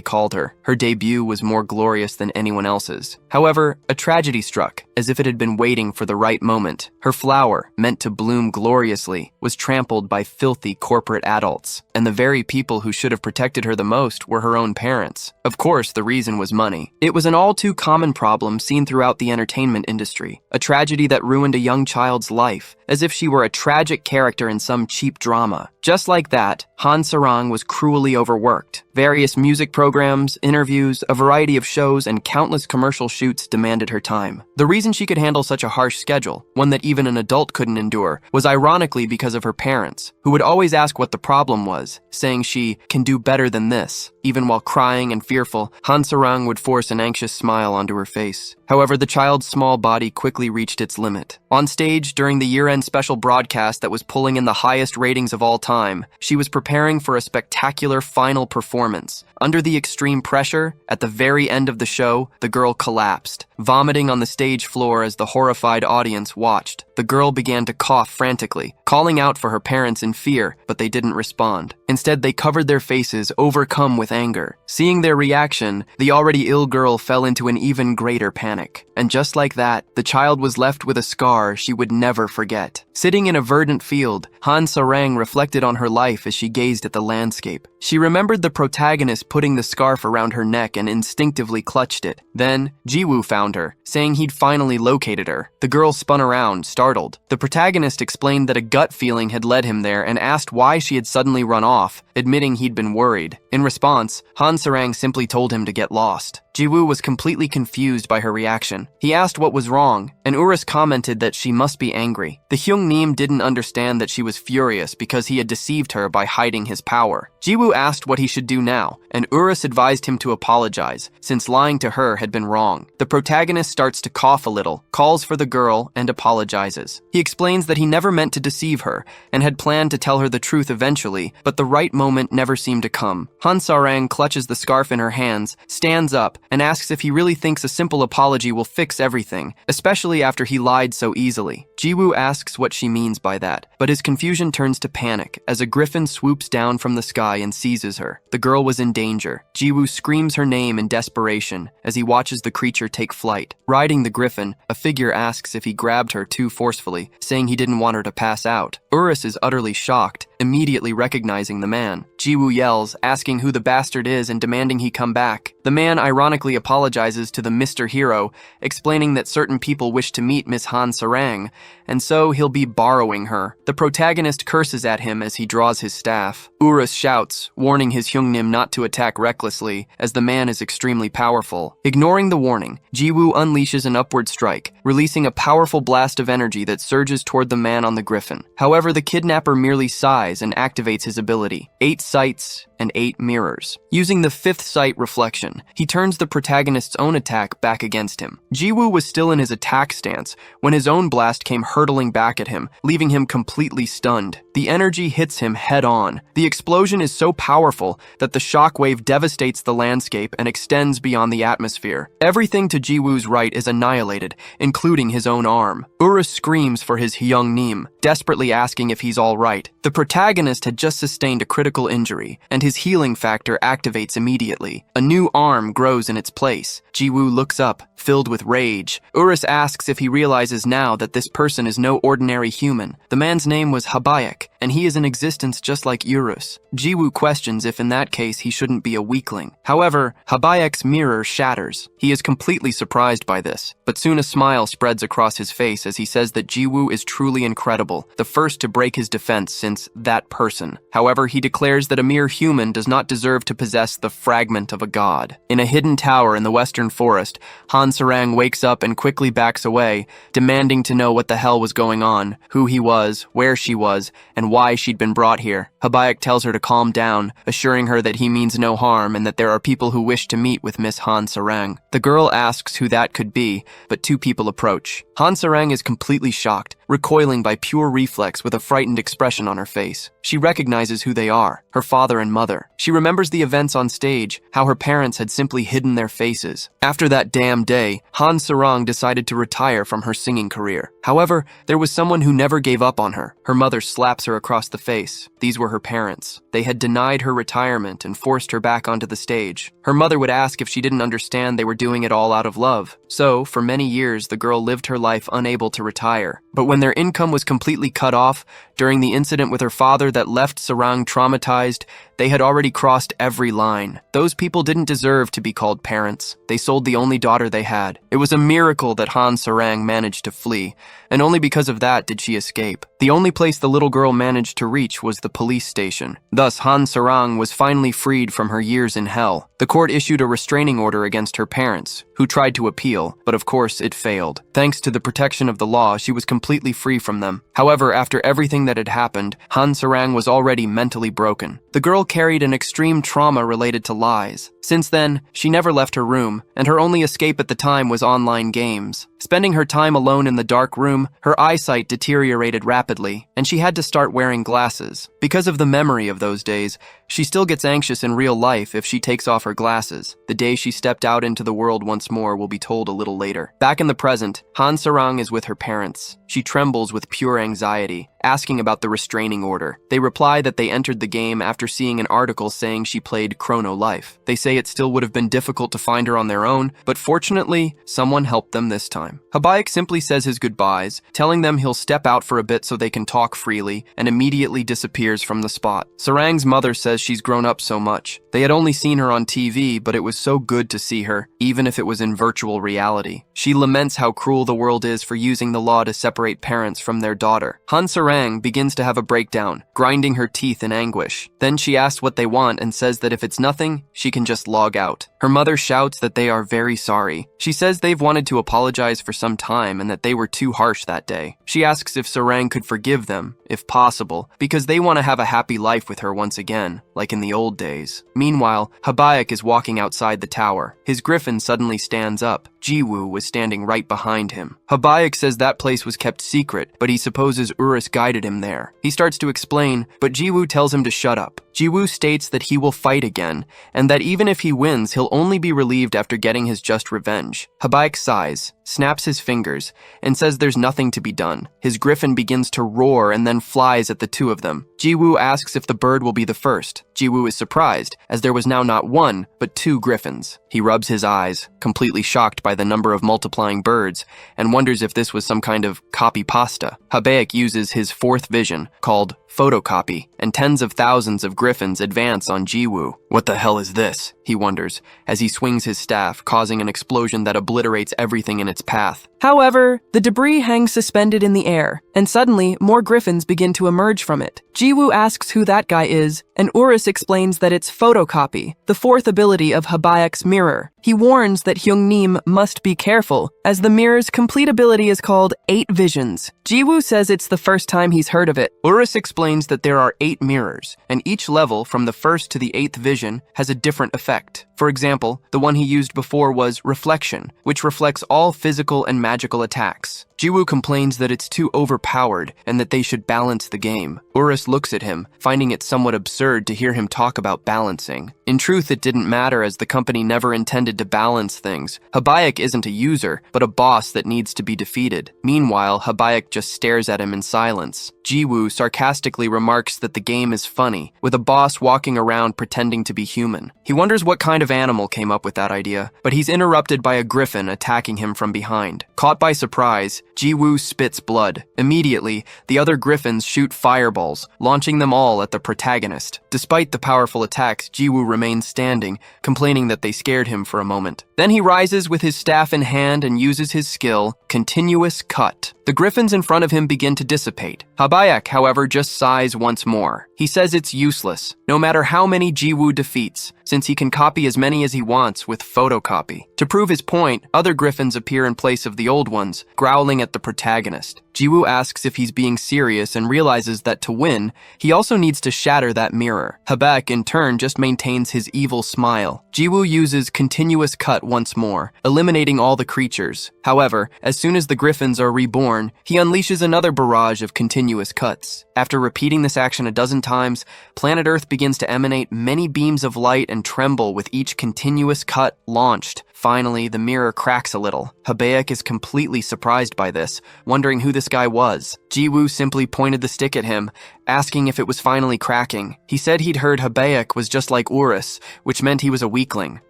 called her. Her debut was more glorious than anyone else's. However, a tragedy struck. as if it had been waiting for the right moment. Her flower, meant to bloom gloriously, was trampled by filthy corporate adults, and the very people who should have protected her the most were her own parents. Of course, the reason was money. It was an all-too common problem seen throughout the entertainment industry, a tragedy that ruined a young child's life, as if she were a tragic character in some cheap drama. Just like that, Han Sarang was cruelly overworked. Various music programs, interviews, a variety of shows, and countless commercial shoots demanded her time. The reason she could handle such a harsh schedule, one that even an adult couldn't endure, was ironically because of her parents, who would always ask what the problem was, saying she can do better than this. Even while crying and fearful, Han Sarang would force an anxious smile onto her face. However, the child's small body quickly reached its limit. On stage, during the year-end special broadcast that was pulling in the highest ratings of all time, she was preparing for a spectacular final performance. Under the extreme pressure, at the very end of the show, the girl collapsed, vomiting on the stage floor as the horrified audience watched. The girl began to cough frantically, calling out for her parents in fear, but they didn't respond. Instead, they covered their faces, overcome with anger. Seeing their reaction, the already ill girl fell into an even greater panic. And just like that, the child was left with a scar she would never forget. Sitting in a verdant field, Han Sarang reflected on her life as she gazed at the landscape. She remembered the protagonist putting the scarf around her neck and instinctively clutched it. Then, Jiwoo found her, saying he'd finally located her. The girl spun around, startled. The protagonist explained that a gut feeling had led him there and asked why she had suddenly run off, admitting he'd been worried. In response, Han Sarang simply told him to get lost. Jiwoo was completely confused by her reaction. He asked what was wrong, and Urus commented that she must be angry. The Hyungnim didn't understand that she was furious because he had deceived her by hiding his power. Jiwoo asked what he should do now, and Urus advised him to apologize, since lying to her had been wrong. The protagonist starts to cough a little, calls for the girl, and apologizes. He explains that he never meant to deceive her, and had planned to tell her the truth eventually, but the right moment never seemed to come. Han Sarang clutches the scarf in her hands, stands up, and asks if he really thinks a simple apology will fix everything, especially after he lied so easily. Jiwoo asks what she means by that, but his confusion turns to panic as a griffin swoops down from the sky and seizes her. The girl was in danger. Jiwoo screams her name in desperation as he watches the creature take flight. Riding the griffin, a figure asks if he grabbed her too forcefully, saying he didn't want her to pass out. Urus is utterly shocked, immediately recognizing the man. Jiwoo yells, asking who the bastard is and demanding he come back. The man ironically apologizes to the Mr. Hero, explaining that certain people wish to meet Miss Han Sarang, and so he'll be borrowing her. The protagonist curses at him as he draws his staff. Urus shouts, warning his Hyungnim not to attack recklessly, as the man is extremely powerful. Ignoring the warning, Jiwoo unleashes an upward strike, releasing a powerful blast of energy that surges toward the man on the griffin. However, the kidnapper merely sighs and activates his ability. 8 sights and 8 mirrors. Using the 5th sight reflection, he turns the protagonist's own attack back against him. Jiwoo was still in his attack stance when his own blast came hurtling back at him, leaving him completely stunned. The energy hits him head on. The explosion is so powerful that the shockwave devastates the landscape and extends beyond the atmosphere. Everything to Jiwoo's right is annihilated, including his own arm. Urus screams for his Hyungnim, desperately asking if he's all right. The protagonist had just sustained a critical injury, and his healing factor activates immediately. A new arm grows in its place. Jiwoo looks up, filled with rage. Urus asks if he realizes now that this person is no ordinary human. The man's name was Habayak, and he is in existence just like Urus. Jiwoo questions if in that case he shouldn't be a weakling. However, Habayak's mirror shatters. He is completely surprised by this, but soon a smile spreads across his face as he says that Jiwoo is truly incredible, the first to break his defense since that person. However, he declares that a mere human does not deserve to possess the fragment of a god. In a hidden tower in the western forest, Han Sarang wakes up and quickly backs away, demanding to know what the hell was going on, who he was, where she was, and why she'd been brought here. Habayak tells her to calm down, assuring her that he means no harm and that there are people who wish to meet with Miss Han Sarang. The girl asks who that could be, but 2 people approach. Han Sarang is completely shocked, recoiling by pure reflex with a frightened expression on her face. She recognizes who they are, her father and mother. She remembers the events on stage, how her parents had simply hidden their faces. After that damn day, Han Sarang decided to retire from her singing career. However, there was someone who never gave up on her. Her mother slaps her across the face. These were her parents. They had denied her retirement and forced her back onto the stage. Her mother would ask if she didn't understand they were doing it all out of love. So, for many years, the girl lived her life unable to retire. But when their income was completely cut off, during the incident with her father that left Sarang traumatized, they had already crossed every line. Those people didn't deserve to be called parents. They sold the only daughter they had. It was a miracle that Han Sarang managed to flee, and only because of that did she escape. The only place the little girl managed to reach was the police station. Thus, Han Sarang was finally freed from her years in hell. The court issued a restraining order against her parents, who tried to appeal, but of course it failed. Thanks to the protection of the law, she was completely free from them. However, after everything that had happened, Han Sarang was already mentally broken. The girl carried an extreme trauma related to lies. Since then, she never left her room, and her only escape at the time was online games. Spending her time alone in the dark room, her eyesight deteriorated rapidly, and she had to start wearing glasses. Because of the memory of those days, she still gets anxious in real life if she takes off her glasses. The day she stepped out into the world once more will be told a little later. Back in the present, Han Sarang is with her parents. She trembles with pure anxiety, asking about the restraining order. They reply that they entered the game after seeing an article saying she played Chrono Life. They say it still would have been difficult to find her on their own, but fortunately, someone helped them this time. Habaek simply says his goodbyes, telling them he'll step out for a bit so they can talk freely, and immediately disappears from the spot. Sarang's mother says she's grown up so much. They had only seen her on TV, but it was so good to see her, even if it was in virtual reality. She laments how cruel the world is for using the law to separate parents from their daughter. Han Sarang begins to have a breakdown, grinding her teeth in anguish. Then she asks what they want and says that if it's nothing, she can just log out. Her mother shouts that they are very sorry. She says they've wanted to apologize for some time and that they were too harsh that day. She asks if Sarang could forgive them, if possible, because they want to have a happy life with her once again, like in the old days. Meanwhile, Habaek is walking outside the tower. His griffin suddenly stands up. Jiwoo was standing right behind him. Habaek says that place was kept secret, but he supposes Urus guided him there. He starts to explain, but Jiwoo tells him to shut up. Jiwoo states that he will fight again, and that even if he wins, he'll only be relieved after getting his just revenge. Habaek sighs, snaps his fingers, and says there's nothing to be done. His griffin begins to roar and then flies at the two of them. Jiwoo asks if the bird will be the first. Jiwoo is surprised, as there was now not one, but two griffins. He rubs his eyes, completely shocked by the number of multiplying birds, and wonders if this was some kind of copy pasta. Habaek uses his fourth vision, called photocopy, and tens of thousands of griffins advance on Jiwoo. What the hell is this? He wonders, as he swings his staff, causing an explosion that obliterates everything in its path. However, the debris hangs suspended in the air, and suddenly more griffins begin to emerge from it. Jiwoo asks who that guy is, and Urus explains that it's photocopy, the fourth ability of Habaek's mirror. He warns that Hyungnim must be careful, as the mirror's complete ability is called 8 Visions. Jiwoo says it's the first time he's heard of it. Urus explains that there are 8 mirrors, and each level, from the first to the 8th vision, has a different effect. For example, the one he used before was Reflection, which reflects all physical and magical attacks. Jiwoo complains that it's too overpowered and that they should balance the game. Urus looks at him, finding it somewhat absurd to hear him talk about balancing. In truth, it didn't matter as the company never intended to balance things. Habaek isn't a user, but a boss that needs to be defeated. Meanwhile, Habaek just stares at him in silence. Jiwoo sarcastically remarks that the game is funny, with a boss walking around pretending to be human. He wonders what kind of animal came up with that idea, but he's interrupted by a griffin attacking him from behind. Caught by surprise, Jiwoo spits blood. Immediately, the other griffins shoot fireballs, launching them all at the protagonist. Despite the powerful attacks, Jiwoo remains standing, complaining that they scared him for a moment. Then he rises with his staff in hand and uses his skill, Continuous Cut. The griffins in front of him begin to dissipate. Habaek, however, just sighs once more. He says it's useless. No matter how many Jiwoo defeats, since he can copy as many as he wants with photocopy. To prove his point, other griffins appear in place of the old ones, growling at the protagonist. Jiwoo asks if he's being serious and realizes that to win, he also needs to shatter that mirror. Habaek, in turn, just maintains his evil smile. Jiwoo uses continuous cut once more, eliminating all the creatures. However, as soon as the griffins are reborn, he unleashes another barrage of continuous cuts. After repeating this action a dozen times, planet Earth begins to emanate many beams of light and tremble with each continuous cut launched. Finally, the mirror cracks a little. Habaek is completely surprised by this, wondering who this guy was. Jiwoo simply pointed the stick at him, asking if it was finally cracking. He said he'd heard Habaek was just like Urus, which meant he was a weakling.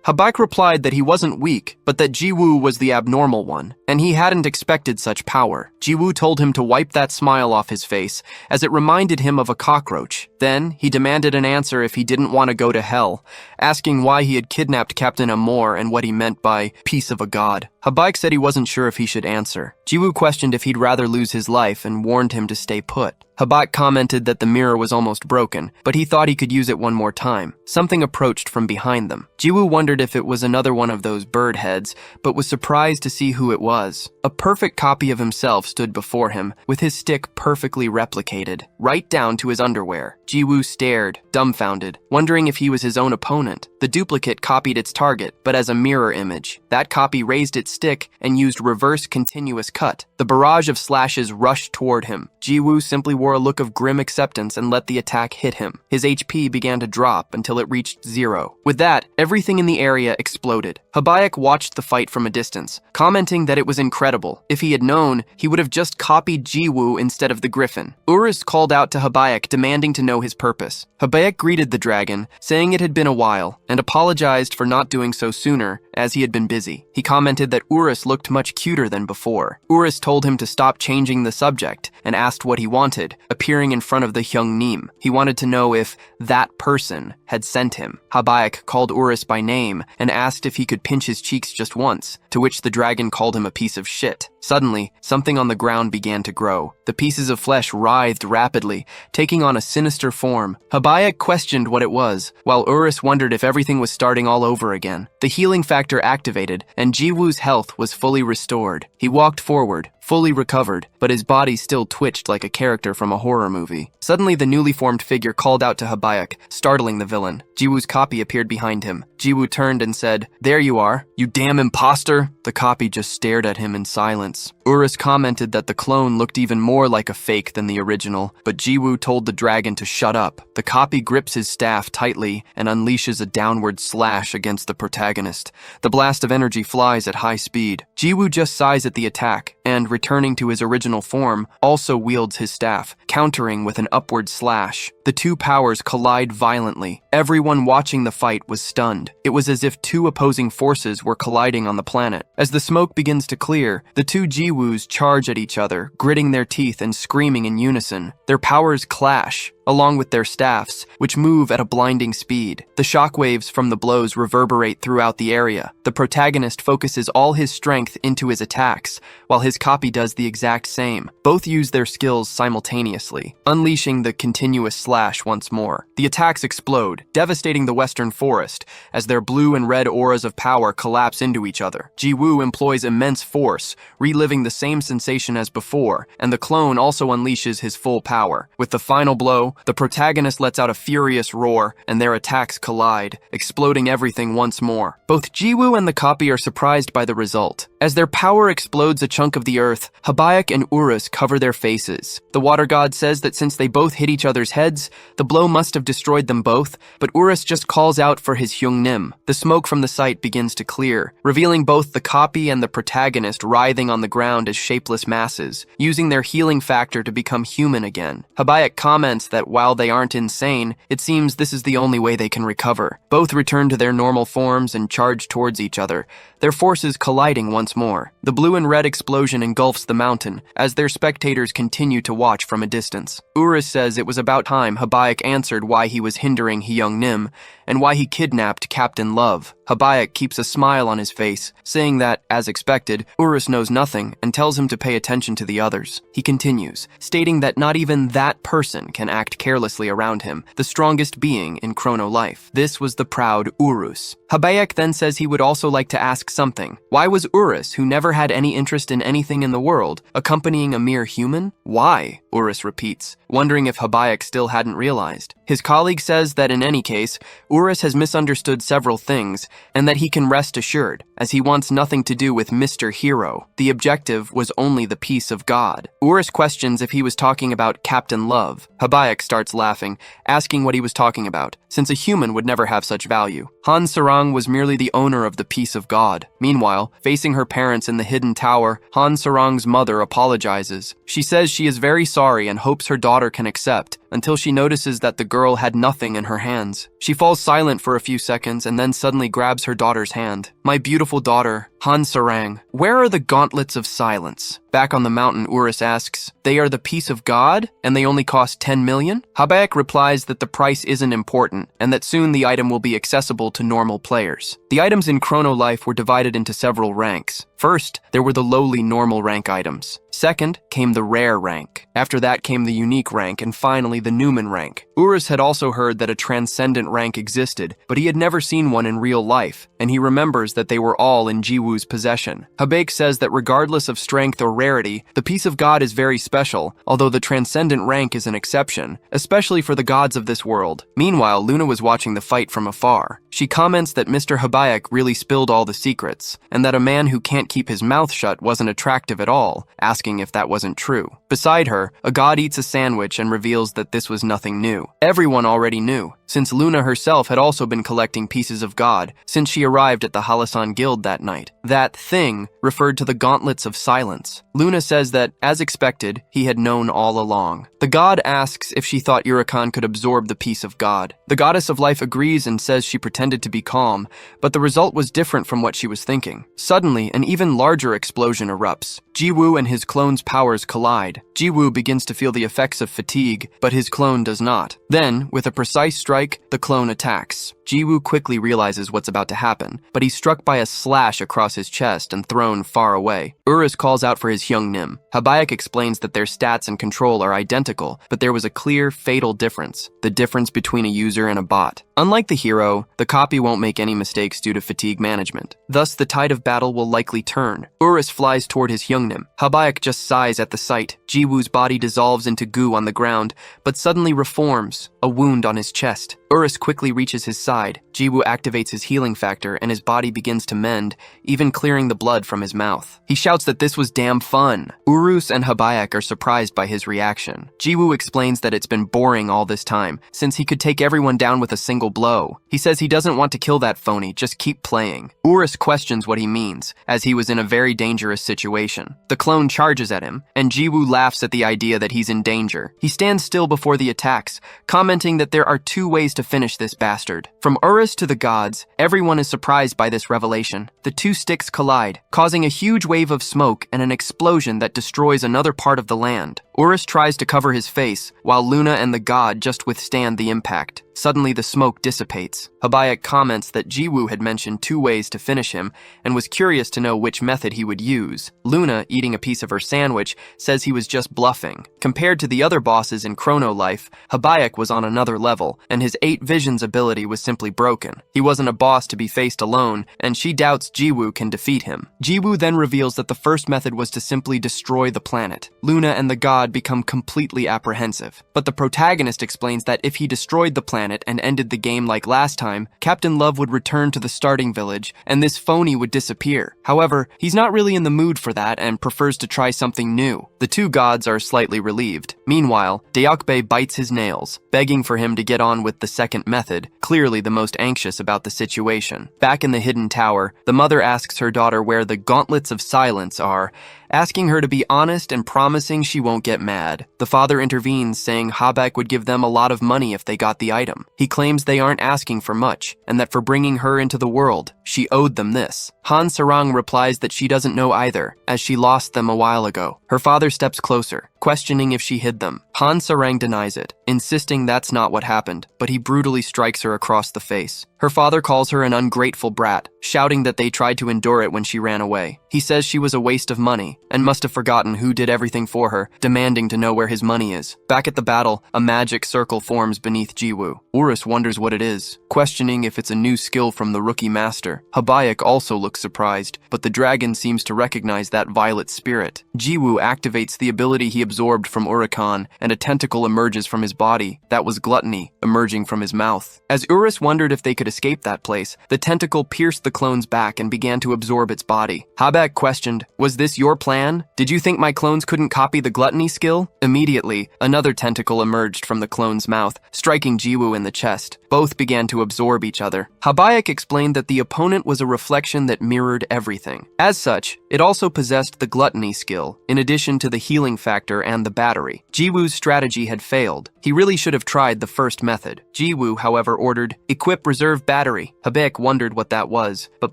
Habaek replied that he wasn't weak, but that Jiwoo was the abnormal one, and he hadn't expected such power. Jiwoo told him to wipe that smile off his face, as it reminded him of a cockroach. Then, he demanded an answer if he didn't want to go to hell, asking why he had kidnapped Captain Amor and what he meant by piece of a god. Habaek said he wasn't sure if he should answer. Jiwoo questioned if he'd rather lose his life and warned him to stay put. Habaek commented that the mirror was almost broken, but he thought he could use it one more time. Something approached from behind them. Jiwoo wondered if it was another one of those bird heads, but was surprised to see who it was. A perfect copy of himself stood before him, with his stick perfectly replicated, right down to his underwear. Jiwoo stared, dumbfounded, wondering if he was his own opponent. The duplicate copied its target, but as a mirror image. That copy raised its stick and used reverse continuous cut. The barrage of slashes rushed toward him. Jiwoo simply wore a look of grim acceptance and let the attack hit him. His HP began to drop until it reached 0. With that, everything in the area exploded. Habaek watched the fight from a distance, commenting that it was incredible. If he had known, he would have just copied Jiwoo instead of the griffin. Urus called out to Habaek, demanding to know his purpose. Habaek greeted the dragon, saying it had been a while, and apologized for not doing so sooner, as he had been busy. He commented that Urus looked much cuter than before. Urus told him to stop changing the subject, and asked what he wanted, appearing in front of the Hyungnim. He wanted to know if that person had sent him. Habaek called Urus by name, and asked if he could pinch his cheeks just once, to which the dragon called him a piece of shit. Suddenly, something on the ground began to grow. The pieces of flesh writhed rapidly, taking on a sinister form. Habaek questioned what it was, while Urus wondered if everything was starting all over again. The healing factor activated, and Jiwoo's health was fully restored. He walked forward, fully recovered, but his body still twitched like a character from a horror movie. Suddenly, the newly formed figure called out to Habaek, startling the villain. Jiwoo's copy appeared behind him. Jiwoo turned and said, "There you are, you damn imposter!" The copy just stared at him in silence. Urus commented that the clone looked even more like a fake than the original, but Jiwoo told the dragon to shut up. The copy grips his staff tightly and unleashes a downward slash against the protagonist. The blast of energy flies at high speed. Jiwoo just sighs at the attack, and returning to his original form, also wields his staff, countering with an upward slash. The two powers collide violently. Everyone watching the fight was stunned. It was as if two opposing forces were colliding on the planet. As the smoke begins to clear, the two Jiwoos charge at each other, gritting their teeth and screaming in unison. Their powers clash, along with their staffs, which move at a blinding speed. The shockwaves from the blows reverberate throughout the area. The protagonist focuses all his strength into his attacks, while his copy does the exact same. Both use their skills simultaneously, unleashing the continuous slash once more. The attacks explode, devastating the western forest, as their blue and red auras of power collapse into each other. Jiwoo employs immense force, reliving the same sensation as before, and the clone also unleashes his full power. With the final blow, the protagonist lets out a furious roar, and their attacks collide, exploding everything once more. Both Jiwoo and the copy are surprised by the result. As their power explodes a chunk of the earth, Habaek and Urus cover their faces. The water god says that since they both hit each other's heads, the blow must have destroyed them both, but Urus just calls out for his Hyungnim. The smoke from the site begins to clear, revealing both the copy and the protagonist writhing on the ground as shapeless masses, using their healing factor to become human again. Habaek comments that while they aren't insane, it seems this is the only way they can recover. Both return to their normal forms and charge towards each other, their forces colliding once more. The blue and red explosion engulfs the mountain, as their spectators continue to watch from a distance. Urus says it was about time time, Habayak answered why he was hindering Hyung Nim and why he kidnapped Captain Love. Habayak keeps a smile on his face, saying that, as expected, Urus knows nothing and tells him to pay attention to the others. He continues, stating that not even that person can act carelessly around him, the strongest being in chrono life. This was the proud Urus. Habayak then says he would also like to ask something. Why was Urus, who never had any interest in anything in the world, accompanying a mere human? Why? Urus repeats, wondering if Habayak still hadn't realized. His colleague says that in any case, Urus has misunderstood several things, and that he can rest assured, as he wants nothing to do with Mr. Hero. The objective was only the peace of God. Urus questions if he was talking about Captain Love. Habayak starts laughing, asking what he was talking about, since a human would never have such value. Han Sarang was merely the owner of the peace of God. Meanwhile, facing her parents in the hidden tower, Han Sarang's mother apologizes. She says she is very sorry and hopes her daughter can accept, until she notices that the girl had nothing in her hands. She falls silent for a few seconds and then suddenly grabs her daughter's hand. My beautiful daughter, Han Sarang, where are the gauntlets of silence? Back on the mountain, Urus asks, they are the peace of God, and they only cost 10 million? Habayak replies that the price isn't important, and that soon the item will be accessible to normal players. The items in Chrono Life were divided into several ranks. First, there were the lowly normal rank items. Second, came the rare rank. After that came the unique rank, and finally the Newman rank. Urus had also heard that a transcendent rank existed, but he had never seen one in real life, and he remembers that they were all in Jiwoo's possession. Habayak says that regardless of strength or rarity, the peace of God is very special, although the transcendent rank is an exception, especially for the gods of this world. Meanwhile, Luna was watching the fight from afar. She comments that Mr. Habayak really spilled all the secrets, and that a man who can't keep his mouth shut wasn't attractive at all, asking if that wasn't true. Beside her, a god eats a sandwich and reveals that this was nothing new. Everyone already knew, since Luna herself had also been collecting pieces of God since she arrived at the Halasan Guild that night. That thing referred to the gauntlets of silence. Luna says that, as expected, he had known all along. The god asks if she thought Urakan could absorb the peace of God. The goddess of life agrees and says she pretended to be calm, but the result was different from what she was thinking. Suddenly, an even larger explosion erupts. Jiwoo and his clone's powers collide. Jiwoo begins to feel the effects of fatigue, but his clone does not. Then, with a precise strike, the clone attacks. Jiwoo quickly realizes what's about to happen, but he's struck by a slash across his chest and thrown far away. Urus calls out for his Hyung Nim. Habayak explains that their stats and control are identical, but there was a clear, fatal difference: the difference between a user and a bot. Unlike the hero, the copy won't make any mistakes due to fatigue management. Thus, the tide of battle will likely turn. Urus flies toward his Hyung Nim. Habayak just sighs at the sight. Jiwoo's body dissolves into goo on the ground, but suddenly reforms, a wound on his chest. Urus quickly reaches his side. Jiwoo activates his healing factor and his body begins to mend, even clearing the blood from his mouth. He shouts that this was damn fun. Urus and Habayak are surprised by his reaction. Jiwoo explains that it's been boring all this time, since he could take everyone down with a single blow. He says he doesn't want to kill that phony, just keep playing. Urus questions what he means, as he was in a very dangerous situation. The clone charges at him, and Jiwoo laughs at the idea that he's in danger. He stands still before the attacks, commenting that there are two ways to finish this bastard. From Urus to the gods, everyone is surprised by this revelation. The two sticks collide, causing a huge wave of smoke and an explosion that destroys another part of the land. Urus tries to cover his face, while Luna and the god just withstand the impact. Suddenly, the smoke dissipates. Habayak comments that Jiwoo had mentioned two ways to finish him, and was curious to know which method he would use. Luna, eating a piece of her sandwich, says he was just bluffing. Compared to the other bosses in Chrono Life, Habayak was on another level, and his 8 visions ability was simply broken. He wasn't a boss to be faced alone, and she doubts Jiwoo can defeat him. Jiwoo then reveals that the first method was to simply destroy the planet. Luna and the god become completely apprehensive, but the protagonist explains that if he destroyed the planet and ended the game like last time, Captain Love would return to the starting village, and this phony would disappear. However, he's not really in the mood for that and prefers to try something new. The two gods are slightly relieved. Meanwhile, Deokbae bites his nails, begging for him to get on with the second method, clearly the most anxious about the situation. Back in the hidden tower, the mother asks her daughter where the gauntlets of silence are, asking her to be honest and promising she won't get mad. The father intervenes, saying Habak would give them a lot of money if they got the item. He claims they aren't asking for much, and that for bringing her into the world, she owed them this. Han Sarang replies that she doesn't know either, as she lost them a while ago. Her father steps closer, questioning if she hid them. Han Sarang denies it, insisting that's not what happened, but he brutally strikes her across the face. Her father calls her an ungrateful brat, shouting that they tried to endure it when she ran away. He says she was a waste of money, and must have forgotten who did everything for her, demanding to know where his money is. Back at the battle, a magic circle forms beneath Jiwoo. Urus wonders what it is, questioning if it's a new skill from the rookie master. Habayak also looks surprised, but the dragon seems to recognize that violet spirit. Jiwoo activates the ability he absorbed from Urakan, and a tentacle emerges from his body. That was gluttony, emerging from his mouth. As Urus wondered if they could escape that place, the tentacle pierced the clone's back and began to absorb its body. Habak questioned, "Was this your plan? Did you think my clones couldn't copy the gluttony skill?" Immediately, another tentacle emerged from the clone's mouth, striking Jiwoo in the chest. Both began to absorb each other. Habayak explained that the opponent was a reflection that mirrored everything. As such, it also possessed the gluttony skill, in addition to the healing factor and the battery. Jiwoo's strategy had failed. He really should have tried the first method. Jiwoo, however, ordered, "Equip reserve battery." Habayak wondered what that was, but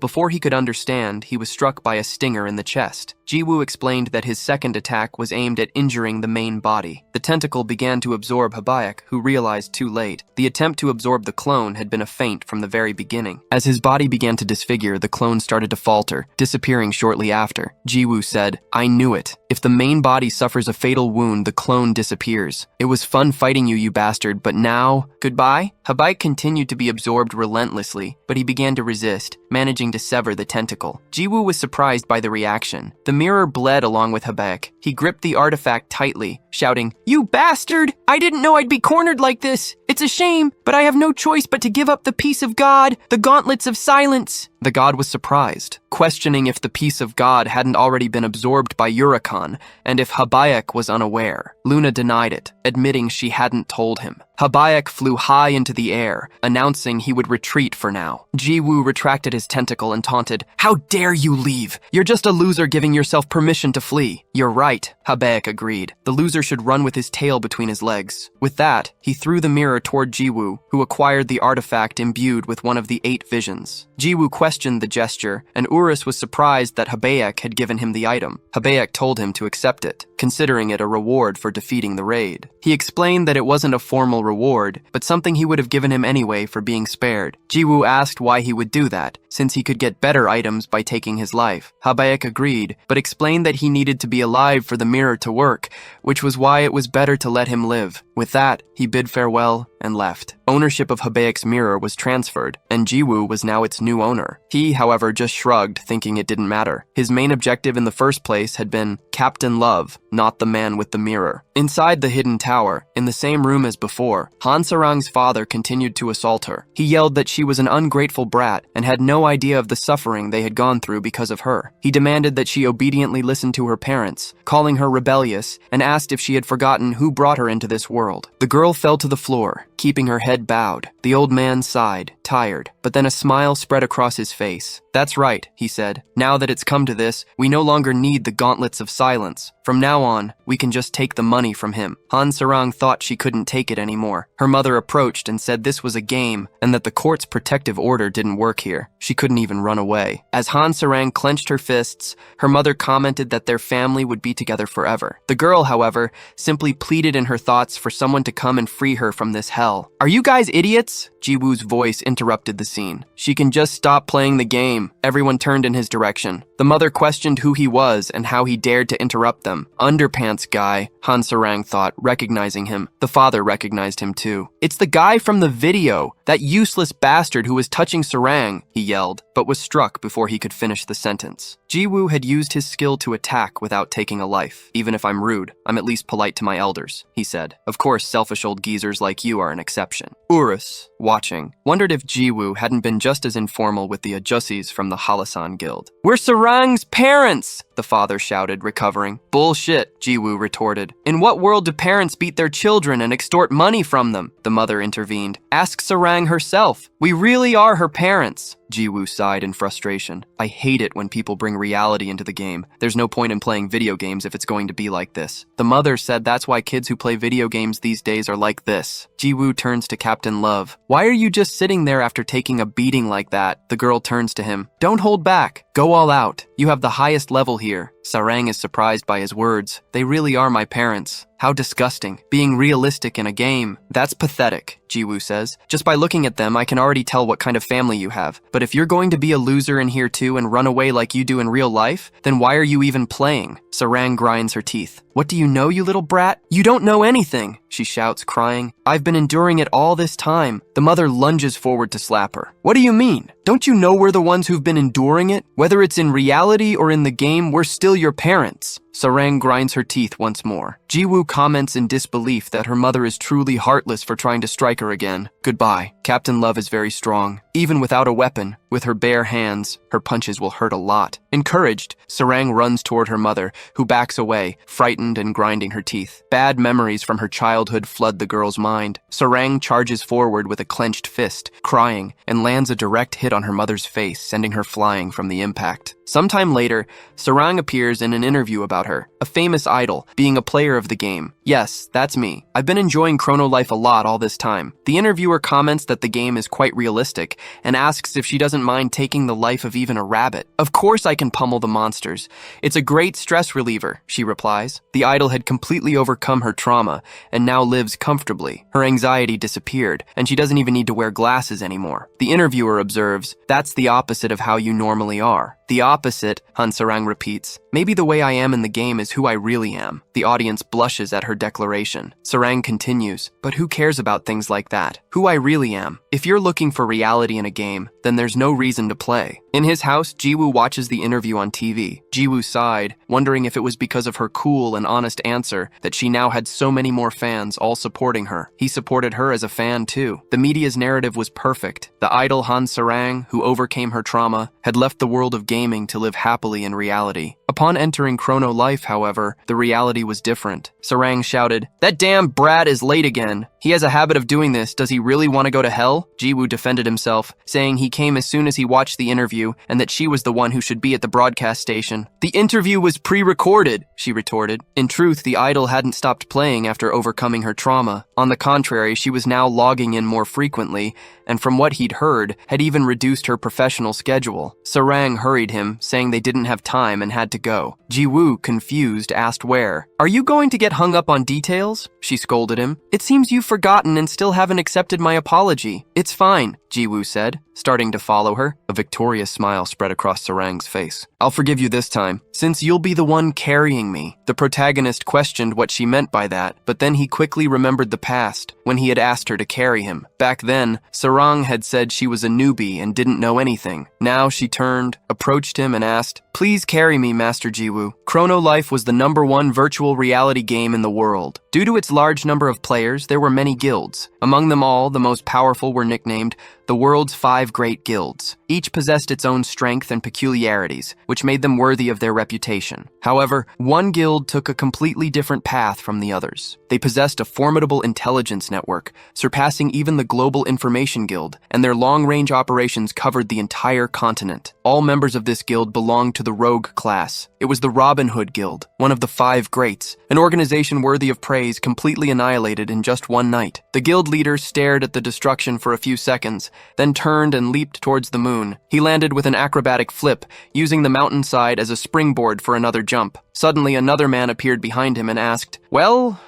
before he could understand, he was struck by a stinger in the chest. Jiwoo explained that his second attack was aimed at injuring the main body. The tentacle began to absorb Habayak, who realized too late. The attempt to absorb the clone had been a feint from the very beginning. As his body began to disfigure, the clone started to falter, disappearing shortly after. Jiwoo said, "I knew it. If the main body suffers a fatal wound, the clone disappears. It was fun fighting you bastard, but now, goodbye?" Habayak continued to be absorbed relentlessly, but he began to resist, managing to sever the tentacle. Jiwoo was surprised by the reaction. The mirror bled along with Habayak. He gripped the artifact tightly, shouting, "You bastard! I didn't know I'd be cornered like this. It's a shame, but I have no choice but to give up the peace of God, the gauntlets of silence." The god was surprised, questioning if the peace of God hadn't already been absorbed by Urakan, and if Habayak was unaware. Luna denied it, admitting she hadn't told him. Habayak flew high into the air, announcing he would retreat for now. Jiwoo retracted his tentacle and taunted, "How dare you leave? You're just a loser giving yourself permission to flee." "You're right," Habayak agreed. The loser should run with his tail between his legs. With that, he threw the mirror toward Jiwoo, who acquired the artifact imbued with one of the 8 visions. Jiwoo questioned the gesture, and Urus was surprised that Habayak had given him the item. Habayak told him to accept it, considering it a reward for defeating the raid. He explained that it wasn't a formal reward, but something he would have given him anyway for being spared. Jiwoo asked why he would do that, since he could get better items by taking his life. Habayak agreed, but explained that he needed to be alive for the mirror to work, which was why it was better to let him live. With that, he bid farewell and left. Ownership of Habayak's mirror was transferred, and Jiwoo was now its new owner. He, however, just shrugged, thinking it didn't matter. His main objective in the first place had been Captain Love, not the man with the mirror. Inside the hidden tower, in the same room as before, Han Sarang's father continued to assault her. He yelled that she was an ungrateful brat and had no idea of the suffering they had gone through because of her. He demanded that she obediently listen to her parents, calling her rebellious, and asked if she had forgotten who brought her into this world. The girl fell to the floor, keeping her head bowed. The old man sighed, tired, but then a smile spread across his face. "That's right," he said. "Now that it's come to this, we no longer need the gauntlets of silence. From now on, we can just take the money from him." Han Sarang thought she couldn't take it anymore. Her mother approached and said this was a game and that the court's protective order didn't work here. She couldn't even run away. As Han Sarang clenched her fists, her mother commented that their family would be together forever. The girl, however, simply pleaded in her thoughts for someone to come and free her from this hell. "Are you guys idiots?" Jiwoo's voice interrupted the scene. "She can just stop playing the game." Everyone turned in his direction. The mother questioned who he was and how he dared to interrupt them. "Underpants guy," Han Sarang thought, recognizing him. The father recognized him too. "It's the guy from the video, that useless bastard who was touching Sarang," he yelled, but was struck before he could finish the sentence. Jiwoo had used his skill to attack without taking a life. "Even if I'm rude, I'm at least polite to my elders," he said. "Of course, selfish old geezers like you are an exception." Urus, watching, wondered if Jiwoo hadn't been just as informal with the Ajusis from the Halasan Guild. "We're Sarang's parents!" the father shouted, recovering. "Bullshit," Jiwoo retorted. "In what world do parents beat their children and extort money from them?" The mother intervened. "Ask Sarang herself. We really are her parents." Jiwoo sighed in frustration. I hate it when people bring reality into the game. There's no point in playing video games if it's going to be like this. The mother said that's why kids who play video games these days are like this. Jiwoo turns to Captain Love. Why are you just sitting there after taking a beating like that? The girl turns to him. Don't hold back. Go all out. You have the highest level here. Sarang is surprised by his words. They really are my parents. How disgusting. Being realistic in a game. That's pathetic, Jiwoo says. Just by looking at them, I can already tell what kind of family you have. But if you're going to be a loser in here too and run away like you do in real life, then why are you even playing? Sarang grinds her teeth. What do you know, you little brat? You don't know anything, she shouts, crying. I've been enduring it all this time. The mother lunges forward to slap her. What do you mean? Don't you know we're the ones who've been enduring it? Whether it's in reality or in the game, we're still your parents. Sarang grinds her teeth once more. Jiwoo comments in disbelief that her mother is truly heartless for trying to strike her again. Goodbye. Captain Love is very strong. Even without a weapon, with her bare hands, her punches will hurt a lot. Encouraged, Sarang runs toward her mother, who backs away, frightened and grinding her teeth. Bad memories from her childhood flood the girl's mind. Sarang charges forward with a clenched fist, crying, and lands a direct hit on her mother's face, sending her flying from the impact. Sometime later, Sarang appears in an interview about her, a famous idol, being a player of the game. Yes, that's me. I've been enjoying Chrono Life a lot all this time. The interviewer comments that the game is quite realistic and asks if she doesn't mind taking the life of even a rabbit. Of course I can pummel the monsters. It's a great stress reliever, she replies. The idol had completely overcome her trauma and now lives comfortably. Her anxiety disappeared, and she doesn't even need to wear glasses anymore. The interviewer observes, that's the opposite of how you normally are. The opposite, Han Sarang repeats. Maybe the way I am in the game is who I really am. The audience blushes at her declaration. Sarang continues, but who cares about things like that? Who I really am. If you're looking for reality in a game, then there's no reason to play. In his house, Jiwoo watches the interview on TV. Jiwoo sighed, wondering if it was because of her cool and honest answer that she now had so many more fans all supporting her. He supported her as a fan too. The media's narrative was perfect. The idol Han Sarang, who overcame her trauma, had left the world of gaming to live happily in reality. Upon entering Chrono Life, however, the reality was different. Sarang shouted, "That damn brat is late again. He has a habit of doing this. Does he really want to go to hell?" Jiwoo defended himself, saying he came as soon as he watched the interview and that she was the one who should be at the broadcast station. "The interview was pre-recorded," she retorted. In truth, the idol hadn't stopped playing after overcoming her trauma. On the contrary, she was now logging in more frequently, and from what he'd heard, had even reduced her professional schedule. Sarang hurried him, saying they didn't have time and had to go. Jiwoo, confused, asked where. "Are you going to get hung up on details?" she scolded him. "It seems you've forgotten and still haven't accepted my apology." "It's fine," Jiwoo said, starting to follow her. A victorious smile spread across Sarang's face. "I'll forgive you this time, since you'll be the one carrying me." The protagonist questioned what she meant by that, but then he quickly remembered the past, when he had asked her to carry him. Back then, Sarang had said she was a newbie and didn't know anything. Now she turned, approached him and asked, "Please carry me, Master Jiwoo." Chrono Life was the #1 virtual reality game in the world. Due to its large number of players, there were many guilds. Among them all, the most powerful were nicknamed the world's 5 great guilds. Each possessed its own strength and peculiarities, which made them worthy of their reputation. However, one guild took a completely different path from the others. They possessed a formidable intelligence network, surpassing even the Global Information Guild, and their long-range operations covered the entire continent. All members of this guild belonged to the rogue class. It was the Robin Hood Guild, one of the 5 greats, an organization worthy of praise completely annihilated in just one night. The guild leader stared at the destruction for a few seconds, then turned and leaped towards the moon. He landed with an acrobatic flip, using the mountainside as a springboard for another jump. Suddenly, another man appeared behind him and asked, Well,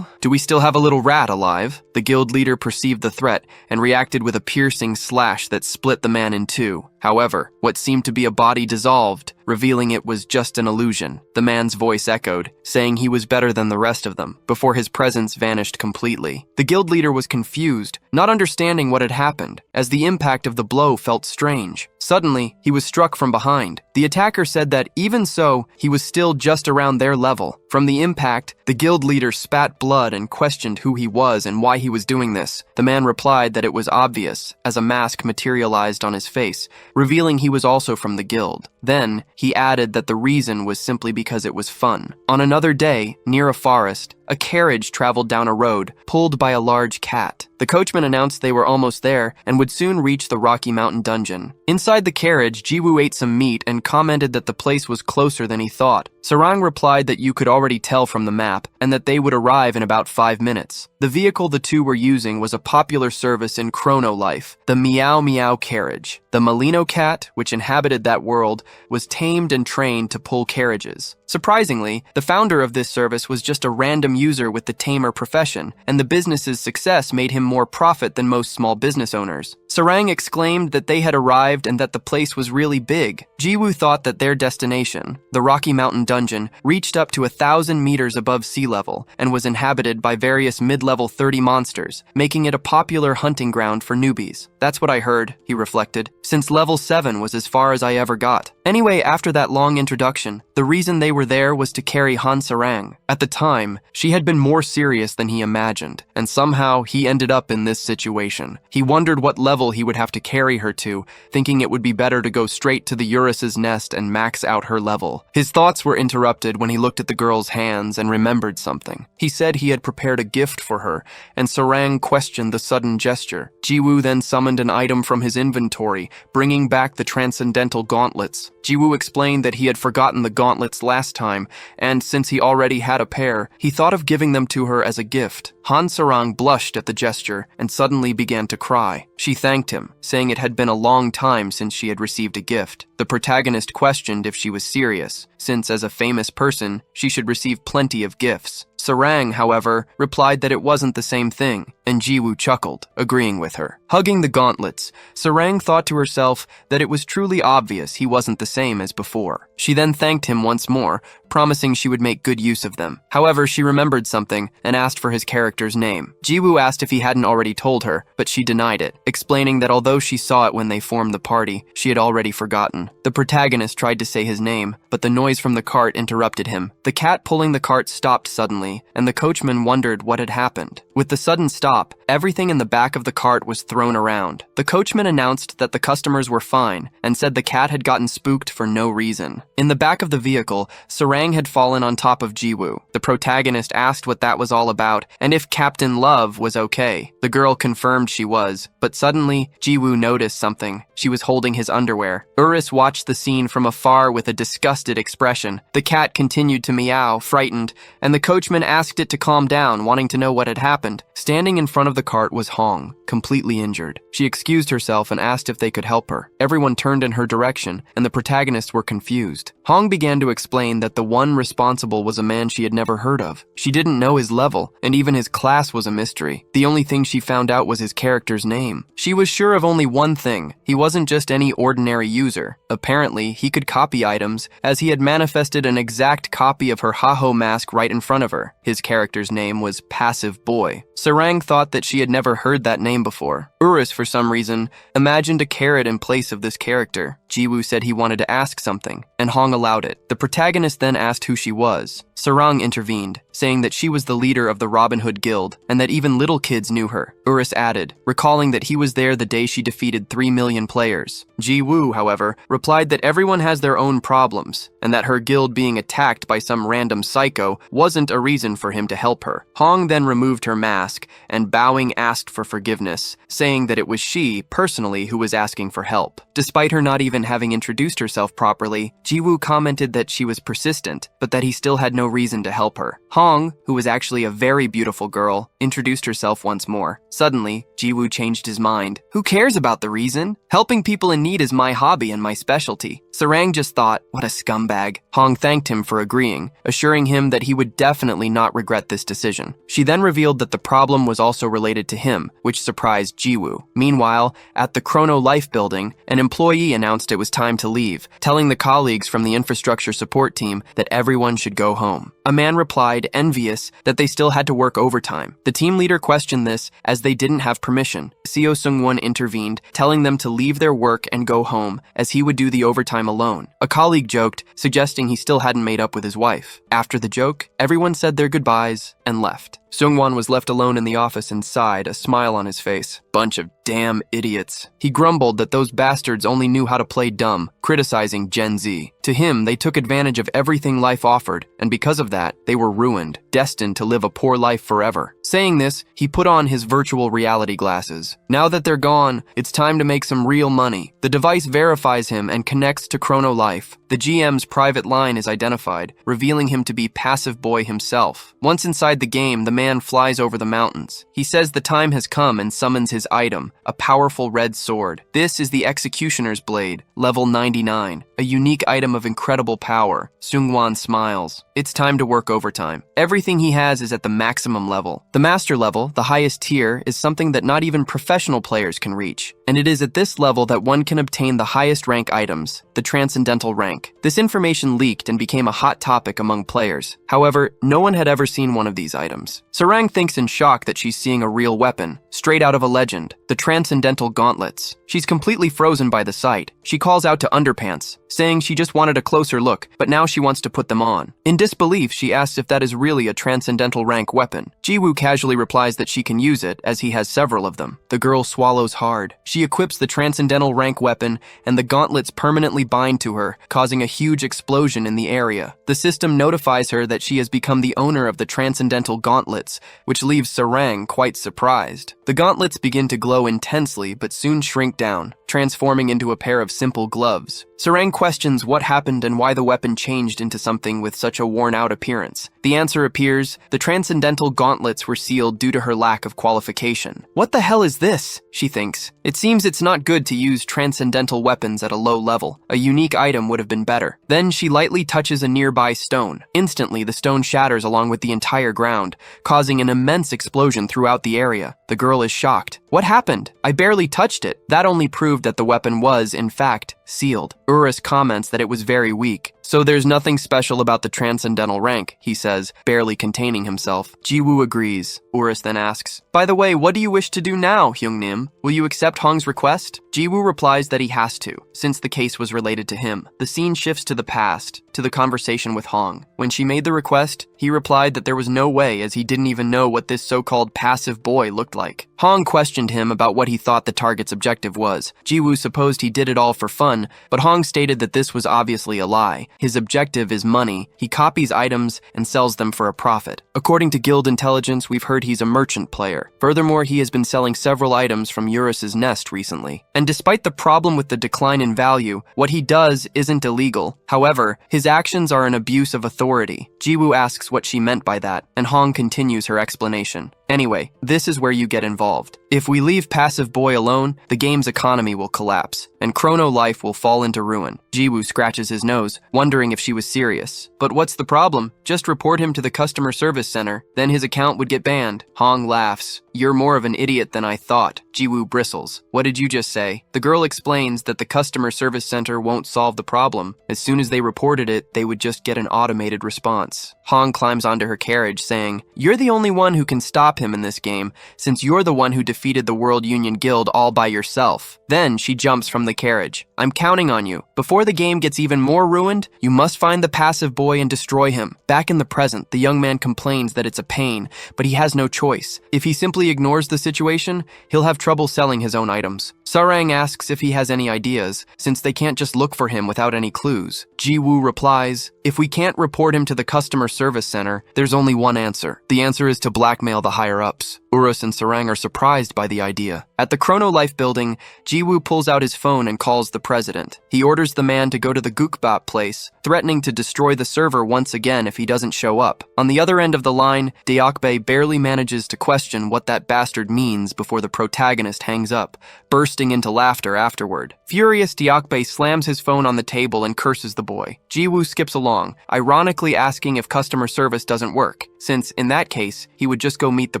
do we still have a little rat alive?" The guild leader perceived the threat and reacted with a piercing slash that split the man in two. However, what seemed to be a body dissolved, revealing it was just an illusion. The man's voice echoed, saying he was better than the rest of them, before his presence vanished completely. The guild leader was confused, not understanding what had happened, as the impact of the blow felt strange. Suddenly, he was struck from behind. The attacker said that even so, he was still just around their level. From the impact, the guild leader spat blood and questioned who he was and why he was doing this. The man replied that it was obvious, as a mask materialized on his face, revealing he was also from the guild. Then, he added that the reason was simply because it was fun. On another day, near a forest, a carriage traveled down a road, pulled by a large cat. The coachman announced they were almost there and would soon reach the Rocky Mountain dungeon. Inside the carriage, Jiwoo ate some meat and commented that the place was closer than he thought. Sarang replied that you could already tell from the map and that they would arrive in about 5 minutes. The vehicle the two were using was a popular service in Chrono Life, the Meow Meow carriage. The Molino cat, which inhabited that world, was tamed and trained to pull carriages. Surprisingly, the founder of this service was just a random user with the tamer profession, and the business's success made him more profit than most small business owners. Sarang exclaimed that they had arrived and that the place was really big. Jiwoo thought that their destination, the Rocky Mountain dungeon, reached up to 1,000 meters above sea level and was inhabited by various mid-level 30 monsters, making it a popular hunting ground for newbies. That's what I heard, he reflected, since level 7 was as far as I ever got. Anyway, after that long introduction, the reason they were there was to carry Han Sarang. At the time, she had been more serious than he imagined, and somehow he ended up in this situation. He wondered what level he would have to carry her to, thinking it would be better to go straight to the Urus's nest and max out her level. His thoughts were interrupted when he looked at the girl's hands and remembered something. He said he had prepared a gift for her, and Sarang questioned the sudden gesture. Jiwoo then summoned an item from his inventory, bringing back the transcendental gauntlets. Jiwoo explained that he had forgotten the gauntlets last time, and since he already had a pair, he thought of giving them to her as a gift. Han Sarang blushed at the gesture and suddenly began to cry. She thanked him, saying it had been a long time since she had received a gift. The protagonist questioned if she was serious, since as a famous person, she should receive plenty of gifts. Sarang, however, replied that it wasn't the same thing, and Jiwoo chuckled, agreeing with her. Hugging the gauntlets, Sarang thought to herself that it was truly obvious he wasn't the same as before. She then thanked him once more, promising she would make good use of them. However, she remembered something and asked for his character's name. Jiwoo asked if he hadn't already told her, but she denied it, explaining that although she saw it when they formed the party, she had already forgotten. The protagonist tried to say his name, but the noise from the cart interrupted him. The cat pulling the cart stopped suddenly, and the coachman wondered what had happened. With the sudden stop, everything in the back of the cart was thrown around. The coachman announced that the customers were fine, and said the cat had gotten spooked for no reason. In the back of the vehicle, Sarang had fallen on top of Jiwoo. The protagonist asked what that was all about, and if Captain Love was okay. The girl confirmed she was, but suddenly, Jiwoo noticed something. She was holding his underwear. Urus watched the scene from afar with a disgusted expression. The cat continued to meow, frightened, and the coachman asked it to calm down, wanting to know what had happened. Standing in front of the cart was Hong, completely injured. She excused herself and asked if they could help her. Everyone turned in her direction, and the protagonists were confused. Hong began to explain that the one responsible was a man she had never heard of. She didn't know his level, and even his class was a mystery. The only thing she found out was his character's name. She was sure of only one thing. He wasn't just any ordinary user. Apparently, he could copy items, as he had manifested an exact copy of her Haho mask right in front of her. His character's name was Passive Boy. Sarang thought that she had never heard that name before. Urus, for some reason, imagined a carrot in place of this character. Jiwoo said he wanted to ask something, and Hong allowed it. The protagonist then asked who she was. Sarang intervened, saying that she was the leader of the Robin Hood Guild, and that even little kids knew her. Urus added, recalling that he was there the day she defeated 3 million players. Jiwoo, however, replied that everyone has their own problems, and that her guild being attacked by some random psycho wasn't a reason for him to help her. Hong then removed her mask, and bowing asked for forgiveness, saying that it was she, personally, who was asking for help. Despite her not even having introduced herself properly, Jiwoo commented that she was persistent, but that he still had no reason to help her. Hong, who was actually a very beautiful girl, introduced herself once more. Suddenly, Jiwoo changed his mind. Who cares about the reason? Helping people in need is my hobby and my specialty. Sarang just thought, what a scumbag. Hong thanked him for agreeing, assuring him that he would definitely not regret this decision. She then revealed that the problem was also related to him, which surprised Jiwoo. Meanwhile, at the Chrono Life building, an employee announced it was time to leave, telling the colleagues from the infrastructure support team that everyone should go home. A man replied, envious, that they still had to work overtime. The team leader questioned this as they didn't have permission. Seo Seung-won intervened, telling them to leave their work and go home, as he would do the overtime alone. A colleague joked, suggesting he still hadn't made up with his wife. After the joke, everyone said their goodbyes and left. Seung-won was left alone in the office and sighed, a smile on his face. Bunch of Damn idiots. He grumbled that those bastards only knew how to play dumb, criticizing Gen Z. To him, they took advantage of everything life offered, and because of that, they were ruined, destined to live a poor life forever. Saying this, he put on his virtual reality glasses. Now that they're gone, it's time to make some real money. The device verifies him and connects to Chrono Life. The GM's private line is identified, revealing him to be Passive Boy himself. Once inside the game, the man flies over the mountains. He says the time has come and summons his item, a powerful red sword. This is the Executioner's Blade, level 99, a unique item of incredible power. Seungwon smiles. It's time to work overtime. Everything he has is at the maximum level. The master level, the highest tier, is something that not even professional players can reach. And it is at this level that one can obtain the highest rank items, the Transcendental rank. This information leaked and became a hot topic among players. However, no one had ever seen one of these items. Sarang thinks in shock that she's seeing a real weapon, straight out of a legend, the Transcendental Gauntlets. She's completely frozen by the sight. She calls out to Underpants, saying she just wanted a closer look, but now she wants to put them on. In disbelief, she asks if that is really a Transcendental rank weapon. Jiwoo casually replies that she can use it, as he has several of them. The girl swallows hard. She equips the Transcendental rank weapon, and the gauntlets permanently bind to her, causing a huge explosion in the area. The system notifies her that she has become the owner of the Transcendental Gauntlets, which leaves Sarang quite surprised. The gauntlets begin to glow intensely, but soon shrink down, transforming into a pair of simple gloves. Sarang questions what happened and why the weapon changed into something with such a worn-out appearance. The answer appears: the Transcendental Gauntlets were sealed due to her lack of qualification. What the hell is this? She thinks. It seems it's not good to use transcendental weapons at a low level. A unique item would have been better. Then she lightly touches a nearby stone. Instantly, the stone shatters along with the entire ground, causing an immense explosion throughout the area. The girl is shocked. What happened? I barely touched it. That only proved that the weapon was, in fact, sealed. Urus comments that it was very weak. So there's nothing special about the Transcendental rank, he says, barely containing himself. Jiwoo agrees. Urus then asks, by the way, what do you wish to do now, Hyungnim? Will you accept Hong's request? Jiwoo replies that he has to, since the case was related to him. The scene shifts to the past, to the conversation with Hong. When she made the request, he replied that there was no way, as he didn't even know what this so-called passive boy looked like. Hong questioned him about what he thought the target's objective was. Jiwoo supposed he did it all for fun, but Hong stated that this was obviously a lie. His objective is money. He copies items and sells them for a profit. According to Guild Intelligence, we've heard he's a merchant player. Furthermore, he has been selling several items from Eurus's nest recently. And despite the problem with the decline in value, what he does isn't illegal. However, his actions are an abuse of authority. Jiwoo asks what she meant by that, and Hong continues her explanation. Anyway, this is where you get involved. If we leave Passive Boy alone, the game's economy will collapse, and Chrono Life will fall into ruin. Jiwoo scratches his nose, wondering if she was serious. But what's the problem? Just report him to the customer service center, then his account would get banned. Hong laughs. You're more of an idiot than I thought. Jiwoo bristles. What did you just say? The girl explains that the customer service center won't solve the problem. As soon as they reported it, they would just get an automated response. Hong climbs onto her carriage, saying, you're the only one who can stop him in this game, since you're the one who defeated the World Union Guild all by yourself. Then she jumps from the carriage. I'm counting on you. Before the game gets even more ruined, you must find the passive boy and destroy him. Back in the present, the young man complains that it's a pain, but he has no choice. If he simply ignores the situation, he'll have trouble selling his own items. Sarang asks if he has any ideas, since they can't just look for him without any clues. Jiwoo replies, if we can't report him to the customer service center, there's only one answer. The answer is to blackmail the higher-ups. Urus and Sarang are surprised by the idea. At the Chrono Life building, Jiwoo pulls out his phone and calls the president. He orders the man to go to the Gukbap place, threatening to destroy the server once again if he doesn't show up. On the other end of the line, Deokbae barely manages to question what that bastard means before the protagonist hangs up, bursting into laughter afterward. Furious, Deokbae slams his phone on the table and curses the boy. Jiwoo skips along, ironically asking if customer service doesn't work, since in that case, he would just go meet the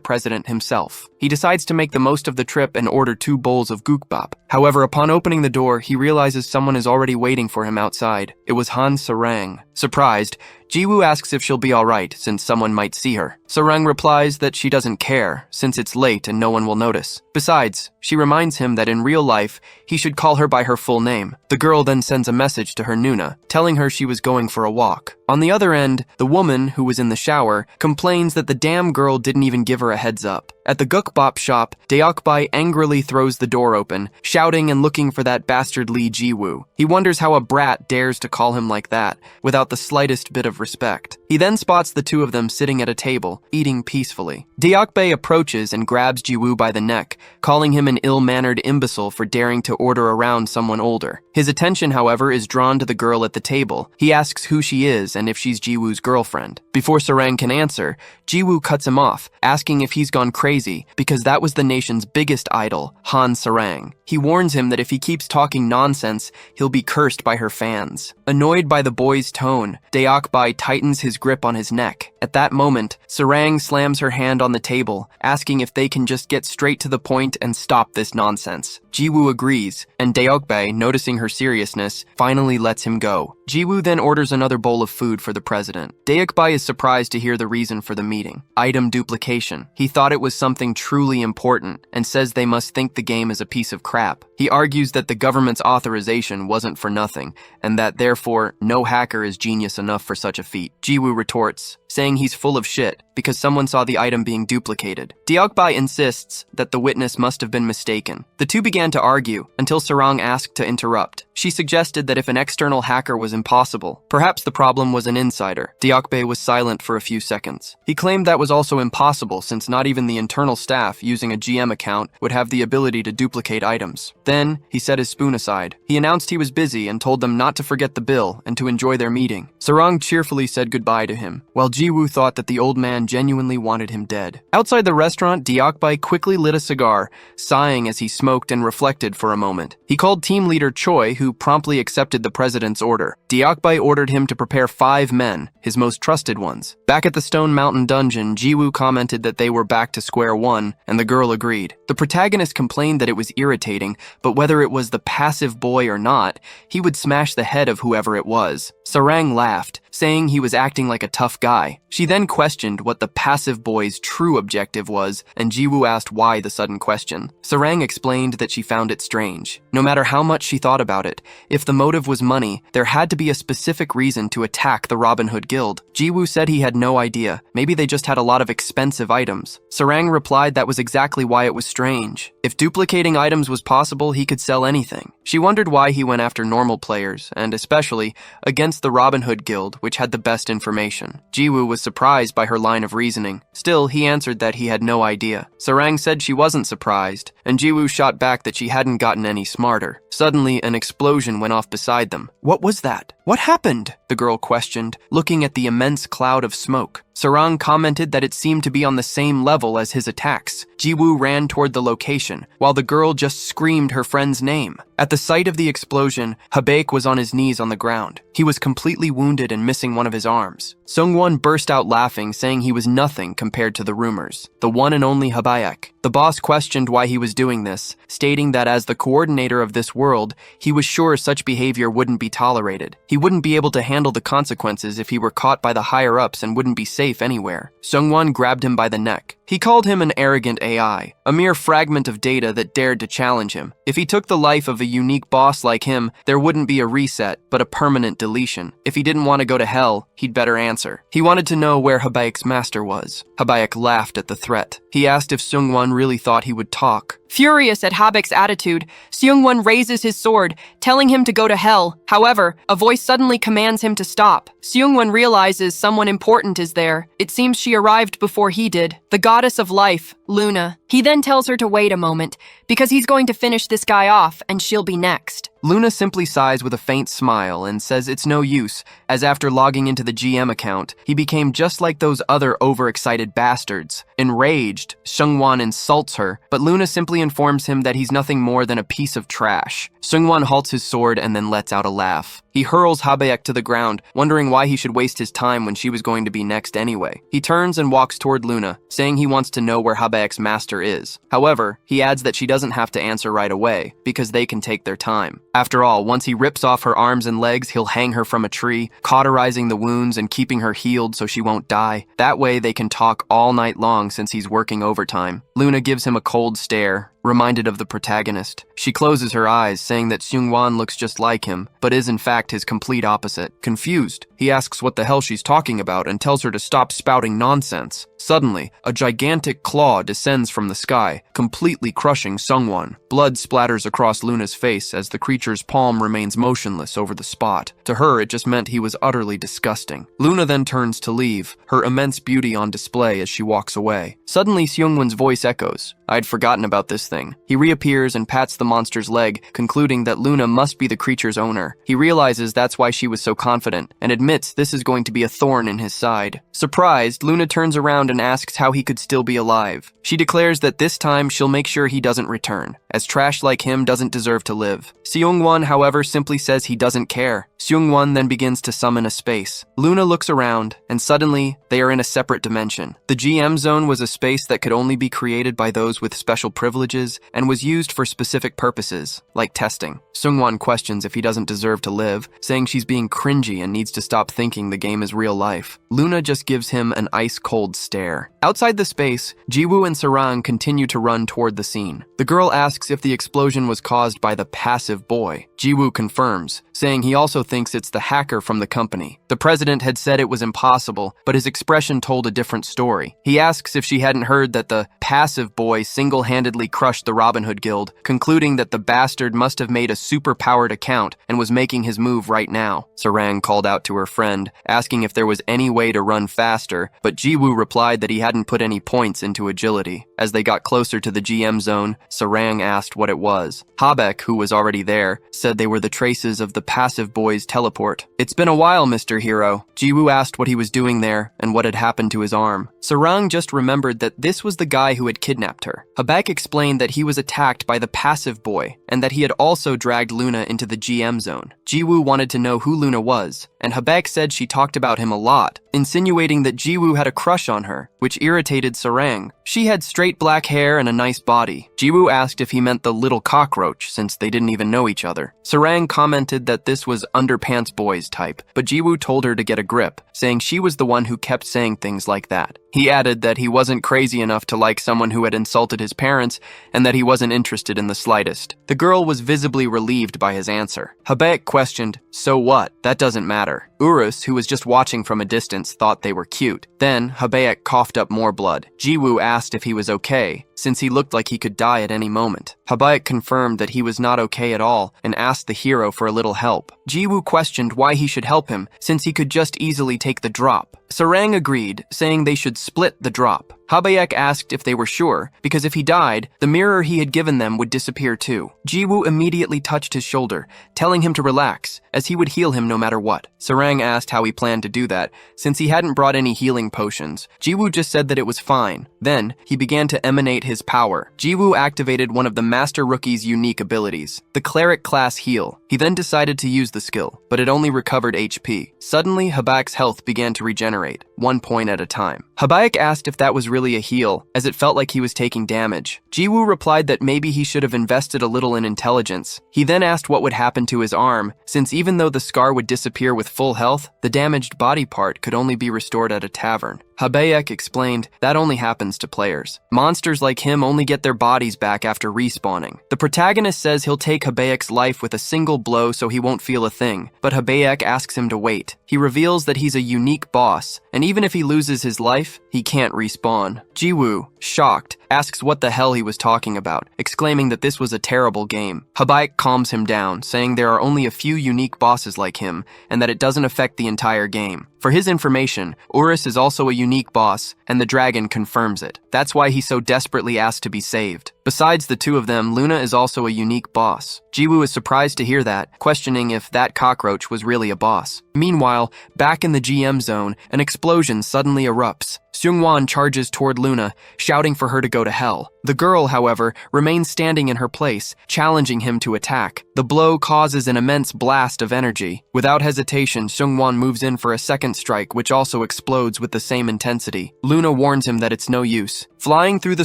president himself. He decides to make the most of the trip and order 2 bowls of gukbap. However, upon opening the door, he realizes someone is already waiting for him outside. It was Han Sarang. Surprised, Jiwoo asks if she'll be alright, since someone might see her. Sarang replies that she doesn't care, since it's late and no one will notice. Besides, she reminds him that in real life, he should call her by her full name. The girl then sends a message to her Nuna, telling her she was going for a walk. On the other end, the woman, who was in the shower, complains that the damn girl didn't even give her a heads up. At the Gukbop shop, Deokbai angrily throws the door open, shouting and looking for that bastard Lee Jiwoo. He wonders how a brat dares to call him like that, without the slightest bit of respect. He then spots the two of them sitting at a table, eating peacefully. Deokbai approaches and grabs Jiwoo by the neck, calling him an ill-mannered imbecile for daring to order around someone older. His attention, however, is drawn to the girl at the table. He asks who she is and if she's Jiwoo's girlfriend. Before Sarang can answer, Jiwoo cuts him off, asking if he's gone crazy because that was the nation's biggest idol, Han Sarang. He warns him that if he keeps talking nonsense, he'll be cursed by her fans. Annoyed by the boy's tone, Deokbai tightens his grip on his neck. At that moment, Sarang slams her hand on the table, asking if they can just get straight to the point and stop this nonsense. Jiwoo agrees, and Deokbai, noticing her seriousness, finally lets him go. Jiwoo then orders another bowl of food for the president. Deokbai is surprised to hear the reason for the meeting. Item duplication. He thought it was something truly important, and says they must think the game is a piece of crap. He argues that the government's authorization wasn't for nothing, and that therefore, no hacker is genius enough for such a feat. Jiwoo retorts, saying he's full of shit because someone saw the item being duplicated. Deokbai insists that the witness must have been mistaken. The two began to argue until Sarang asked to interrupt. She suggested that if an external hacker was impossible, perhaps the problem was an insider. Deokbai was silent for a few seconds. He claimed that was also impossible since not even the internal staff using a GM account would have the ability to duplicate items. Then, he set his spoon aside. He announced he was busy and told them not to forget the bill and to enjoy their meeting. Sarang cheerfully said goodbye to him, while Jiwoo thought that the old man genuinely wanted him dead. Outside the restaurant, Deokbai quickly lit a cigar, sighing as he smoked and reflected for a moment. He called team leader Choi, who promptly accepted the president's order. Deokbai ordered him to prepare 5 men, his most trusted ones. Back at the Stone Mountain dungeon, Jiwoo commented that they were back to square one, and the girl agreed. The protagonist complained that it was irritating, but whether it was the passive boy or not, he would smash the head of whoever it was. Sarang laughed, saying he was acting like a tough guy. She then questioned what the passive boy's true objective was, and Jiwoo asked why the sudden question. Sarang explained that she found it strange. No matter how much she thought about it, if the motive was money, there had to be a specific reason to attack the Robin Hood Guild. Jiwoo said he had no idea. Maybe they just had a lot of expensive items. Sarang replied that was exactly why it was strange. If duplicating items was possible, he could sell anything. She wondered why he went after normal players, and especially against the Robin Hood Guild, which had the best information. Jiwoo was surprised by her line of reasoning. Still, he answered that he had no idea. Sarang said she wasn't surprised, and Jiwoo shot back that she hadn't gotten any smarter. Suddenly, an explosion went off beside them. What was that? What happened? The girl questioned, looking at the immense cloud of smoke. Sarang commented that it seemed to be on the same level as his attacks. Jiwoo ran toward the location, while the girl just screamed her friend's name. At the sight of the explosion, Habaek was on his knees on the ground. He was completely wounded and missing one of his arms. Seungwon burst out laughing, saying he was nothing compared to the rumors. The one and only Habaek. The boss questioned why he was doing this, stating that as the coordinator of this world, he was sure such behavior wouldn't be tolerated. He wouldn't be able to handle the consequences if he were caught by the higher-ups and wouldn't be safe anywhere. Seungwon grabbed him by the neck. He called him an arrogant AI, a mere fragment of data that dared to challenge him. If he took the life of a unique boss like him, there wouldn't be a reset, but a permanent deletion. If he didn't want to go to hell, he'd better answer. He wanted to know where Habaek's master was. Habaek laughed at the threat. He asked if Seungwon really thought he would talk. Furious at Habaek's attitude, Seungwon raises his sword, telling him to go to hell. However, a voice suddenly commands him to stop. Seungwon realizes someone important is there. It seems she arrived before he did. The goddess of life, Luna. He then tells her to wait a moment, because he's going to finish this guy off and she'll be next. Luna simply sighs with a faint smile and says it's no use, as after logging into the GM account, he became just like those other overexcited bastards. Enraged, Seungwon insults her, but Luna simply informs him that he's nothing more than a piece of trash. Seungwon halts his sword and then lets out a laugh. He hurls Habaek to the ground, wondering why he should waste his time when she was going to be next anyway. He turns and walks toward Luna, saying he wants to know where Habaek's master is. However, he adds that she doesn't have to answer right away, because they can take their time. After all, once he rips off her arms and legs, he'll hang her from a tree, cauterizing the wounds and keeping her healed so she won't die. That way they can talk all night long since he's working overtime. Luna gives him a cold stare, reminded of the protagonist. She closes her eyes, saying that Seung-wan looks just like him, but is in fact his complete opposite. Confused, he asks what the hell she's talking about and tells her to stop spouting nonsense. Suddenly, a gigantic claw descends from the sky, completely crushing Seung-wan. Blood splatters across Luna's face as the creature's palm remains motionless over the spot. To her, it just meant he was utterly disgusting. Luna then turns to leave, her immense beauty on display as she walks away. Suddenly, Seung-wan's voice echoes. I'd forgotten about this thing. He reappears and pats the monster's leg, concluding that Luna must be the creature's owner. He realizes that's why she was so confident, and admits this is going to be a thorn in his side. Surprised, Luna turns around and asks how he could still be alive. She declares that this time she'll make sure he doesn't return, as trash like him doesn't deserve to live. Seung-wan, however, simply says he doesn't care. Seung-wan then begins to summon a space. Luna looks around, and suddenly, they are in a separate dimension. The GM zone was a space that could only be created by those with special privileges and was used for specific purposes, like testing. Seung-wan questions if he doesn't deserve to live, saying she's being cringy and needs to stop thinking the game is real life. Luna just gives him an ice-cold stare. Outside the space, Jiwoo and Sarang continue to run toward the scene. The girl asks if the explosion was caused by the passive boy. Jiwoo confirms, saying he also thinks it's the hacker from the company. The president had said it was impossible, but his expression told a different story. He asks if she hadn't heard that the passive boy single-handedly crushed the Robin Hood Guild, concluding that the bastard must have made a super-powered account and was making his move right now. Sarang called out to her friend, asking if there was any way to run faster, but Jiwoo replied that he hadn't put any points into agility. As they got closer to the GM zone, Sarang asked what it was. Habek, who was already there, said they were the traces of the passive boy's teleport. It's been a while, Mr. Hero. Jiwoo asked what he was doing there and what had happened to his arm. Sarang just remembered that this was the guy who had kidnapped her. Habek explained that he was attacked by the passive boy and that he had also dragged Luna into the GM zone. Jiwoo wanted to know who Luna was, and Habek said she talked about him a lot, insinuating that Jiwoo had a crush on her, which irritated Sarang. She had straight black hair and a nice body. Jiwoo asked if he meant the little cockroach, since they didn't even know each other. Sarang commented that this was underpants boys type, but Jiwoo told her to get a grip, saying she was the one who kept saying things like that. He added that he wasn't crazy enough to like someone who had insulted his parents and that he wasn't interested in the slightest. The girl was visibly relieved by his answer. Habek questioned, so what? That doesn't matter. Urus, who was just watching from a distance, thought they were cute. Then, Habek coughed up more blood. Jiwoo asked if he was okay, since he looked like he could die at any moment. Habek confirmed that he was not okay at all and asked the hero for a little help. Jiwoo questioned why he should help him, since he could just easily take the drop. Sarang agreed, saying they should split the drop. Habayek asked if they were sure, because if he died, the mirror he had given them would disappear too. Jiwoo immediately touched his shoulder, telling him to relax, as he would heal him no matter what. Sarang asked how he planned to do that, since he hadn't brought any healing potions. Jiwoo just said that it was fine. Then, he began to emanate his power. Jiwoo activated one of the Master Rookie's unique abilities, the Cleric class heal. He then decided to use the skill, but it only recovered HP. Suddenly, Habak's health began to regenerate, 1 point at a time. Habayek asked if that was really a heal, as it felt like he was taking damage. Jiwoo replied that maybe he should have invested a little in intelligence. He then asked what would happen to his arm, since even though the scar would disappear with full health, the damaged body part could only be restored at a tavern. Habayek explained that only happens to players. Monsters like him only get their bodies back after respawning. The protagonist says he'll take Habayek's life with a single blow so he won't feel a thing, but Habayek asks him to wait. He reveals that he's a unique boss, and even if he loses his life, he can't respawn. Jiwoo, shocked, asks what the hell he was talking about, exclaiming that this was a terrible game. Habayek calms him down, saying there are only a few unique bosses like him, and that it doesn't affect the entire game. For his information, Urus is also a unique boss, and the dragon confirms it. That's why he so desperately asked to be saved. Besides the two of them, Luna is also a unique boss. Jiwoo is surprised to hear that, questioning if that cockroach was really a boss. Meanwhile, back in the GM zone, an explosion suddenly erupts. Seung-wan charges toward Luna, shouting for her to go to hell. The girl, however, remains standing in her place, challenging him to attack. The blow causes an immense blast of energy. Without hesitation, Seung-wan moves in for a second strike, which also explodes with the same intensity. Luna warns him that it's no use. Flying through the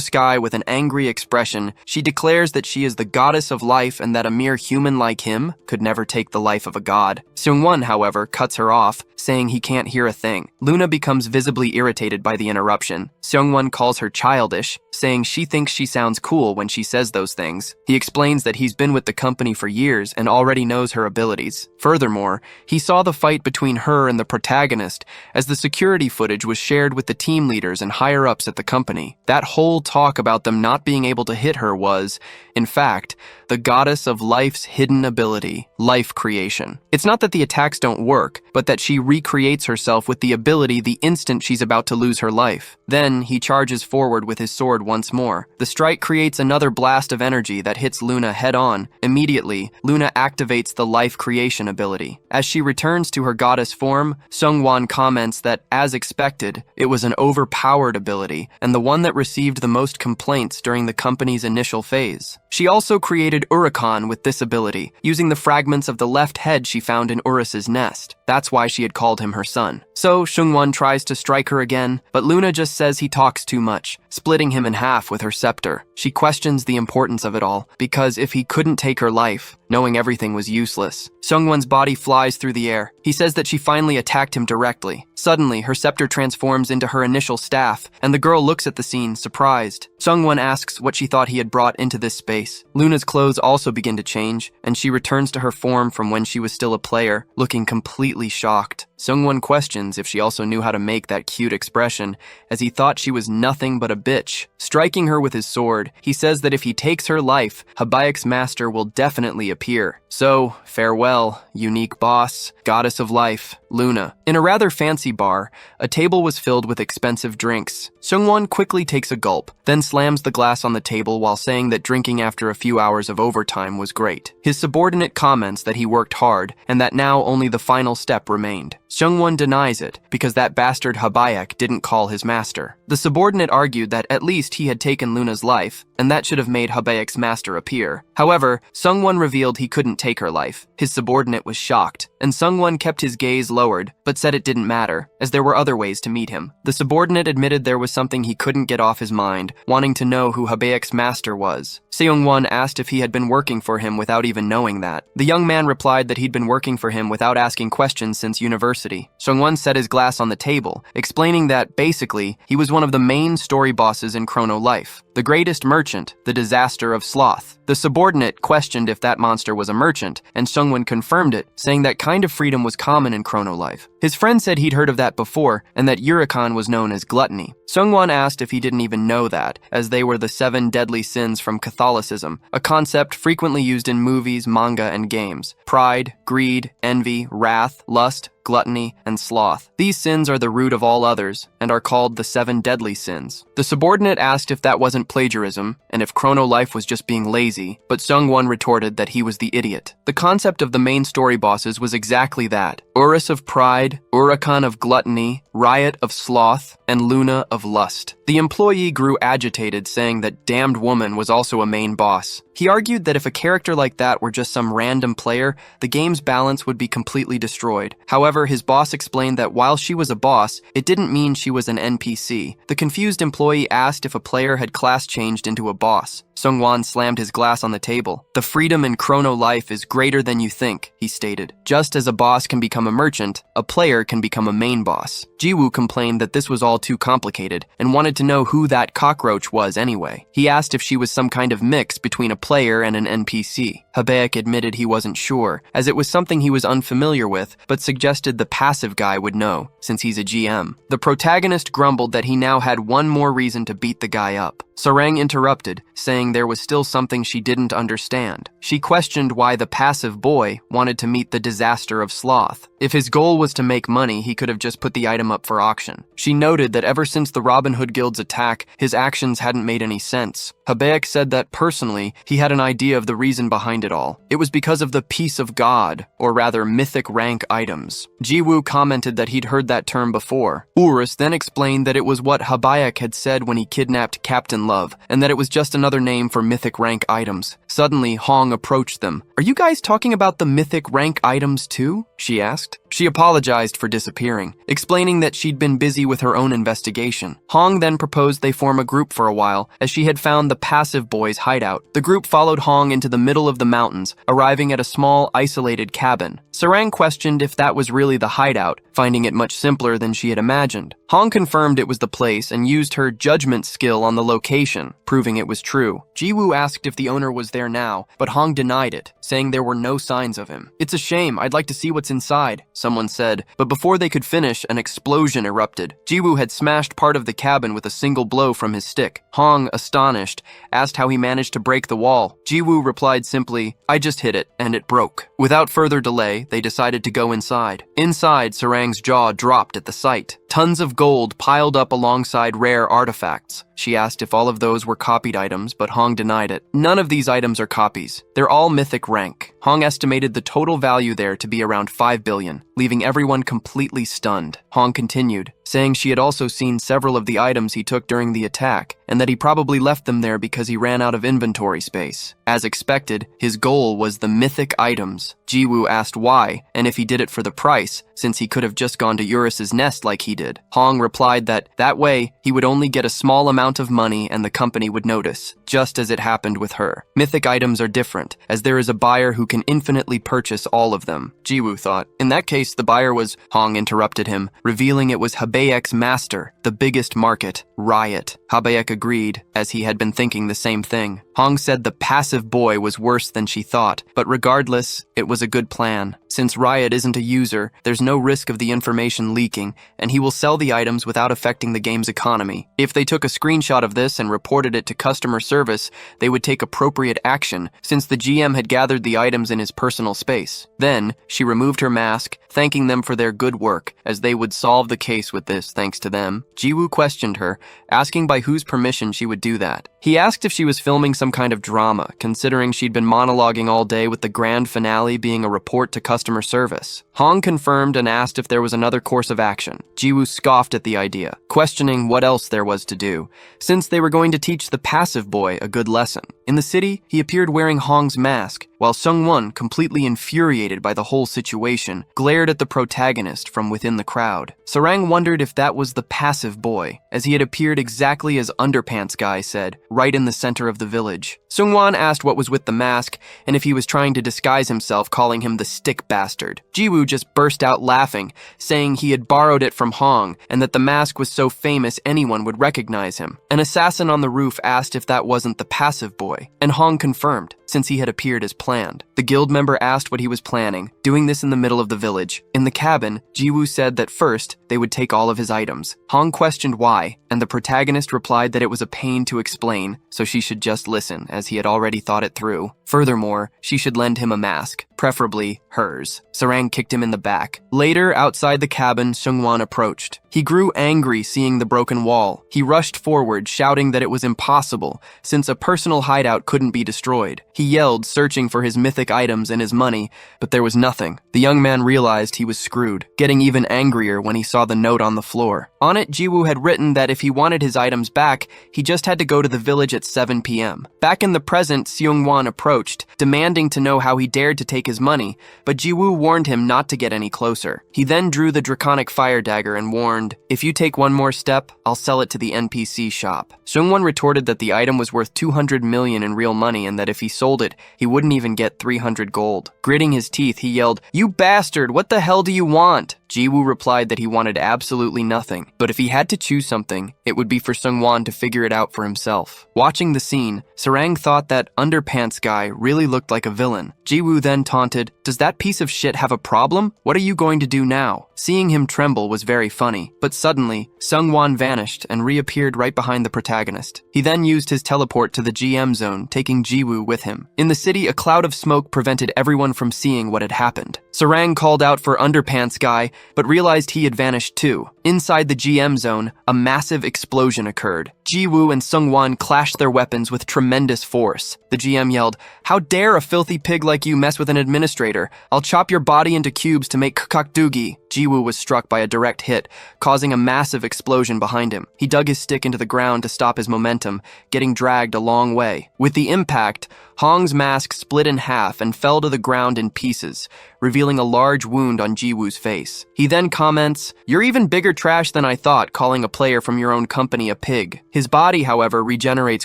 sky with an angry expression, she declares that she is the goddess of life and that a mere human like him could never take the life of a god. Seung-wan, however, cuts her off, saying he can't hear a thing. Luna becomes visibly irritated by the interruption. Seongwon calls her childish, saying she thinks she sounds cool when she says those things. He explains that he's been with the company for years and already knows her abilities. Furthermore, he saw the fight between her and the protagonist as the security footage was shared with the team leaders and higher-ups at the company. That whole talk about them not being able to hit her was, in fact, the goddess of life's hidden ability, life creation. It's not that the attacks don't work, but that she recreates herself with the ability the instant she's about to lose her life. Then, he charges forward with his sword once more. The strike creates another blast of energy that hits Luna head-on. Immediately, Luna activates the life creation ability. As she returns to her goddess form, Seongwon comments that, as expected, it was an overpowered ability, and the one that received the most complaints during the company's initial phase. She also created Urakan with this ability, using the fragments of the left head she found in Urus's nest. That's why she had called him her son. So, Seongwon tries to strike her again, but Luna just says he talks too much, splitting him in half with her scepter. She questions the importance of it all, because if he couldn't take her life, knowing everything was useless. Seongwon's body flies through the air. He says that she finally attacked him directly. Suddenly, her scepter transforms into her initial staff, and the girl looks at the scene, surprised. Seongwon asks what she thought he had brought into this space. Luna's clothes also begin to change, and she returns to her form from when she was still a player, looking completely shocked. Seongwon questions if she also knew how to make that cute expression, as he thought she was nothing but a bitch. Striking her with his sword, he says that if he takes her life, Habayek's master will definitely appear. So, farewell, unique boss, goddess of life, Luna. In a rather fancy bar, a table was filled with expensive drinks. Seongwon quickly takes a gulp, then slams the glass on the table while saying that drinking after a few hours of overtime was great. His subordinate comments that he worked hard, and that now only the final step remained. Seongwon denies it, because that bastard Habayek didn't call his master. The subordinate argued that at least he had taken Luna's life, and that should have made Habayek's master appear. However, Seongwon revealed he couldn't take her life. His subordinate was shocked, and Seongwon kept his gaze lowered, but said it didn't matter, as there were other ways to meet him. The subordinate admitted there was something he couldn't get off his mind, wanting to know who Habayek's master was. Seongwon asked if he had been working for him without even knowing that. The young man replied that he'd been working for him without asking questions since university. Seongwon set his glass on the table, explaining that, basically, he was one of the main story bosses in Chrono Life. The greatest merchant, the disaster of sloth. The subordinate questioned if that monster was a merchant, and Seongwon confirmed it, saying that kind of freedom was common in Chrono Life. His friend said he'd heard of that before, and that Urakan was known as gluttony. Seongwon asked if he didn't even know that, as they were the 7 deadly sins from Catholicism, a concept frequently used in movies, manga, and games. Pride, greed, envy, wrath, lust, gluttony, and sloth. These sins are the root of all others, and are called the 7 deadly sins. The subordinate asked if that wasn't plagiarism, and if Chrono Life was just being lazy, but Seongwon retorted that he was the idiot. The concept of the main story bosses was exactly that. Urus of pride, Urakan of gluttony, Riot of sloth, and Luna of lust. The employee grew agitated, saying that Damned Woman was also a main boss. He argued that if a character like that were just some random player, the game's balance would be completely destroyed. However, his boss explained that while she was a boss, it didn't mean she was an NPC. The confused employee asked if a player had class changed into a boss. Seongwon slammed his glass on the table. The freedom in Chrono Life is greater than you think, he stated. Just as a boss can become a merchant, a player can become a main boss. Jiwoo complained that this was all too complicated and wanted to know who that cockroach was anyway. He asked if she was some kind of mix between a player and an NPC. Habayek admitted he wasn't sure, as it was something he was unfamiliar with, but suggested the passive guy would know, since he's a GM. The protagonist grumbled that he now had one more reason to beat the guy up. Sarang interrupted, saying there was still something she didn't understand. She questioned why the passive boy wanted to meet the disaster of sloth. If his goal was to make money, he could have just put the item up for auction. She noted that ever since the Robin Hood Guild's attack, his actions hadn't made any sense. Habayek said that personally, he had an idea of the reason behind it all. It was because of the peace of God, or rather mythic rank items. Jiwoo commented that he'd heard that term before. Urus then explained that it was what Habayek had said when he kidnapped Captain Love, and that it was just another name for mythic rank items. Suddenly, Hong approached them. "Are you guys talking about the mythic rank items too?" she asked. She apologized for disappearing, explaining that she'd been busy with her own investigation. Hong then proposed they form a group for a while, as she had found the passive boy's hideout. The group followed Hong into the middle of the mountains, arriving at a small, isolated cabin. Sarang questioned if that was really the hideout, finding it much simpler than she had imagined. Hong confirmed it was the place and used her judgment skill on the location, proving it was true. Jiwoo asked if the owner was there now, but Hong denied it, saying there were no signs of him. "It's a shame, I'd like to see what's inside," someone said, but before they could finish, an explosion erupted. Jiwoo had smashed part of the cabin with a single blow from his stick. Hong, astonished, asked how he managed to break the wall. Jiwoo replied simply, "I just hit it, and it broke." Without further delay, they decided to go inside. Inside, Sarang's jaw dropped at the sight. Tons of gold piled up alongside rare artifacts. She asked if all of those were copied items, but Hong denied it. None of these items are copies. They're all mythic rank. Hong estimated the total value there to be around 5 billion, leaving everyone completely stunned. Hong continued, saying she had also seen several of the items he took during the attack, and that he probably left them there because he ran out of inventory space. As expected, his goal was the mythic items. Jiwoo asked why, and if he did it for the price, since he could have just gone to Eurus's nest like he did. Hong replied that way, he would only get a small amount of money and the company would notice, just as it happened with her. Mythic items are different, as there is a buyer who can infinitely purchase all of them, Jiwoo thought. In that case, the buyer was, Hong interrupted him, revealing it was Habayek's master, the biggest market, Riot. Habayek agreed, as he had been thinking the same thing. Hong said the passive boy was worse than she thought, but regardless, it was a good plan. Since Riot isn't a user, there's no risk of the information leaking, and he will sell the items without affecting the game's economy. If they took a screenshot of this and reported it to customer service, they would take appropriate action, since the GM had gathered the items in his personal space. Then, she removed her mask, thanking them for their good work, as they would solve the case with this thanks to them. Jiwoo questioned her, asking by whose permission she would do that. He asked if she was filming some kind of drama, considering she'd been monologuing all day with the grand finale being a report to customer service. Hong confirmed and asked if there was another course of action. Jiwoo scoffed at the idea, questioning what else there was to do, since they were going to teach the passive boy a good lesson. In the city, he appeared wearing Hong's mask, while Sungwon, completely infuriated by the whole situation, glared at the protagonist from within the crowd. Sarang wondered if that was the passive boy, as he had appeared exactly as Underpants Guy said, right in the center of the village. Sungwon asked what was with the mask, and if he was trying to disguise himself, calling him the stick bastard. Jiwoo just burst out laughing, saying he had borrowed it from Hong, and that the mask was so famous anyone would recognize him. An assassin on the roof asked if that wasn't the passive boy, and Hong confirmed, since he had appeared as planned. The guild member asked what he was planning, doing this in the middle of the village. In the cabin, Jiwoo said that first, they would take all of his items. Hong questioned why, and the protagonist replied that it was a pain to explain, so she should just listen, as he had already thought it through. Furthermore, she should lend him a mask, preferably hers. Sarang kicked him in the back. Later, outside the cabin, Sungwon approached. He grew angry seeing the broken wall. He rushed forward, shouting that it was impossible, since a personal hideout couldn't be destroyed. He yelled, searching for his mythic items and his money, but there was nothing. The young man realized he was screwed, getting even angrier when he saw the note on the floor. On it, Jiwoo had written that if he wanted his items back, he just had to go to the village at 7 p.m. Back in the present, Seung-won approached, demanding to know how he dared to take his money, but Jiwoo warned him not to get any closer. He then drew the draconic fire dagger and warned, "If you take one more step, I'll sell it to the NPC shop." Seung-won retorted that the item was worth 200 million in real money and that if he sold it, he wouldn't even get 300 gold. Gritting his teeth, he yelled, "You bastard, what the hell do you want?" Jiwoo replied that he wanted absolutely nothing, but if he had to choose something, it would be for Sungwon to figure it out for himself. Watching the scene, Sarang thought that Underpants Guy really looked like a villain. Jiwoo then taunted, "Does that piece of shit have a problem? What are you going to do now?" Seeing him tremble was very funny, but suddenly, Sungwon vanished and reappeared right behind the protagonist. He then used his teleport to the GM zone, taking Jiwoo with him. In the city, a cloud of smoke prevented everyone from seeing what had happened. Sarang called out for Underpants Guy, but realized he had vanished too. Inside the GM zone, a massive explosion occurred. Jiwoo and Sungwon clashed their weapons with tremendous force. The GM yelled, "How dare a filthy pig like you mess with an administrator? I'll chop your body into cubes to make kakdoogie." Jiwoo was struck by a direct hit, causing a massive explosion behind him. He dug his stick into the ground to stop his momentum, getting dragged a long way. With the impact, Hong's mask split in half and fell to the ground in pieces, revealing a large wound on Jiwoo's face. He then comments, "You're even bigger trash than I thought, calling a player from your own company a pig." His body, however, regenerates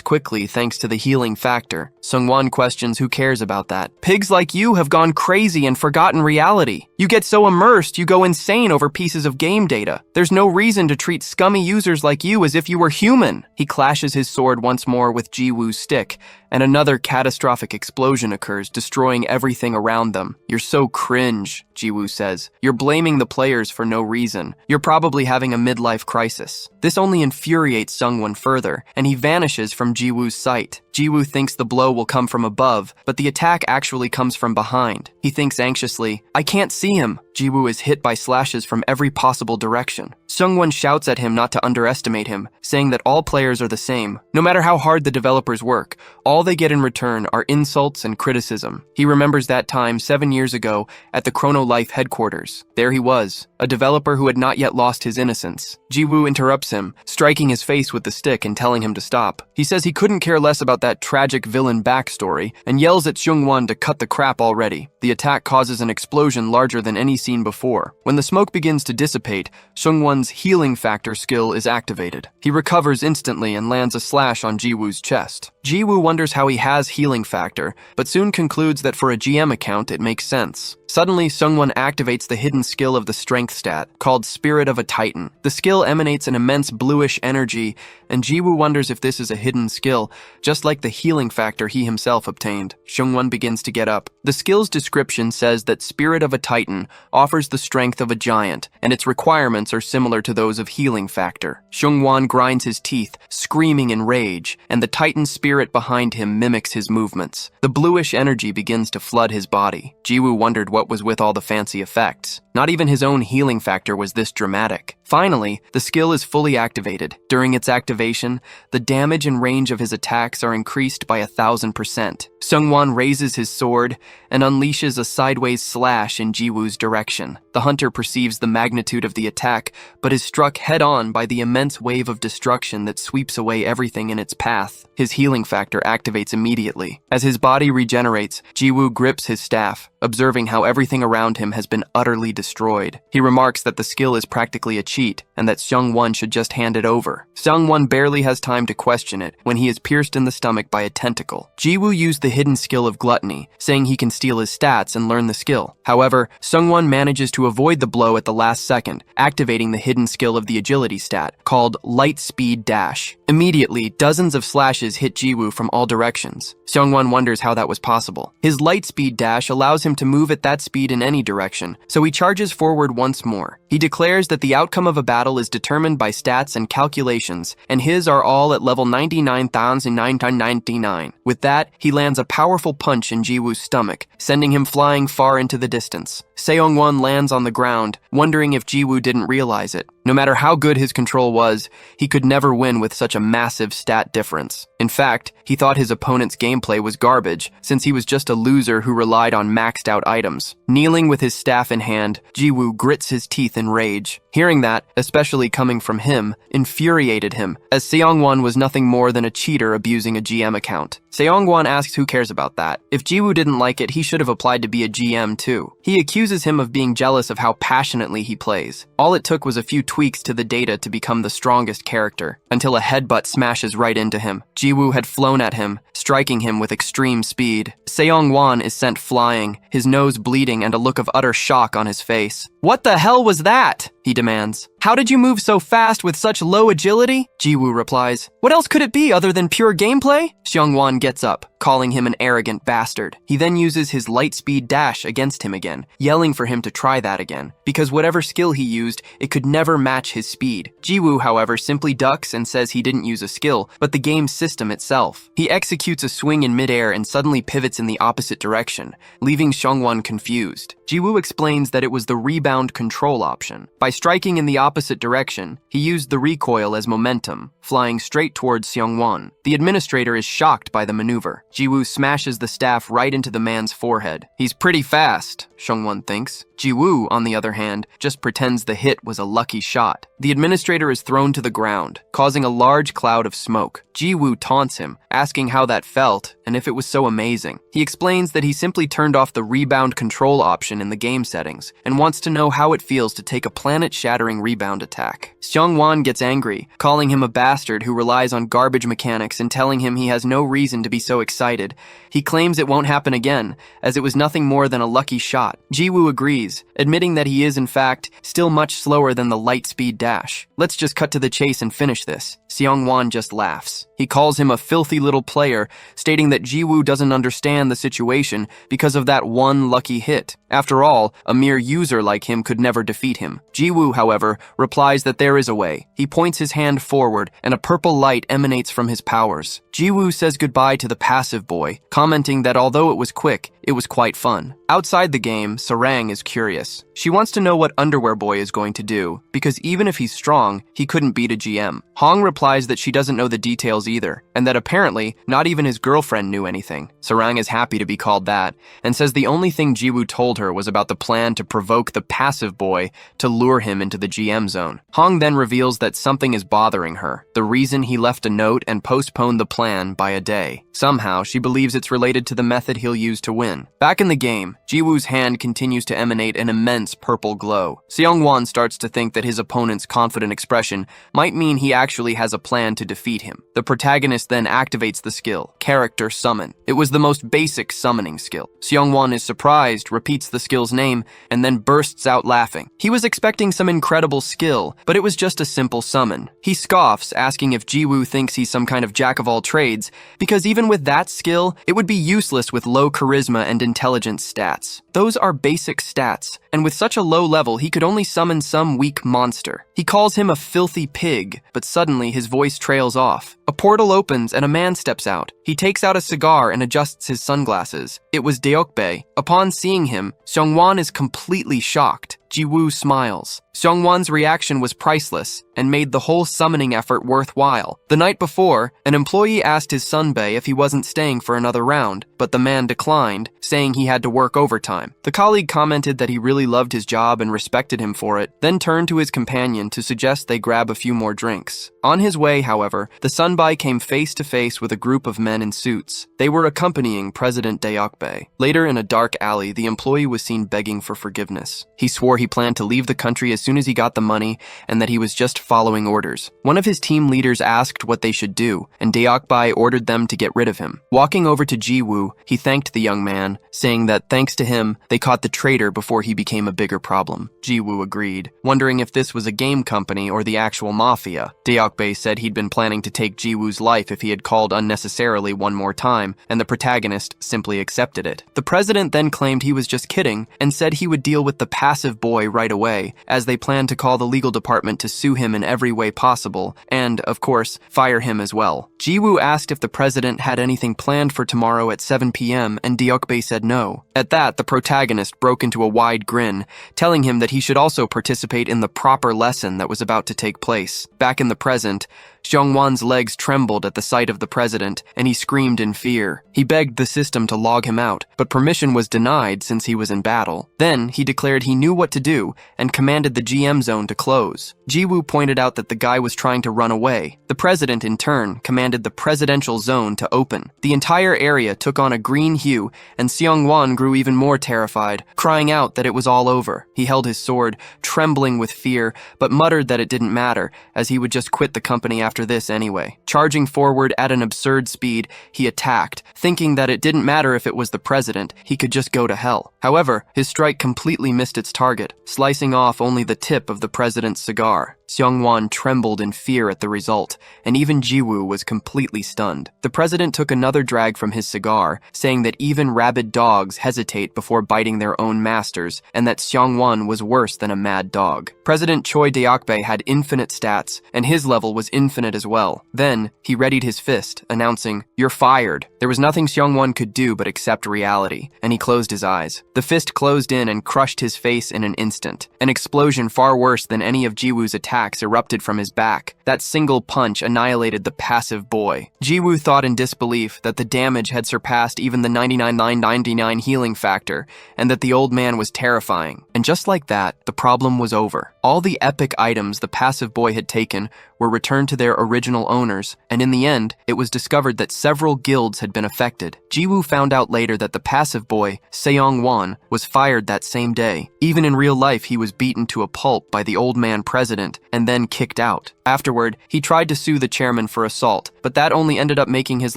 quickly thanks to the healing factor. Seongwon questions who cares about that. "Pigs like you have gone crazy and forgotten reality. You get so immersed, you go insane over pieces of game data. There's no reason to treat scummy users like you as if you were human." He clashes his sword once more with Jiwoo's stick, and another catastrophic explosion occurs, destroying everything around them. "You're so cringe," Jiwoo says. "You're blaming the players for no reason. You're probably having a midlife crisis." This only infuriates Seongwon further, and he vanishes from Jiwoo's sight. Jiwoo thinks the blow will come from above, but the attack actually comes from behind. He thinks anxiously, "I can't see him." Jiwoo is hit by slashes from every possible direction. Seongwon shouts at him not to underestimate him, saying that all players are the same. No matter how hard the developers work, all they get in return are insults and criticism. He remembers that time 7 years ago at the Chrono Life headquarters. There he was, a developer who had not yet lost his innocence. Jiwoo interrupts him, striking his face with the stick and telling him to stop. He says he couldn't care less about that tragic villain backstory and yells at Seongwon to cut the crap already. The attack causes an explosion larger than any seen before. When the smoke begins to dissipate, Seongwon's healing factor skill is activated. He recovers instantly and lands a slash on Jiwoo's chest. Jiwoo wonders how he has healing factor, but soon concludes that for a GM account it makes sense. Suddenly, Seongwon activates the hidden skill of the strength stat, called Spirit of a Titan. The skill emanates an immense bluish energy, and Jiwoo wonders if this is a hidden skill, just like the healing factor he himself obtained. Seongwon begins to get up. The skill's description says that Spirit of a Titan offers the strength of a giant, and its requirements are similar to those of healing factor. Seongwon grinds his teeth, screaming in rage, and the Titan spirit behind him mimics his movements. The bluish energy begins to flood his body. Jiwoo wondered what was with all the fancy effects. Not even his own healing factor was this dramatic. Finally, the skill is fully activated. During its activation, the damage and range of his attacks are increased by 1,000%. Seongwon raises his sword and unleashes a sideways slash in Jiwoo's direction. The hunter perceives the magnitude of the attack, but is struck head-on by the immense wave of destruction that sweeps away everything in its path. His healing factor activates immediately. As his body regenerates, Jiwoo grips his staff, observing how everything around him has been utterly destroyed. He remarks that the skill is practically a cheat, and that Seongwon should just hand it over. Seongwon barely has time to question it when he is pierced in the stomach by a tentacle. Jiwoo used the hidden skill of gluttony, saying he can steal his stats and learn the skill. However, Seongwon manages to avoid the blow at the last second, activating the hidden skill of the agility stat, called Light Speed Dash. Immediately, dozens of slashes hit Jiwoo from all directions. Seongwon wonders how that was possible. His Light Speed Dash allows him to move at that speed in any direction, so he charges forward once more. He declares that the outcome of a battle is determined by stats and calculations, and his are all at level 99,999. With that, he lands a powerful punch in Jiwoo's stomach, sending him flying far into the distance. Seongwon lands on the ground, wondering if Jiwoo didn't realize it. No matter how good his control was, he could never win with such a massive stat difference. In fact, he thought his opponent's gameplay was garbage, since he was just a loser who relied on maxed out items. Kneeling with his staff in hand, Jiwoo grits his teeth in rage. Hearing that, especially coming from him, infuriated him, as Seongwon was nothing more than a cheater abusing a GM account. Seongwon asks who cares about that. If Jiwoo didn't like it, he should have applied to be a GM too. He accuses him of being jealous of how passionately he plays. All it took was a few tweaks to the data to become the strongest character, until a headbutt smashes right into him. Jiwoo had flown at him, striking him with extreme speed. Seongwon is sent flying, his nose bleeding and a look of utter shock on his face. "What the hell was that?" he demands. "How did you move so fast with such low agility?" Jiwoo replies, "What else could it be other than pure gameplay?" Seongwon gets up, calling him an arrogant bastard. He then uses his light speed dash against him again, yelling for him to try that again, because whatever skill he used, it could never match his speed. Jiwoo, however, simply ducks and says he didn't use a skill, but the game's system itself. He executes a swing in midair and suddenly pivots in the opposite direction, leaving Seongwon confused. Jiwoo explains that it was the rebound control option. By striking in the opposite direction, he used the recoil as momentum, flying straight towards Seongwon. The administrator is shocked by the maneuver. Jiwoo smashes the staff right into the man's forehead. He's pretty fast, Seongwon thinks. Ji-woo, on the other hand, just pretends the hit was a lucky shot. The administrator is thrown to the ground, causing a large cloud of smoke. Ji-woo taunts him, asking how that felt and if it was so amazing. He explains that he simply turned off the rebound control option in the game settings and wants to know how it feels to take a planet-shattering rebound attack. Seong-wan gets angry, calling him a bastard who relies on garbage mechanics and telling him he has no reason to be so excited. He claims it won't happen again, as it was nothing more than a lucky shot. Ji-woo agrees, admitting that he is, in fact, still much slower than the light-speed dash. Let's just cut to the chase and finish this. Seong-wan just laughs. He calls him a filthy little player, stating that Ji-woo doesn't understand the situation because of that one lucky hit. After all, a mere user like him could never defeat him. Ji-woo, however, replies that there is a way. He points his hand forward, and a purple light emanates from his powers. Ji-woo says goodbye to the passive boy, commenting that although it was quick, it was quite fun. Outside the game, Sarang is curious. She wants to know what Underwear Boy is going to do, because even if he's strong, he couldn't beat a GM. Hong replies that she doesn't know the details either, and that apparently not even his girlfriend knew anything. Sarang is happy to be called that, and says the only thing Ji-woo told her was about the plan to provoke the passive boy to lure him into the GM zone. Hong then reveals that something is bothering her, the reason he left a note and postponed the plan by a day. Somehow, she believes it's related to the method he'll use to win. Back in the game, Ji-woo's hand continues to emanate an immense purple glow. Seong-wan starts to think that his opponent's confident expression might mean he actually has a plan to defeat him. The protagonist then activates the skill, Character Summon. It was the most basic summoning skill. Seong-wan is surprised, repeats the skill's name, and then bursts out laughing. He was expecting some incredible skill, but it was just a simple summon. He scoffs, asking if Ji-woo thinks he's some kind of jack-of-all-trades, because even with that skill, it would be useless with low charisma and intelligence stats. Those are basic stats, and with such a low level, he could only summon some weak monster. He calls him a filthy pig, but suddenly his voice trails off. A portal opens and a man steps out. He takes out a cigar and adjusts his sunglasses. It was Deokbae. Upon seeing him, Seong-wan is completely shocked. Ji-woo smiles. Seong-wan's reaction was priceless and made the whole summoning effort worthwhile. The night before, an employee asked his sunbae if he wasn't staying for another round, but the man declined, saying he had to work overtime. The colleague commented that he really loved his job and respected him for it, then turned to his companion to suggest they grab a few more drinks. On his way, however, the sunbae came face to face with a group of men in suits. They were accompanying President Deokbae. Later, in a dark alley, the employee was seen begging for forgiveness. He swore he planned to leave the country as soon as he got the money and that he was just following orders. One of his team leaders asked what they should do, and Deokbae ordered them to get rid of him. Walking over to Ji-woo, he thanked the young man, saying that thanks to him, they caught the traitor before he became a bigger problem. Ji-woo agreed, wondering if this was a game company or the actual mafia. Deokbae said he'd been planning to take Ji-woo's life if he had called unnecessarily one more time, and the protagonist simply accepted it. The president then claimed he was just kidding and said he would deal with the passive boy right away, as they planned to call the legal department to sue him in every way possible, and, of course, fire him as well. Ji-woo asked if the president had anything planned for tomorrow at 7 p.m., and Deokbae said no. At that, the protagonist broke into a wide grin, telling him that he should also participate in the proper lesson that was about to take place. Back in the present, Seong-wan's legs trembled at the sight of the president, and he screamed in fear. He begged the system to log him out, but permission was denied since he was in battle. Then, he declared he knew what to do, and commanded the GM zone to close. Ji-woo pointed out that the guy was trying to run away. The president, in turn, commanded the presidential zone to open. The entire area took on a green hue, and Seong-wan grew even more terrified, crying out that it was all over. He held his sword, trembling with fear, but muttered that it didn't matter, as he would just quit the company after this anyway. Charging forward at an absurd speed, he attacked, thinking that it didn't matter if it was the president, he could just go to hell. However, his strike completely missed its target, slicing off only the tip of the president's cigar. Seong-wan trembled in fear at the result, and even Ji-woo was completely stunned. The president took another drag from his cigar, saying that even rabid dogs hesitate before biting their own masters, and that Seong-wan was worse than a mad dog. President Choi Deokbae had infinite stats, and his level was infinite as well. Then, he readied his fist, announcing, "You're fired." There was nothing Seong-won could do but accept reality, and he closed his eyes. The fist closed in and crushed his face in an instant. An explosion far worse than any of Jiwoo's attacks erupted from his back. That single punch annihilated the passive boy. Jiwoo thought in disbelief that the damage had surpassed even the 99,999 healing factor, and that the old man was terrifying. And just like that, the problem was over. All the epic items the passive boy had taken were returned to their original owners, and in the end, it was discovered that several guilds had been affected. Jiwoo found out later that the passive boy, Seong-won, was fired that same day. Even in real life, he was beaten to a pulp by the old man president and then kicked out. Afterward, he tried to sue the chairman for assault, but that only ended up making his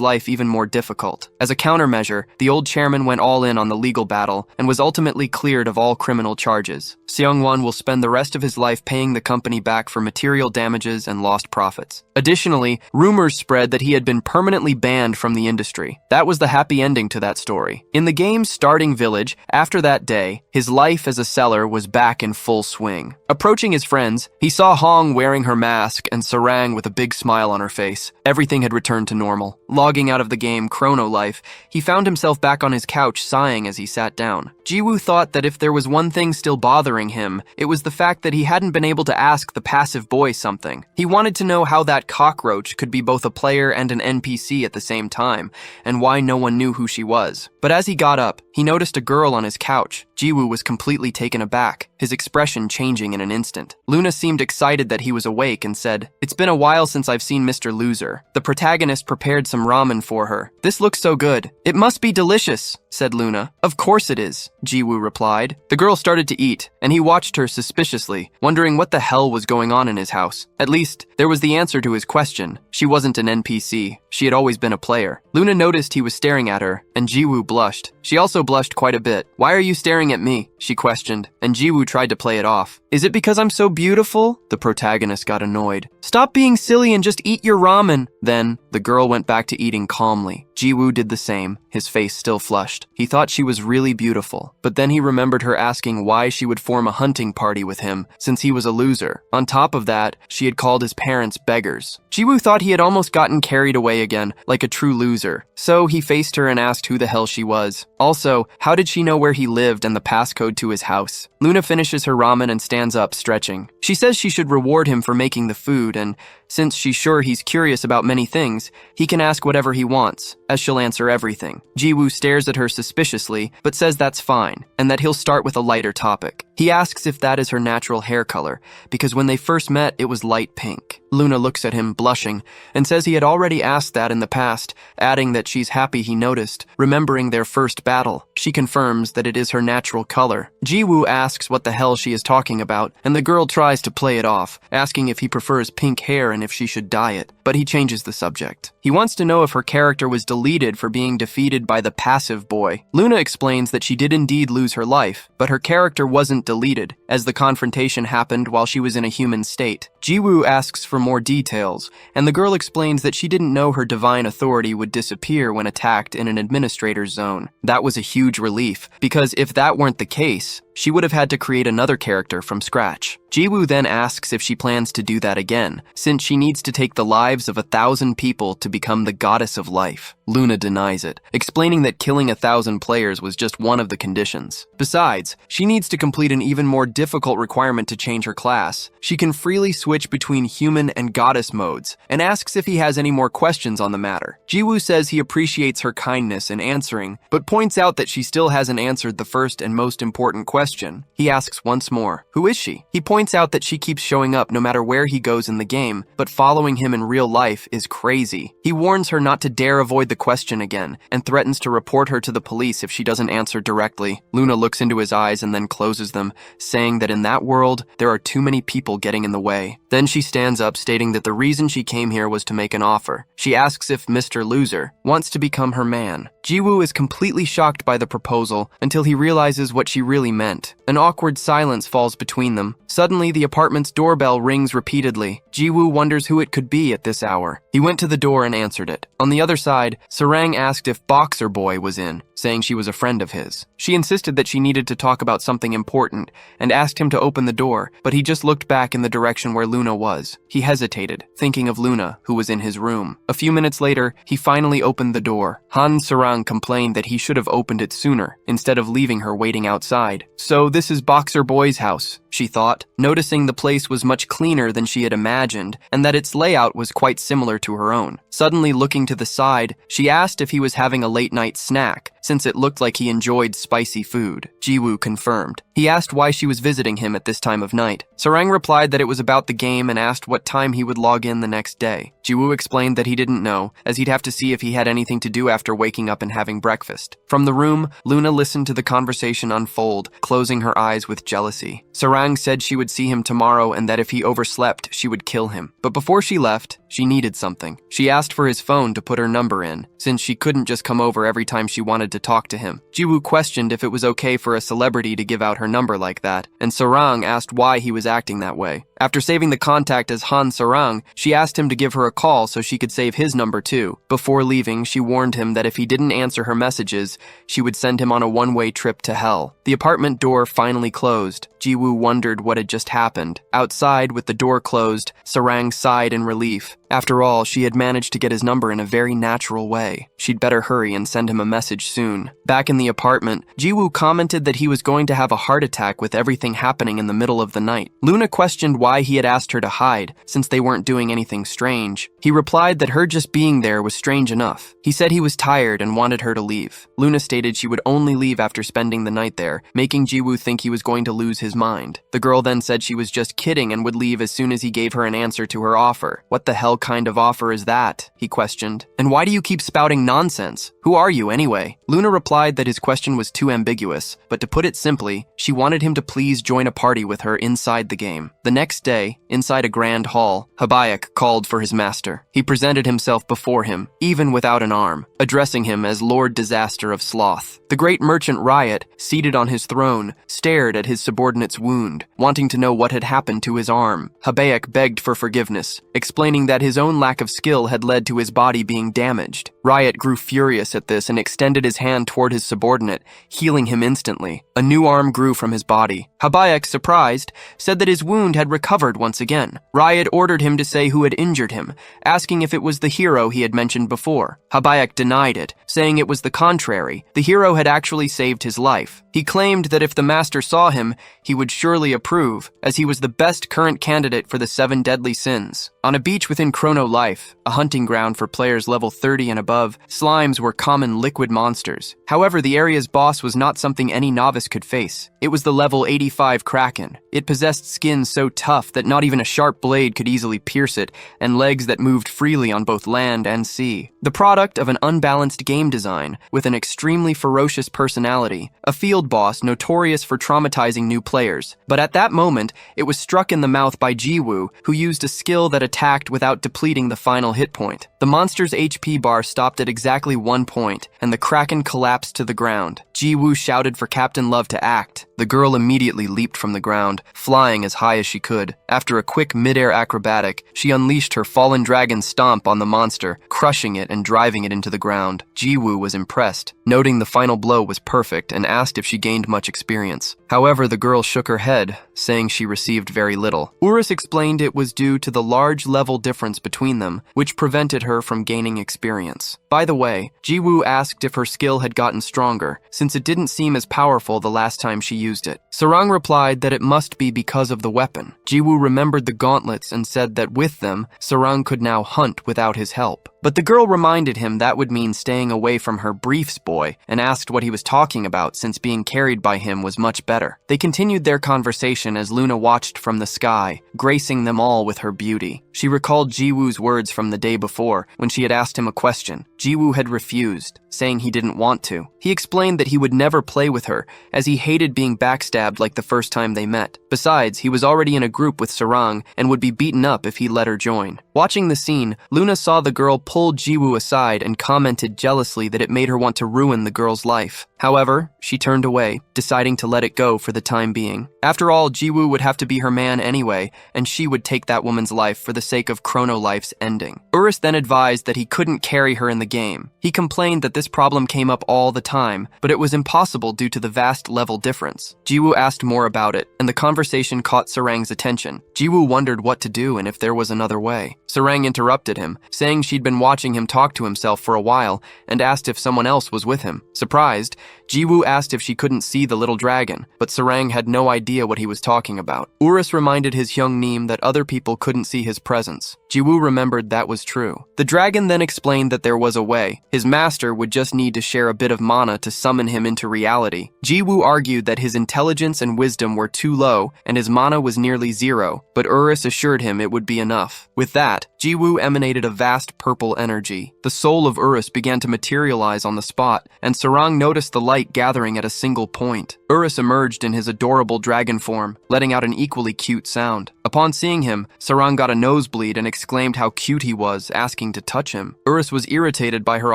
life even more difficult. As a countermeasure, the old chairman went all in on the legal battle and was ultimately cleared of all criminal charges. Seong-won will spend the rest of his life paying the company back for material damages and lost profits. Additionally, rumors spread that he had been permanently banned from the industry. That was the happy ending to that story. In the game's starting village, after that day, his life as a seller was back in full swing. Approaching his friends, he saw Hong wearing her mask and Sarang with a big smile on her face. Everything had returned to normal. Logging out of the game Chrono Life, he found himself back on his couch sighing as he sat down. Jiwoo thought that if there was one thing still bothering him, it was the fact that he hadn't been able to ask the passive boy something. He wanted to know how that cockroach could be both a player and an NPC at the same time, and why no one knew who she was. But as he got up, he noticed a girl on his couch. Jiwoo was completely taken aback, his expression changing in an instant. Luna seemed excited that he was awake and said, "It's been a while since I've seen Mr. Loser." The protagonist prepared some ramen for her. "This looks so good. It must be delicious," said Luna. "Of course it is," Jiwoo replied. The girl started to eat, and he watched her suspiciously, wondering what the hell was going on in his house. At least, there was the answer to his question. She wasn't an NPC. She had always been a player. Luna noticed he was staring at her, and Jiwoo blushed. She also blushed quite a bit. "Why are you staring at me?" she questioned, and Jiwoo tried to play it off. "Is it because I'm so beautiful?" The protagonist got annoyed. "Stop being silly and just eat your ramen." Then, the girl went back to eating calmly. Jiwoo did the same, his face still flushed. He thought she was really beautiful, but then he remembered her asking why she would form a hunting party with him, since he was a loser. On top of that, she had called his parents beggars. Jiwoo thought he had almost gotten carried away again, like a true loser. So he faced her and asked who the hell she was. Also, how did she know where he lived and the passcode to his house? Luna finishes her ramen and stands up, stretching. She says she should reward him for making the food, and since she's sure he's curious about many things, he can ask whatever he wants, as she'll answer everything. Jiwoo stares at her suspiciously, but says that's fine, and that he'll start with a lighter topic. He asks if that is her natural hair color, because when they first met, it was light pink. Luna looks at him, blushing, and says he had already asked that in the past, adding that she's happy he noticed, remembering their first battle. She confirms that it is her natural color. Jiwoo asks what the hell she is talking about, and the girl tries to play it off, asking if he prefers pink hair and if she should dye it, but he changes the subject. He wants to know if her character was deleted for being defeated by the passive boy. Luna explains that she did indeed lose her life, but her character wasn't deleted, as the confrontation happened while she was in a human state. Jiwoo asks for more details, and the girl explains that she didn't know her divine authority would disappear when attacked in an administrator's zone. That was a huge relief, because if that weren't the case, she would have had to create another character from scratch. Jiwoo then asks if she plans to do that again, since she needs to take the lives of 1,000 people to become the goddess of life. Luna denies it, explaining that killing 1,000 players was just one of the conditions. Besides, she needs to complete an even more difficult requirement to change her class. She can freely switch between human and goddess modes, and asks if he has any more questions on the matter. Jiwoo says he appreciates her kindness in answering, but points out that she still hasn't answered the first and most important question. He asks once more, who is she? He points out that she keeps showing up no matter where he goes in the game, but following him in real life is crazy. He warns her not to dare avoid the question again, and threatens to report her to the police if she doesn't answer directly. Luna looks into his eyes and then closes them, saying that in that world, there are too many people getting in the way. Then she stands up, stating that the reason she came here was to make an offer. She asks if Mr. Loser wants to become her man. Jiwoo is completely shocked by the proposal until he realizes what she really meant. An awkward silence falls between them. Suddenly, Suddenly, the apartment's doorbell rings repeatedly. Jiwoo wonders who it could be at this hour. He went to the door and answered it. On the other side, Sarang asked if Boxer Boy was in, saying she was a friend of his. She insisted that she needed to talk about something important and asked him to open the door, but he just looked back in the direction where Luna was. He hesitated, thinking of Luna, who was in his room. A few minutes later, he finally opened the door. Han Sarang complained that he should have opened it sooner, instead of leaving her waiting outside. So this is Boxer Boy's house, she thought, noticing the place was much cleaner than she had imagined, and that its layout was quite similar to her own. Suddenly looking to the side, she asked if he was having a late-night snack, since it looked like he enjoyed spicy food. Jiwoo confirmed. He asked why she was visiting him at this time of night. Sarang replied that it was about the game and asked what time he would log in the next day. Jiwoo explained that he didn't know, as he'd have to see if he had anything to do after waking up and having breakfast. From the room, Luna listened to the conversation unfold, closing her eyes with jealousy. Sarang said she would see him tomorrow and that if he overslept, she would kill him. But before she left, she needed something. She asked for his phone to put her number in, since she couldn't just come over every time she wanted to talk to him. Jiwoo questioned if it was okay for a celebrity to give out her number like that, and Sarang asked why he was acting that way. After saving the contact as Han Sarang, she asked him to give her a call so she could save his number too. Before leaving, she warned him that if he didn't answer her messages, she would send him on a one-way trip to hell. The apartment door finally closed. Jiwoo wondered what had just happened. Outside, with the door closed, Sarang sighed in relief. After all, she had managed to get his number in a very natural way. She'd better hurry and send him a message soon. Back in the apartment, Jiwoo commented that he was going to have a heart attack with everything happening in the middle of the night. Luna questioned why he had asked her to hide, since they weren't doing anything strange. He replied that her just being there was strange enough. He said he was tired and wanted her to leave. Luna stated she would only leave after spending the night there, making Jiwoo think he was going to lose his mind. The girl then said she was just kidding and would leave as soon as he gave her an answer to her offer. What the hell kind of offer is that? He questioned. And why do you keep spouting nonsense? Who are you anyway? Luna replied that his question was too ambiguous, but to put it simply, she wanted him to please join a party with her inside the game. The next day, inside a grand hall, Habayak called for his master. He presented himself before him, even without an arm, addressing him as Lord Disaster of Sloth. The great merchant Riot, seated on his throne, stared at his subordinate's wound, wanting to know what had happened to his arm. Habayak begged for forgiveness, explaining that his own lack of skill had led to his body being damaged. Riot grew furious at this and extended his hand toward his subordinate, healing him instantly. A new arm grew from his body. Habayak, surprised, said that his wound had recovered once again. Riot ordered him to say who had injured him, asking if it was the hero he had mentioned before. Habayak denied it, saying it was the contrary. The hero had actually saved his life. He claimed that if the master saw him, he would surely approve, as he was the best current candidate for the 7 deadly sins. On a beach within Chrono Life, a hunting ground for players level 30 and above, slimes were common liquid monsters. However, the area's boss was not something any novice could face. It was the level 85 Kraken. It possessed skin so tough that not even a sharp blade could easily pierce it, and legs that moved freely on both land and sea. The product of an unbalanced game design, with an extremely ferocious personality, a field boss notorious for traumatizing new players. But at that moment, it was struck in the mouth by Jiwoo, who used a skill that attacked without depleting the final hit point. The monster's HP bar stopped at exactly 1 point, and the Kraken collapsed to the ground. Jiwoo shouted for Captain Love to act. The girl immediately leaped from the ground, flying as high as she could. After a quick mid-air acrobatic, she unleashed her fallen dragon stomp on the monster, crushing it and driving it into the ground. Jiwoo was impressed, noting the final blow was perfect, and asked if she gained much experience. However, the girl shook her head, saying she received very little. Urus explained it was due to the large level difference between them, which prevented her from gaining experience. By the way, Jiwoo asked if her skill had gotten stronger, since it didn't seem as powerful the last time she used it. Sarang replied that it must be because of the weapon. Jiwoo remembered the gauntlets and said that with them, Sarang could now hunt without his help. But the girl reminded him that would mean staying away from her briefs boy, and asked what he was talking about since being carried by him was much better. They continued their conversation as Luna watched from the sky, gracing them all with her beauty. She recalled Jiwoo's words from the day before when she had asked him a question. Jiwoo had refused, saying he didn't want to. He explained that he would never play with her, as he hated being backstabbed like the first time they met. Besides, he was already in a group with Sarang and would be beaten up if he let her join. Watching the scene, Luna saw the girl pull Jiwoo aside and commented jealously that it made her want to ruin the girl's life. However, she turned away, deciding to let it go go for the time being. After all, Jiwoo would have to be her man anyway, and she would take that woman's life for the sake of Chrono Life's ending. Urus then advised that he couldn't carry her in the game. He complained that this problem came up all the time, but it was impossible due to the vast level difference. Jiwoo asked more about it, and the conversation caught Sarang's attention. Jiwoo wondered what to do and if there was another way. Sarang interrupted him, saying she'd been watching him talk to himself for a while, and asked if someone else was with him. Surprised, Jiwoo asked if she couldn't see the little dragon, but Sarang had no idea what he was talking about. Urus reminded his young Neem that other people couldn't see his presence. Jiwoo remembered that was true. The dragon then explained that there was a way. His master would just need to share a bit of mana to summon him into reality. Jiwoo argued that his intelligence and wisdom were too low, and his mana was nearly zero, but Urus assured him it would be enough. With that, Jiwoo emanated a vast purple energy. The soul of Urus began to materialize on the spot, and Sarang noticed the light gathering at a single point. Urus emerged in his adorable dragon form, letting out an equally cute sound. Upon seeing him, Sarang got a nosebleed and exclaimed how cute he was, asking to touch him. Urus was irritated by her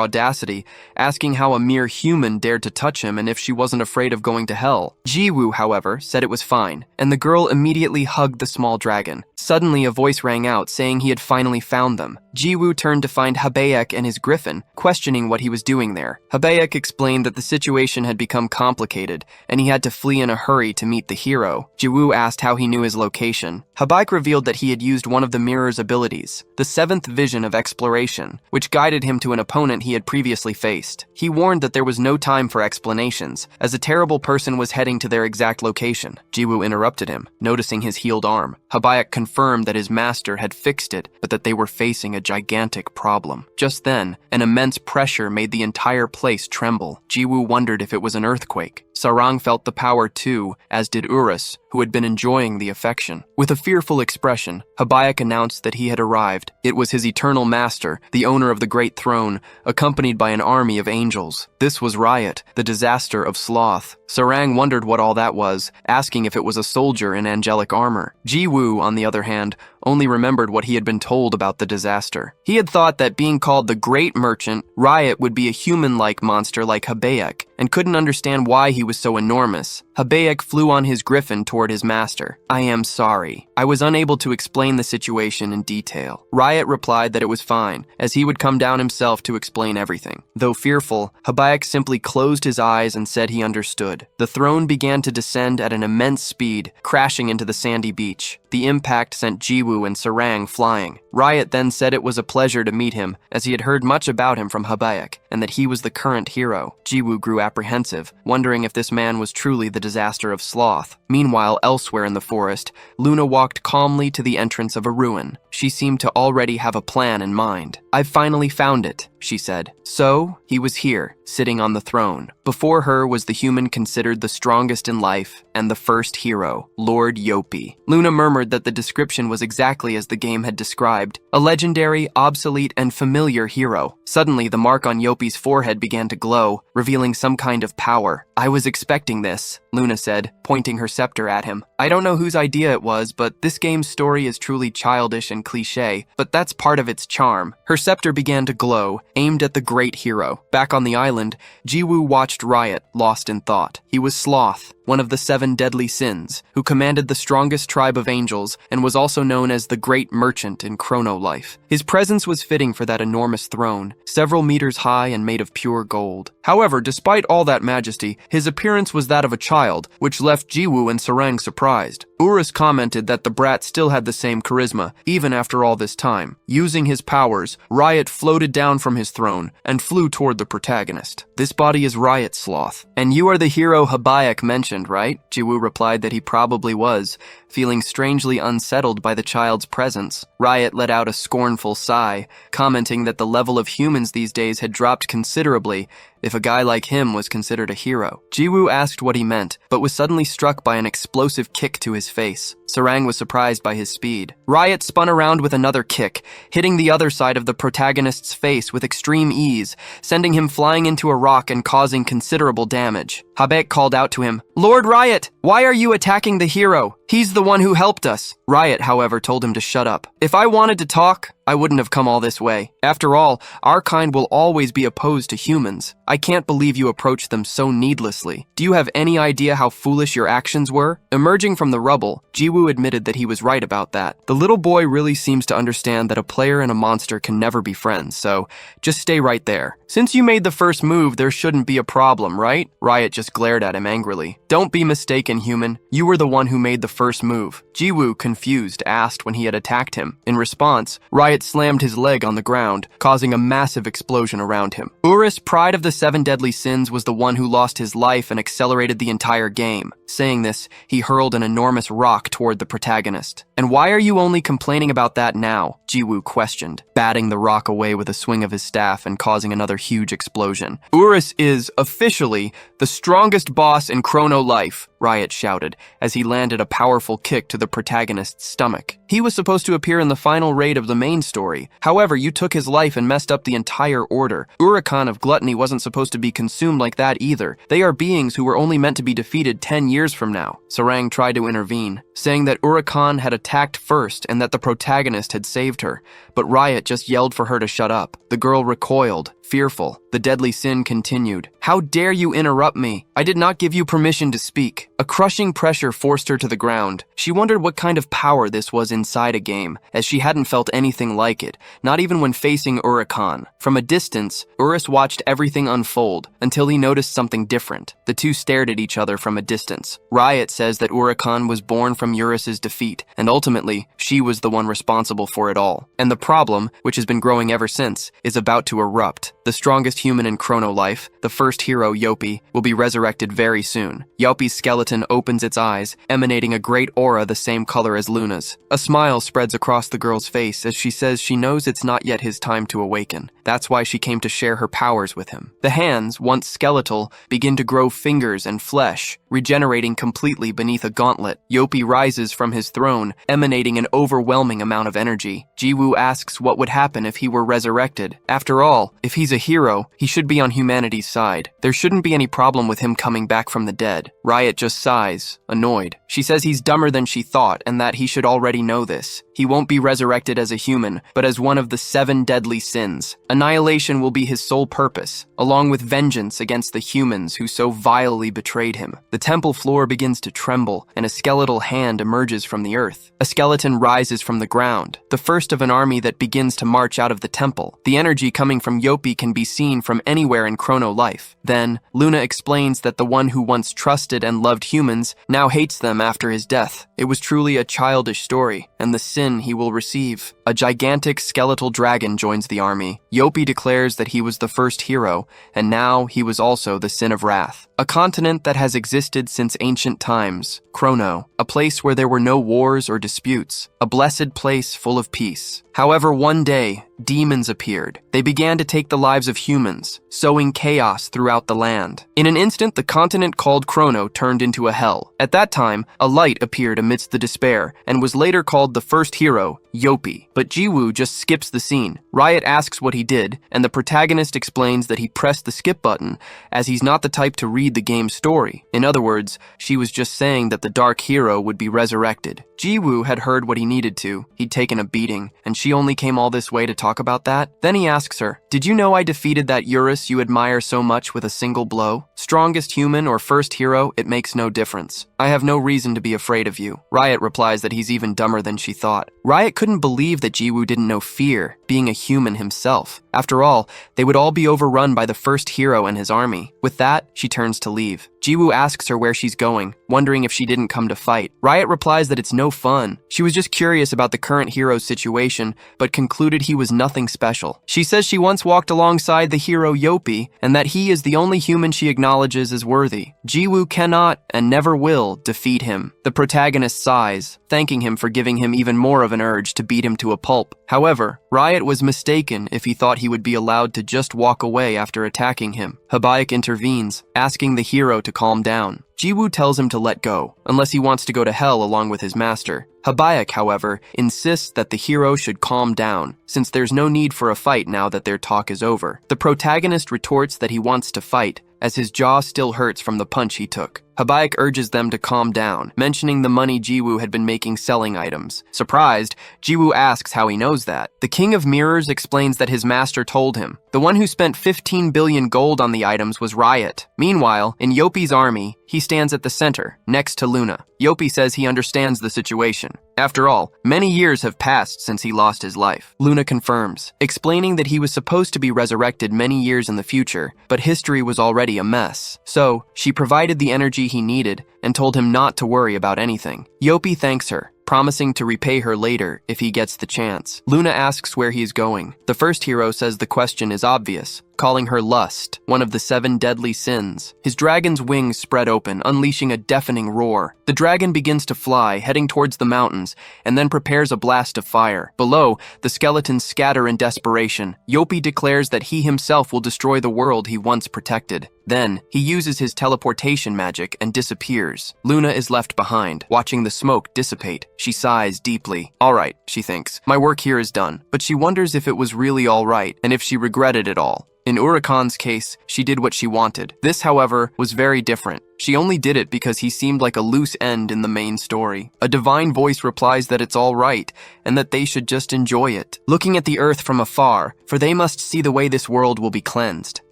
audacity, asking how a mere human dared to touch him and if she wasn't afraid of going to hell. Jiwoo, however, said it was fine, and the girl immediately hugged the small dragon. Suddenly, a voice rang out, saying he had finally found them. Jiwoo turned to find Habaek and his griffin, questioning what he was doing there. Habaek explained that the situation had become complicated, and he had to flee in a hurry to meet the hero. Jiwoo asked how he knew his location. Habaek revealed that he had used one of the mirror's abilities, the seventh vision of exploration, which guided him to an opponent he had previously faced. He warned that there was no time for explanations, as a terrible person was heading to their exact location. Jiwoo interrupted him, noticing his healed arm. Habaek confirmed that his master had fixed it, but that they were facing a gigantic problem. Just then, an immense pressure made the entire place tremble. Jiwoo wondered if it was an earthquake. Sarang felt the power too, as did Urus, who had been enjoying the affection. With a fearful expression, Habaek announced that he had arrived. It was his eternal master, the owner of the great throne, accompanied by an army of angels. This was Riot, the disaster of sloth. Sarang wondered what all that was, asking if it was a soldier in angelic armor. Jiwoo, on the other hand, only remembered what he had been told about the disaster. He had thought that being called the Great Merchant, Riot would be a human-like monster like Habaek, and couldn't understand why he was so enormous. Habaek flew on his griffin toward his master. "I am sorry. I was unable to explain the situation in detail." Riot replied that it was fine, as he would come down himself to explain everything. Though fearful, Habaek simply closed his eyes and said he understood. The throne began to descend at an immense speed, crashing into the sandy beach. The impact sent Jiwoo and Sarang flying. Riot then said it was a pleasure to meet him, as he had heard much about him from Habaek, and that he was the current hero. Jiwoo grew apprehensive, wondering if this man was truly the disaster of sloth. Meanwhile, elsewhere in the forest, Luna walked calmly to the entrance of a ruin. She seemed to already have a plan in mind. "I've finally found it," she said. So, he was here, sitting on the throne. Before her was the human considered the strongest in life and the first hero, Lord Yopi. Luna murmured that the description was exactly as the game had described, a legendary, obsolete, and familiar hero. Suddenly, the mark on Yopi's forehead began to glow, revealing some kind of power. "I was expecting this," Luna said, pointing her scepter at him. "I don't know whose idea it was, but this game's story is truly childish and cliché, but that's part of its charm." Her scepter began to glow, aimed at the great hero. Back on the island, Jiwoo watched Riot, lost in thought. He was Sloth, one of the 7 deadly sins, who commanded the strongest tribe of angels and was also known as the Great Merchant in Chrono Life. His presence was fitting for that enormous throne, several meters high and made of pure gold. However, despite all that majesty, his appearance was that of a child, which left Jiwoo and Sarang surprised. Urus commented that the brat still had the same charisma, even after all this time. Using his powers, Riot floated down from his throne and flew toward the protagonist. "This body is Riot, Sloth. And you are the hero Habaek mentioned, right?" Jiwoo replied that he probably was, feeling strangely unsettled by the child's presence. Riot let out a scornful sigh, commenting that the level of humans these days had dropped considerably if a guy like him was considered a hero. Jiwoo asked what he meant, but was suddenly struck by an explosive kick to his face. Sarang was surprised by his speed. Riot spun around with another kick, hitting the other side of the protagonist's face with extreme ease, sending him flying into a rock and causing considerable damage. Habaek called out to him, "Lord Riot, why are you attacking the hero? He's the one who helped us." Riot, however, told him to shut up. "If I wanted to talk, I wouldn't have come all this way. After all, our kind will always be opposed to humans. I can't believe you approached them so needlessly. Do you have any idea how foolish your actions were?" Emerging from the rubble, Jiwoo admitted that he was right about that. The little boy really seems to understand that a player and a monster can never be friends, so just stay right there. "Since you made the first move, there shouldn't be a problem, right?" Riot just glared at him angrily. "Don't be mistaken, human. You were the one who made the first move." Jiwoo, confused, asked when he had attacked him. In response, Riot slammed his leg on the ground, causing a massive explosion around him. Urus, pride of the 7 deadly sins, was the one who lost his life and accelerated the entire game. Saying this, he hurled an enormous rock toward the protagonist. "And why are you only complaining about that now?" Jiwoo questioned, batting the rock away with a swing of his staff and causing another huge explosion. "Urus is, officially, the strongest boss in Chrono Life," Riot shouted, as he landed a powerful kick to the protagonist's stomach. "He was supposed to appear in the final raid of the main story. However, you took his life and messed up the entire order. Urakan of Gluttony wasn't supposed to be consumed like that either. They are beings who were only meant to be defeated 10 years from now." Sarang tried to intervene, saying that Urakan had attacked first and that the protagonist had saved her, but Riot just yelled for her to shut up. The girl recoiled, fearful. The deadly sin continued. "How dare you interrupt me? I did not give you permission to speak." A crushing pressure forced her to the ground. She wondered what kind of power this was inside a game, as she hadn't felt anything like it, not even when facing Urakan. From a distance, Urus watched everything unfold, until he noticed something different. The two stared at each other from a distance. Riot says that Urakan was born from Urus's defeat, and ultimately, she was the one responsible for it all. And the problem, which has been growing ever since, is about to erupt. The strongest human in Chrono Life, the first hero, Yopi, will be resurrected very soon. Yopi's skeleton opens its eyes, emanating a great aura the same color as Luna's. A smile spreads across the girl's face as she says she knows it's not yet his time to awaken. That's why she came to share her powers with him. The hands, once skeletal, begin to grow fingers and flesh, regenerating completely beneath a gauntlet. Yopi rises from his throne, emanating an overwhelming amount of energy. Jiwoo asks what would happen if he were resurrected. After all, if he's a hero, he should be on humanity's side. There shouldn't be any problem with him coming back from the dead. Riot just sighs, annoyed. She says he's dumber than she thought and that he should already know this. He won't be resurrected as a human, but as one of the 7 deadly sins. Annihilation will be his sole purpose, along with vengeance against the humans who so vilely betrayed him. The temple floor begins to tremble, and a skeletal hand emerges from the earth. A skeleton rises from the ground, the first of an army that begins to march out of the temple. The energy coming from Yopi can be seen from anywhere in Chrono Life. Then, Luna explains that the one who once trusted and loved humans now hates them after his death. It was truly a childish story, and the sin he will receive. A gigantic skeletal dragon joins the army. Yopi declares that he was the first hero, and now he was also the Sin of Wrath. A continent that has existed since ancient times, Chrono, a place where there were no wars or disputes, a blessed place full of peace. However, one day, demons appeared. They began to take the lives of humans, sowing chaos throughout the land. In an instant, the continent called Chrono turned into a hell. At that time, a light appeared amidst the despair, and was later called the first hero, Yopi. But Jiwoo just skips the scene. Riot asks what he did, and the protagonist explains that he pressed the skip button, as he's not the type to read the game's story. In other words, she was just saying that the dark hero would be resurrected. Jiwoo had heard what he needed to. He'd taken a beating, and she only came all this way to talk about that? Then he asks her, "Did you know I defeated that Urus you admire so much with a single blow? Strongest human or first hero, it makes no difference. I have no reason to be afraid of you." Riot replies that he's even dumber than she thought. Riot couldn't believe that Jiwoo didn't know fear, being a human himself. After all, they would all be overrun by the first hero and his army. With that, she turns to leave. Jiwoo asks her where she's going, wondering if she didn't come to fight. Riot replies that it's no fun. She was just curious about the current hero's situation, but concluded he was nothing special. She says she once walked alongside the hero Yopi, and that he is the only human she acknowledges as worthy. Jiwoo cannot, and never will, defeat him. The protagonist sighs, thanking him for giving him even more of an urge to beat him to a pulp. However, Riot was mistaken if he thought he would be allowed to just walk away after attacking him. Habaek intervenes, asking the hero to calm down. Jiwoo tells him to let go, unless he wants to go to hell along with his master. Habayak, however, insists that the hero should calm down, since there's no need for a fight now that their talk is over. The protagonist retorts that he wants to fight, as his jaw still hurts from the punch he took. Habayak urges them to calm down, mentioning the money Jiwoo had been making selling items. Surprised, Jiwoo asks how he knows that. The King of Mirrors explains that his master told him. The one who spent 15 billion gold on the items was Riot. Meanwhile, in Yopi's army, he stands at the center, next to Luna. Yopi says he understands the situation. After all, many years have passed since he lost his life. Luna confirms, explaining that he was supposed to be resurrected many years in the future, but history was already a mess. So, she provided the energy he needed and told him not to worry about anything. Yopi thanks her, promising to repay her later if he gets the chance. Luna asks where he is going. The first hero says the question is obvious, calling her lust, one of the 7 deadly sins. His dragon's wings spread open, unleashing a deafening roar. The dragon begins to fly, heading towards the mountains, and then prepares a blast of fire. Below, the skeletons scatter in desperation. Yopi declares that he himself will destroy the world he once protected. Then, he uses his teleportation magic and disappears. Luna is left behind, watching the smoke dissipate. She sighs deeply. Alright, she thinks, my work here is done. But she wonders if it was really alright, and if she regretted it all. In Urakan's case, she did what she wanted. This, however, was very different. She only did it because he seemed like a loose end in the main story. A divine voice replies that it's all right, and that they should just enjoy it, looking at the earth from afar, for they must see the way this world will be cleansed.